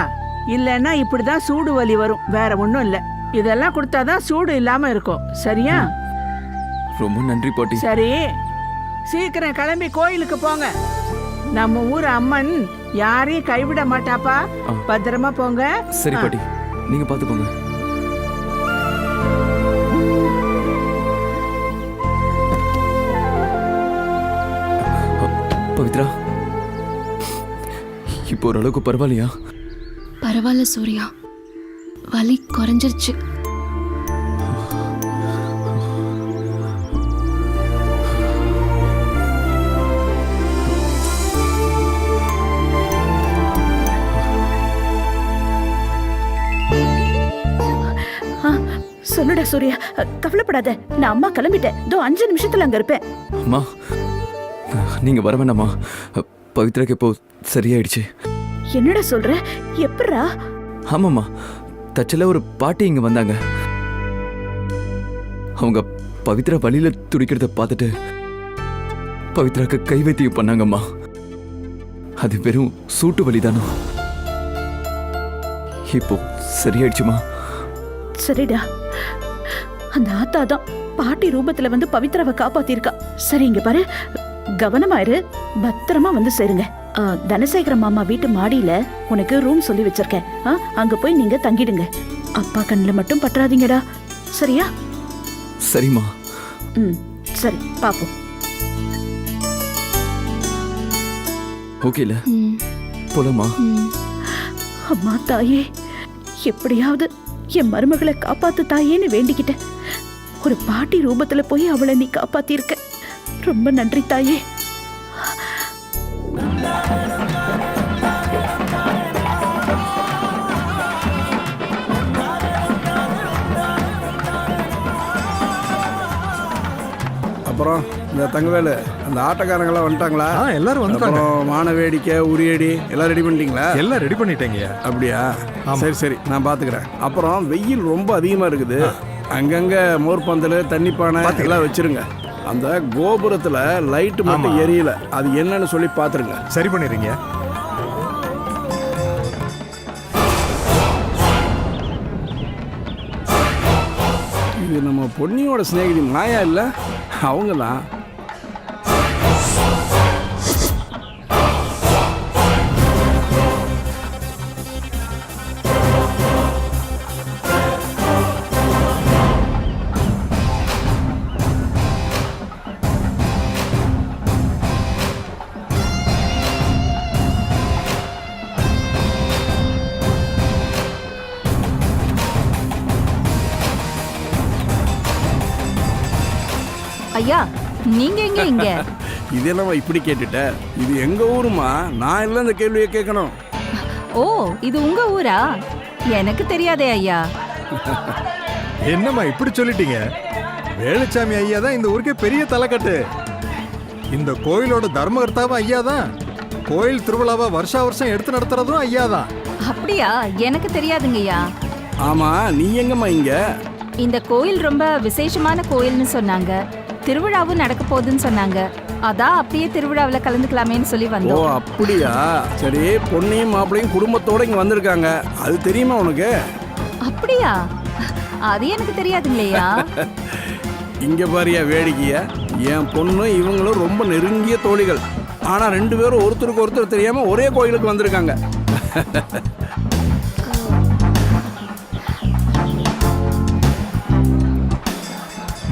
இல்லைன்னா இப்படிதான் சூடு வலி வரும், வேற ஒன்றும் இல்லை. இதெல்லாம் கொடுத்தாதான் சூடு இல்லாம இருக்கும். சரியா? ரொம்ப நன்றி பாட்டி. சரி, சீக்கிரம் கிளம்பி கோயிலுக்கு போங்க. நம்ம ஊர் அம்மன் யாரையும் கைவிட மாட்டாப்பா. பத்திரமா போங்க. சரி பாட்டி, நீங்க பாத்துக்கோங்க. பவித்ரா, இப்போ ஓரளவுக்கு பரவாயில்லையா? பரவாயில்ல சூர்யா, வலி குறைஞ்சிருச்சு. சொல்லுடா சூர்யா, கவலைப்படாத. நான் அம்மா கிளம்பிட்டேன். 5 நிமிஷத்துல அங்க இருப்பேன். அம்மா, நீங்க வர வேண்டாமா? பவித்ராக்கு இப்போ சரியாயிடுச்சு. என்னடா சொல்ற? எப்படா? ஆமாம்மா, தச்சல ஒரு பாட்டி இங்க வந்தாங்க. அவங்க பவித்ரா வழியில துடிக்கிறத பார்த்துட்டு பவித்ராக்கு கை வைத்தியம் பண்ணாங்கம்மா. அது வெறும் சூட்டு வலிதானோ. இப்போ சரியாயிடுச்சுமா. சரிடா, அந்த ஆத்தா தான் பாட்டி ரூபத்துல வந்து பவித்ராவை காப்பாத்திருக்கா. சரி, இங்க பாரு, கவனமா இரு, பத்திரமா வந்து சேருங்க. தனசேகர மாமா வீட்டு மாடியில உனக்கு ரூம் சொல்லி வச்சிருக்கேன். அங்க போய் நீங்க தங்கிடுங்க. அப்பா கண்ணில் மட்டும் பற்றாதீங்கடா. சரியா? சரிம்மா. சரி, பாப்போம். ஓகேல, போலாமா? அம்மா தாயே, எப்படியாவது என் மருமகளை காப்பாத்து தாயேன்னு வேண்டிக்கிட்டேன். ஒரு பாட்டி ரூபத்துல போய் அவளை நீ காப்பாத்திருக்க. ரொம்ப நன்றி தாயே. அப்புறம் இந்த தங்கவேலு, அந்த ஆட்டக்காரங்களாம் வந்துட்டாங்களா? எல்லாரும் வந்துட்டாங்க. மான வேடிக்கை, உரியடி எல்லாம் ரெடி பண்ணிட்டீங்களா? எல்லாம் ரெடி பண்ணிட்டேங்க. அப்படியா? சரி சரி, நான் பார்த்துக்கிறேன். அப்புறம் வெயில் ரொம்ப அதிகமாக இருக்குது. அங்கங்கே மோர் பந்தல், தண்ணி பானை எல்லாம் வச்சிருங்க. அந்த கோபுரத்தில் லைட்டு மட்டும் எரியல, அது என்னன்னு சொல்லி பார்த்துருங்க. சரி பண்ணிடுறீங்க. இது நம்ம பொன்னியோட சிநேகிதி மாயா இல்லை? அவங்க தான். ஐயா, நீங்க எங்க இங்க? இது என்னவா இப்படி கேட்டுட்ட? இது எங்க ஊருமா, நான் இல்லை இந்த கேள்வியை கேட்கணும். ஓ, இது உங்க ஊரா? எனக்கு தெரியாதே ஐயா. என்னம்மா இப்படி சொல்லிட்டீங்க? வேலுச்சாமி ஐயா தான் இந்த ஊருக்கே பெரிய தலைக்கட்டு. இந்த கோயிலோட தர்மகர்த்தாவும் ஐயா தான். கோயில் திருவிழாவை வருஷா வருஷம் எடுத்து நடத்துறதும் ஐயா தான். அப்படியா? எனக்கு தெரியாதுங்கய்யா. ஆமா, நீ எங்கம்மா இங்க? இந்த கோயில் ரொம்ப விசேஷமான கோயில்னு சொன்னாங்க. திருவிழாவும் நடக்க போகுதுன்னு சொன்னாங்க. அதான் அப்படியே திருவிழாவில் கலந்துக்கலாமேன்னு சொல்லி ஓ வந்தோம். அப்படியா? சரி, பொண்ணையும் மாப்பிளையும் குடும்பத்தோட இங்க வந்திருக்காங்க, அது தெரியுமா உனக்கு? அப்படியா? அது எனக்கு தெரியாதுங்களையா. இங்க பாரியா வேடிக்கைய, என் பொண்ணு இவங்களும் ரொம்ப நெருங்கிய தோழிகள். ஆனா 2 பேரும் ஒருத்தருக்கு ஒருத்தர் தெரியாம ஒரே கோயிலுக்கு வந்திருக்காங்க.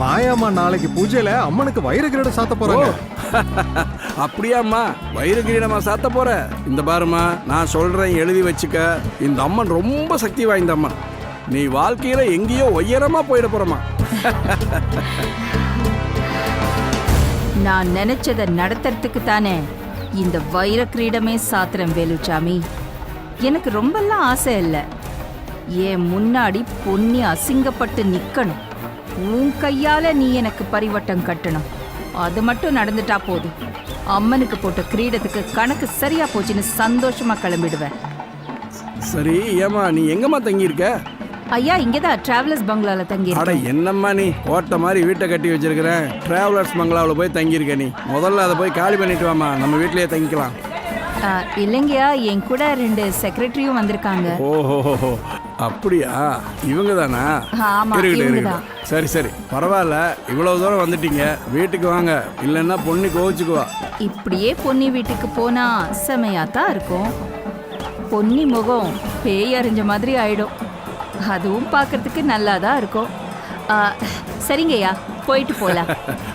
மாயாமா நாளைக்கு பூஜையில அம்மனுக்கு வைர கிரீடம் சாத்த போறாங்க. அப்படியாம்மா? வைர கிரீடமா சாத்த போற? இந்த பாருமா, நான் சொல்றேன், எழுதி வச்சுக்க. இந்த அம்மன் ரொம்ப சக்தி வாய்ந்த அம்மன். நீ வாழ்க்கையில எங்கேயோ உயரமா போயிட போறமா. நான் நினைச்சதை நடத்துறதுக்கு தானே இந்த வைர கிரீடமே சாத்திரம் வேலுச்சாமி. எனக்கு ரொம்பலாம் ஆசை இல்லை. என் முன்னாடி பொன்னி அசிங்கப்பட்டு நிக்கணும். உன் கையால நீ எனக்கு பரிவட்டம் கட்டணும். அது மட்டும் நடந்துட்டா போதும். அம்மனுக்கு போட்ட கிரீடத்துக்கு கணக்கு சரியா போச்சுன்னு சந்தோஷமா கிளம்பிடுவேன். சரி ஏமா நீ எங்கம்மா தங்கி இருக்க? ஐயா இங்கதான் டிராவலர்ஸ் பங்களால தங்கி அட என்னம்மா நீ கோட்டை மாதிரி வீட்டை கட்டி வச்சிருக்கிறேன், டிராவலர்ஸ் பங்களாவில் போய் தங்கியிருக்க. நீ முதல்ல அதை போய் காலி பண்ணிட்டு வாமா, நம்ம வீட்லயே தங்கிக்கலாம். இல்லைங்கய்யா, என் கூட 2 செக்ரட்டரியும் வந்திருக்காங்க. ஓஹோ அப்படியா? இவங்க தானா? ஆமா, இவங்கதான். சரி சரி பரவாயில்ல, இவ்வளவு தூரம் வந்துட்டீங்க, வீட்டுக்கு வாங்க, இல்லைன்னா பொண்ணு கோவிச்சுக்குவா. இப்படியே பொன்னி வீட்டுக்கு போனா செமையாத்தான் இருக்கும். பொன்னி முகம் பேய் அறிஞ்ச மாதிரி ஆயிடும். அதுவும் பார்க்கறதுக்கு நல்லாதான் இருக்கும். சரிங்கய்யா, போயிட்டு போலாம்.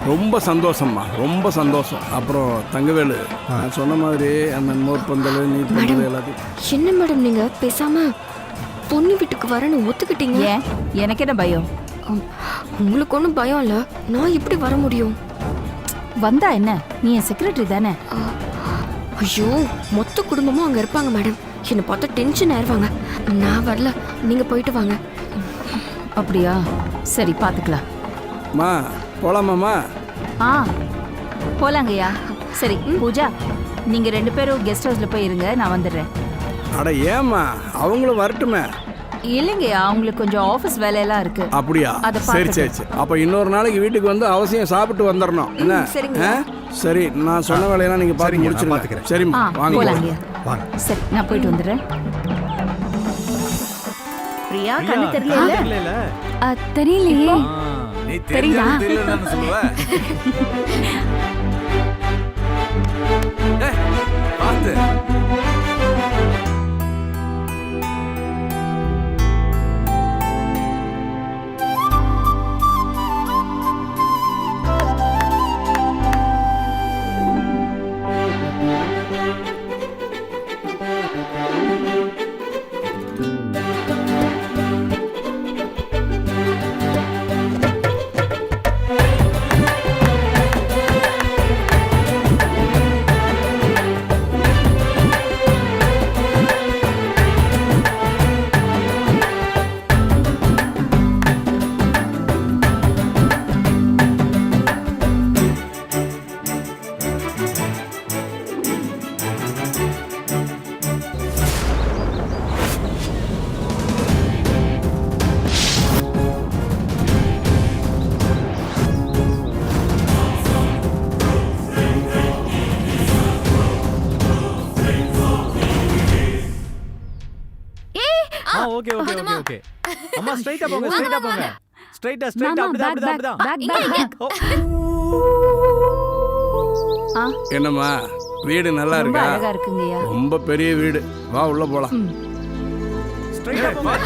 ரொம்ப சந்தோஷம்மா, ரொம்ப சந்தோஷம். அப்புறம் தங்கவேலு, நான் சொன்ன மாதிரி அந்த மோர் பந்தல் நீர் பந்தல் எல்லாத்தையும். என்ன மேடம் நீங்க பேசாம பொண்ணு வீட்டுக்கு வரணும் ஒத்துக்கிட்டீங்க? ஏன், எனக்கு என்ன பயம்? உங்களுக்கு ஒன்றும் பயம் இல்லை, நான் எப்படி வர முடியும்? வந்தா என்ன, நீ என் செக்ரட்டரி தானே? ஐயோ, மொத்த குடும்பமும் அங்கே இருப்பாங்க மேடம். என்னை பார்த்தா டென்ஷன் ஆயிடுவாங்க. நான் வரல, நீங்க போயிட்டு வாங்க. அப்படியா? சரி, பார்த்துக்கலாம். மா போலாமாம்மா? போலாங்கய்யா. சரி பூஜா, நீங்க 2 பேரும் கெஸ்ட் ஹவுஸ்ல போய் இருங்க, நான் வந்துடுறேன். அட ஏம்மா, அவங்களும் வரட்டுமே. இல்லைங்கய்யா, அவங்களுக்கு கொஞ்சம் ஆஃபீஸ் வேலையெல்லாம் இருக்கு. அப்படியா? சரி சரி சரி, அப்போ இன்னொரு நாளைக்கு வீட்டுக்கு வந்து அவசியம் சாப்பிட்டு வந்துடணும் என்ன? சரி, நான் சொன்ன வேலையெல்லாம் நீங்க பாருங்க, முடிச்சிருங்க. சரி வாங்க. சரி, நான் போயிட்டு வந்துடுறேன். பிரியா, கண்ணு தெரியல? தெரியலையே. நீ தெரியல சொல்லுவ. பார்த்து ஓகே ஓகே ஓகே ஓகே. அம்மா ஸ்ட்ரைட்டா போங்க, ஸ்ட்ரைட்டா போங்க. ஸ்ட்ரைட்டா அப்படிதான். என்னம்மா, வீடு நல்லா இருக்கா? அழகா இருக்குங்கய்யா. ரொம்ப பெரிய வீடு, வா உள்ள போலாம். ஸ்ட்ரைட்டா போங்க.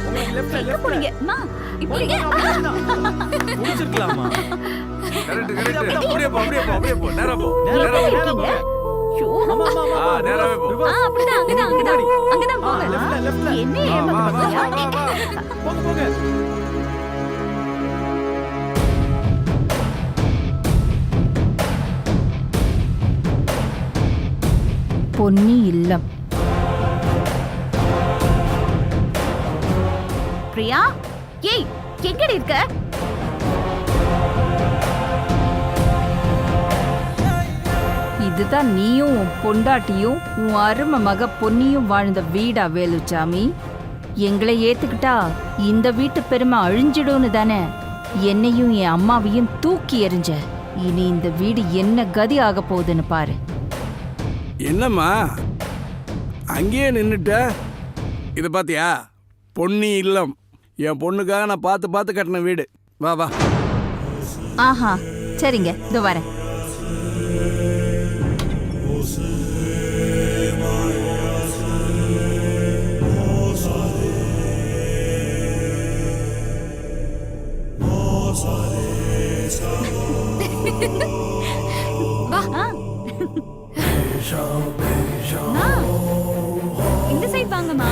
உங்களுக்கு லெஃப்ட்ல போறீங்க அம்மா, இப்படி புடிச்சிருக்கலாமா? கரெக்ட். அப்படியே போ. நேரா போ. நேராவே போ. அப்படிதான், அங்கதான் போங்க. லெஃப்ட்ல. என்ன ஏமாத்த போங்க. பொன்னி இல்லம். பிரியா, ஏய் எங்கடி இருக்க? இதுதான் நீயும் உன் பொண்டாட்டியும் உன் அருமை மக பொன்னியும் வாழ்ந்த வீடா வேலுச்சாமி? எங்களை ஏத்துக்கிட்டா இந்த வீட்டு பெருமை அழிஞ்சிடும்னு தானே என்னையும் என் அம்மாவையும் தூக்கி எறிஞ்ச. இனி இந்த வீடு என்ன கதி ஆக போகுதுன்னு பாரு. என்னம்மா அங்கேயே நின்னுட்ட? இதை பாத்தியா? பொன்னி இல்லம், என் பொண்ணுக்காக நான் பார்த்து கட்டின வீடு. வா வா. ஆஹா, சரிங்க, இதோ வரேன். இந்த சைடு வாங்கம்மா.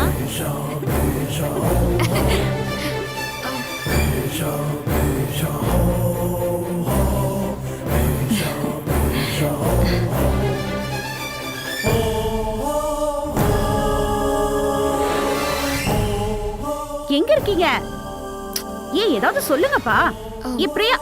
இருக்கீங்க? ஏன் ஏதாவது சொல்லுங்கப்பா. பிரியா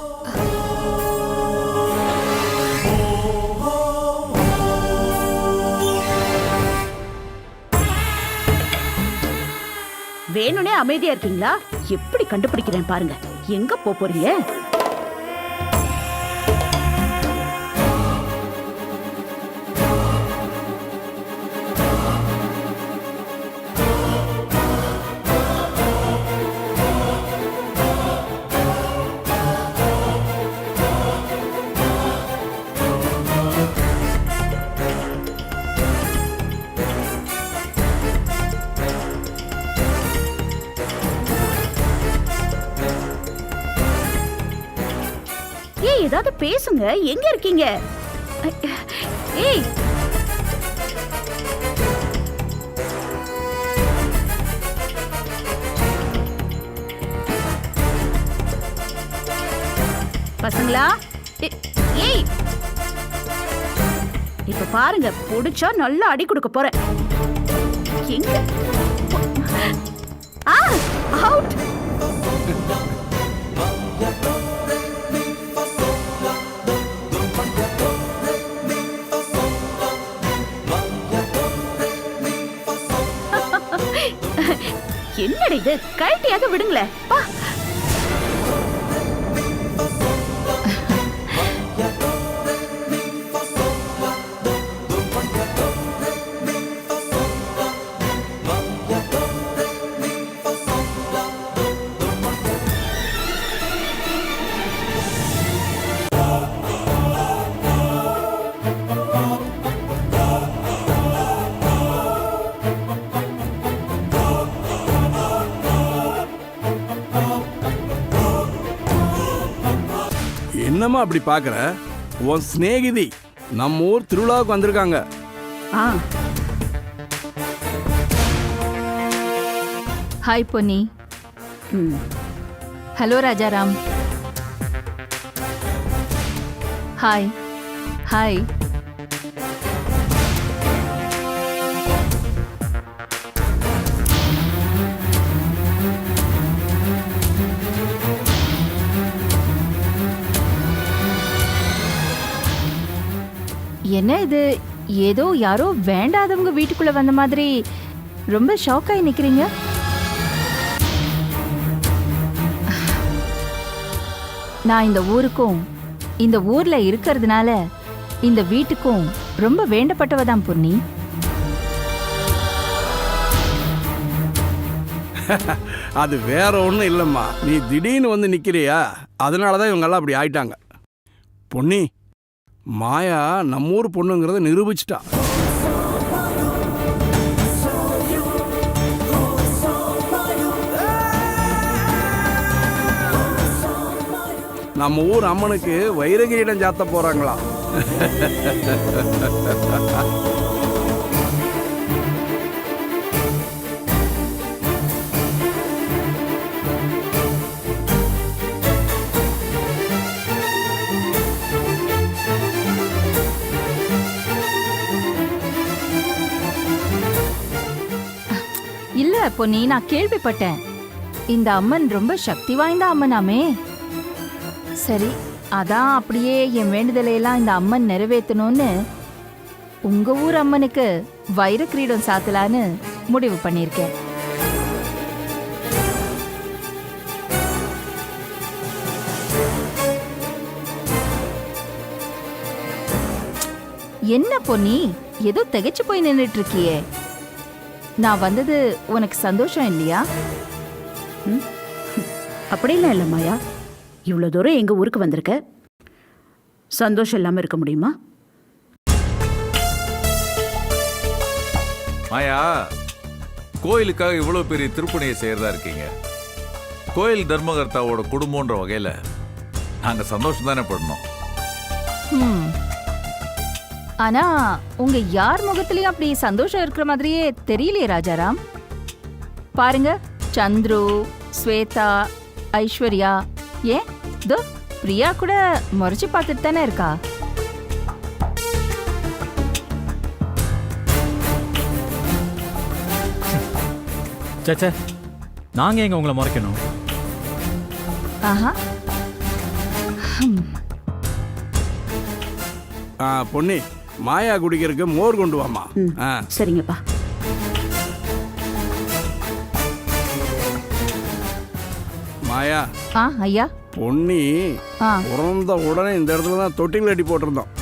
வேணும்னே அமைதியா இருக்கீங்களா? எப்படி கண்டுபிடிக்கிறேன் பாருங்க. எங்க போறீங்க? ஏதாவது பேசுங்க. எங்க இருக்கீங்க? ஏய், பசங்களா, ஏய், இப்ப பாருங்க, புடிச்சா நல்லா அடி கொடுக்க போறேன். எங்க? அவுட். என்னடா இது? கழட்டியாக விடுங்களே. என்னம்மா அப்படி பாக்குற? உன் சிநேகிதி நம்ம ஊர் திருவிழாவுக்கு வந்திருக்காங்க. Hi Ponni. Hello Rajaram. Hi. Hi. என்ன இது? ஏதோ யாரோ வேண்டாதவங்க வீட்டுக்குள்ள வந்த மாதிரி ரொம்ப ஷாக் ஆகி நிக்கிறீங்க. நான் இந்த ஊருக்கும் இந்த ஊர்ல இருக்கிறதுனால இந்த வீட்டுக்கும் ரொம்ப வேண்டப்பட்டவ தான் பொன்னி. அது வேற ஒண்ணும் இல்லம்மா. நீ திடீர்னு வந்து நிக்கிறியா, அதனாலதான் இவங்க எல்லாம் அப்படி ஆயிட்டாங்க. பொன்னி, மாயா நம்ம ஊர் பொண்ணுங்கிறத நிரூபிச்சிட்டா. நம்ம ஊர் அம்மனுக்கு வைரகிரீடம் சாத்த போறாங்களா? இல்ல பொன்னி, நான் கேள்விப்பட்டேன். இந்த அம்மன் ரொம்ப சக்தி வாய்ந்த அம்மனாமே. சரி, அதான் அப்படியே என் வேண்டுதலை எல்லாம் இந்த அம்மன் நிறைவேற்றணும்னு உங்க ஊர் அம்மனுக்கு வைர கிரீடம் சாத்தலான்னு முடிவு பண்ணியிருக்கேன். என்ன பொன்னி, ஏதோ திகைச்சு போய் நின்றுட்டு இருக்கியே. நான் வந்தது உனக்கு சந்தோஷம் இல்லையா? அப்படிலாம் இல்லை மாயா. இவ்வளோ தூரம் எங்க ஊருக்கு வந்திருக்க, சந்தோஷம் இல்லாம இருக்க முடியுமா? மாயா, கோயிலுக்காக இவ்வளவு பெரிய திருப்பணியை செய்யறதா இருக்கீங்க. கோயில் தர்மகர்த்தாவோட குடும்பம்ன்ற வகையில நாங்க சந்தோஷம் தானே படணும். ஆனா உங்க யார் முகத்திலயும் அப்படி சந்தோஷம் இருக்கிற மாதிரியே தெரியலையே ராஜாராம். பாருங்க, சந்துரு, ஸ்வேதா, ஐஸ்வர்யா, ஏன் தோ பிரியா கூட முறைச்சு பார்த்துட்டு தானே இருக்கா. சச்சா, நாங்க எங்க உங்களை முறைக்கணும்? ஆஹா. பொன்னி, மாயா குடிக்கிறதுக்கு மோர் கொண்டு வாமா. சரிங்கப்பா. மாயா. ஐயா. பொன்னி பிறந்த உடனே இந்த இடத்துல தான் தொட்டில் கட்டி போட்டிருந்தோம்.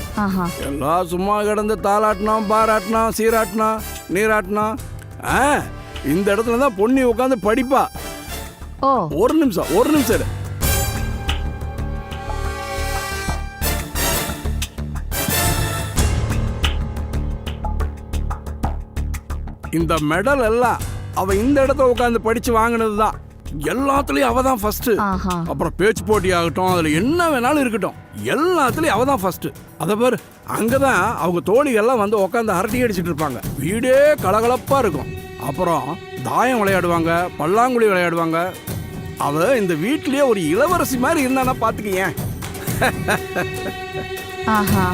எல்லாம் சும்மா கிடந்து தாளாட்டினோம், பாராட்டினோம், சீராட்டினோம், நீராட்டினோம். இந்த இடத்துல தான் பொன்னி உட்காந்து படிப்பா. ஒரு நிமிஷம் இரு. இந்த மெடல் எல்லாம் அவ இந்த இடத்துல உட்காந்து படிச்சு வாங்கினது தான். எல்லாத்துலயும் அவ தான் ஃபர்ஸ்ட். அப்புறம் பேச்சு போட்டி ஆகட்டும், அதுல என்ன வேணாலும் இருக்கட்டும், எல்லாத்துலயும் அவ தான் ஃபர்ஸ்ட். அத பாரு, அங்கதான் அவங்க தோழிகள்லாம் வந்து உட்காந்து அரட்டி அடிச்சிட்டு இருப்பாங்க. வீடே கலகலப்பா இருக்கும். அப்புறம் தாயம் விளையாடுவாங்க, பல்லாங்குழி விளையாடுவாங்க. அவ இந்த வீட்லயே ஒரு இளவரசி மாதிரி இருந்தானா பாத்துக்கீங்க. ஆஹா,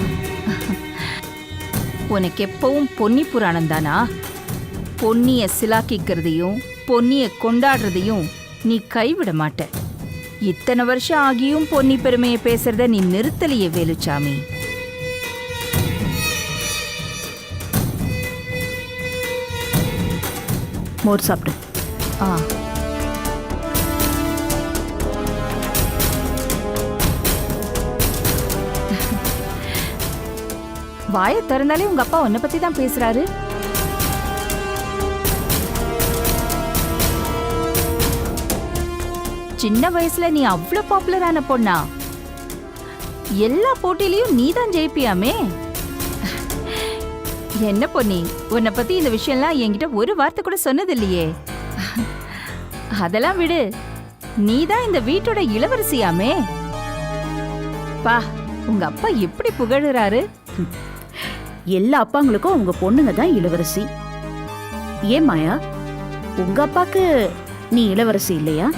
உனக்கு எப்பவும் பொன்னி புராணம் தானா? பொன்னிய சிலாக்கிக்கிறதையும் பொன்னிய கொண்டாடுறதையும் நீ கைவிட மாட்ட. இத்தனை வருஷம் ஆகியும் பொன்னி பெருமையை பேசுறத நீ நிறுத்தலையே வேலுச்சாமி. மோர் சாப்பிடு. வாயை திறந்தாலே உங்க அப்பா உன்னை பத்தி தான் பேசுறாரு. சின்ன வயசுல நீ அவ்வளவு பாப்புலரான பொண்ணா? எல்லா போட்டியிலையும் நீ தான் ஜெயிப்பியாமே. என்ன பொன்னி, உன்னை பத்தி இந்த விஷயம்லாம் என்கிட்ட ஒரு வார்த்தை கூட சொன்னது இல்லையே. அதெல்லாம் விடு, நீ தான் இந்த வீட்டோட இளவரசியாமே. பா, உங்க அப்பா எப்படி புகழுறாரு. எல்லா அப்பாங்களுக்கும் உங்க பொண்ணுங்க தான் இளவரசி. ஏன் மாயா, உங்க அப்பாக்கு நீ இளவரசி இல்லையா?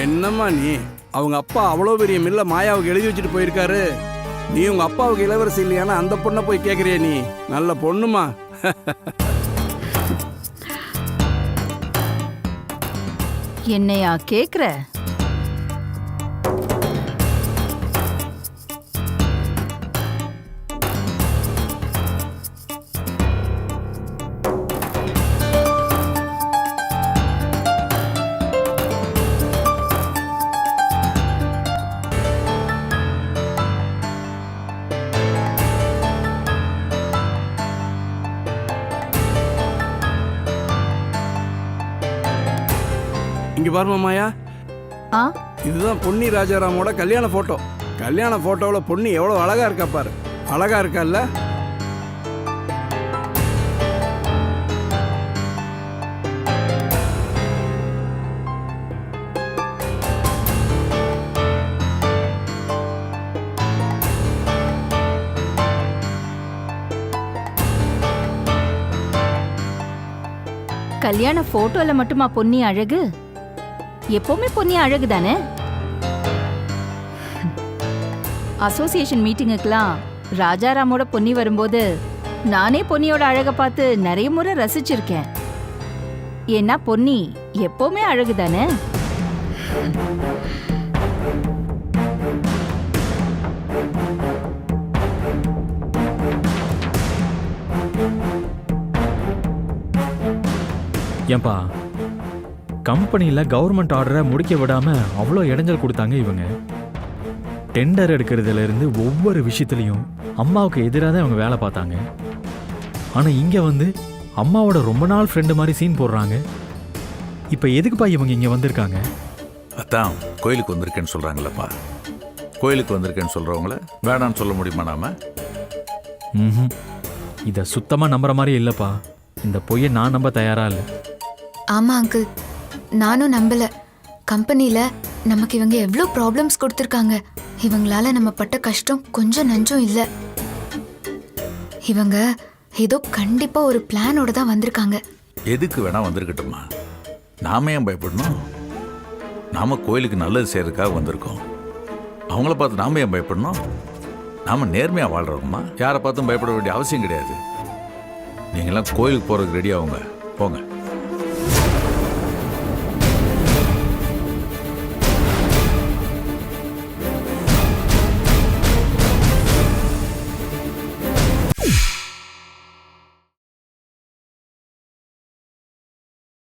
என்னம்மா நீ, அவங்க அப்பா அவ்வளோ பெரிய மில்ல மாயாவுக்கு எழுதி வச்சுட்டு போயிருக்காரு. நீ உங்க அப்பாவுக்கு இளவரசி இல்லையானா அந்த பொண்ணை போய் கேட்குறிய? நீ நல்ல பொண்ணுமா. என்னையா கேக்குற? இங்க பாருமா மாயா, இதுதான் பொன்னி ராஜாராமோட கல்யாண போட்டோ. கல்யாண போட்டோவில் பொன்னி எவ்வளோ அழகா இருக்கா பாரு. அழகா இருக்கால்ல? கல்யாண போட்டோல மட்டுமா பொன்னி அழகு? எப்பவுமே பொன்னி அழகு தானே. அசோசியேஷன் மீட்டிங்குக்கெல்லாம் ராஜாராமோட பொன்னி வரும்போது நானே பொன்னியோட அழகை பார்த்து நிறைய முறை ரசிச்சிருக்கேன். ஏன்னா பொன்னி எப்பவுமே அழகு தானே. ஏன்பா, கம்பெனியில் கவர்மெண்ட் ஆர்டரை முடிக்க விடாம அவ்வளோ இடைஞ்சல் கொடுத்தாங்க இவங்க. டெண்டர் எடுக்கிறதுல இருந்து ஒவ்வொரு விஷயத்துலையும் அம்மாவுக்கு எதிராக தான் இவங்க வேலை பார்த்தாங்க. ஆனால் இங்கே வந்து அம்மாவோட ரொம்ப நாள் ஃப்ரெண்டு மாதிரி சீன் போடுறாங்க. இப்போ எதுக்குப்பா இவங்க இங்கே வந்திருக்காங்க? அதான் கோயிலுக்கு வந்திருக்கேன்னு சொல்கிறாங்களப்பா. கோயிலுக்கு வந்திருக்கேன்னு சொல்கிறவங்கள வேணான்னு சொல்ல முடியுமா நாம? இதை சுத்தமாக நம்புற மாதிரி இல்லைப்பா. இந்த பொய்யை நான் நம்ப தயாரா இல்லை. ஆமா அங்கிள், நானும் நம்பல. கம்பெனில நமக்கு இவங்க எவ்வளோ ப்ராப்ளம்ஸ் கொடுத்துருக்காங்க. இவங்களால நம்ம பட்ட கஷ்டம் கொஞ்சம் நஞ்சம் இல்லை. இவங்க ஏதோ கண்டிப்பா ஒரு பிளானோட தான் வந்திருக்காங்க. எதுக்கு வேணா வந்திருக்கட்டுமா, நாம ஏன் பயப்படணும்? நாம கோயிலுக்கு நல்லது செய்யறதுக்காக வந்திருக்கோம். அவங்கள பார்த்து நாம ஏன் பயப்படணும்? நாம நேர்மையா வாழ்றோம்மா, யாரை பார்த்தும் பயப்பட வேண்டிய அவசியம் கிடையாது. நீங்களாம் கோயிலுக்கு போறதுக்கு ரெடி ஆகுங்க, போங்க.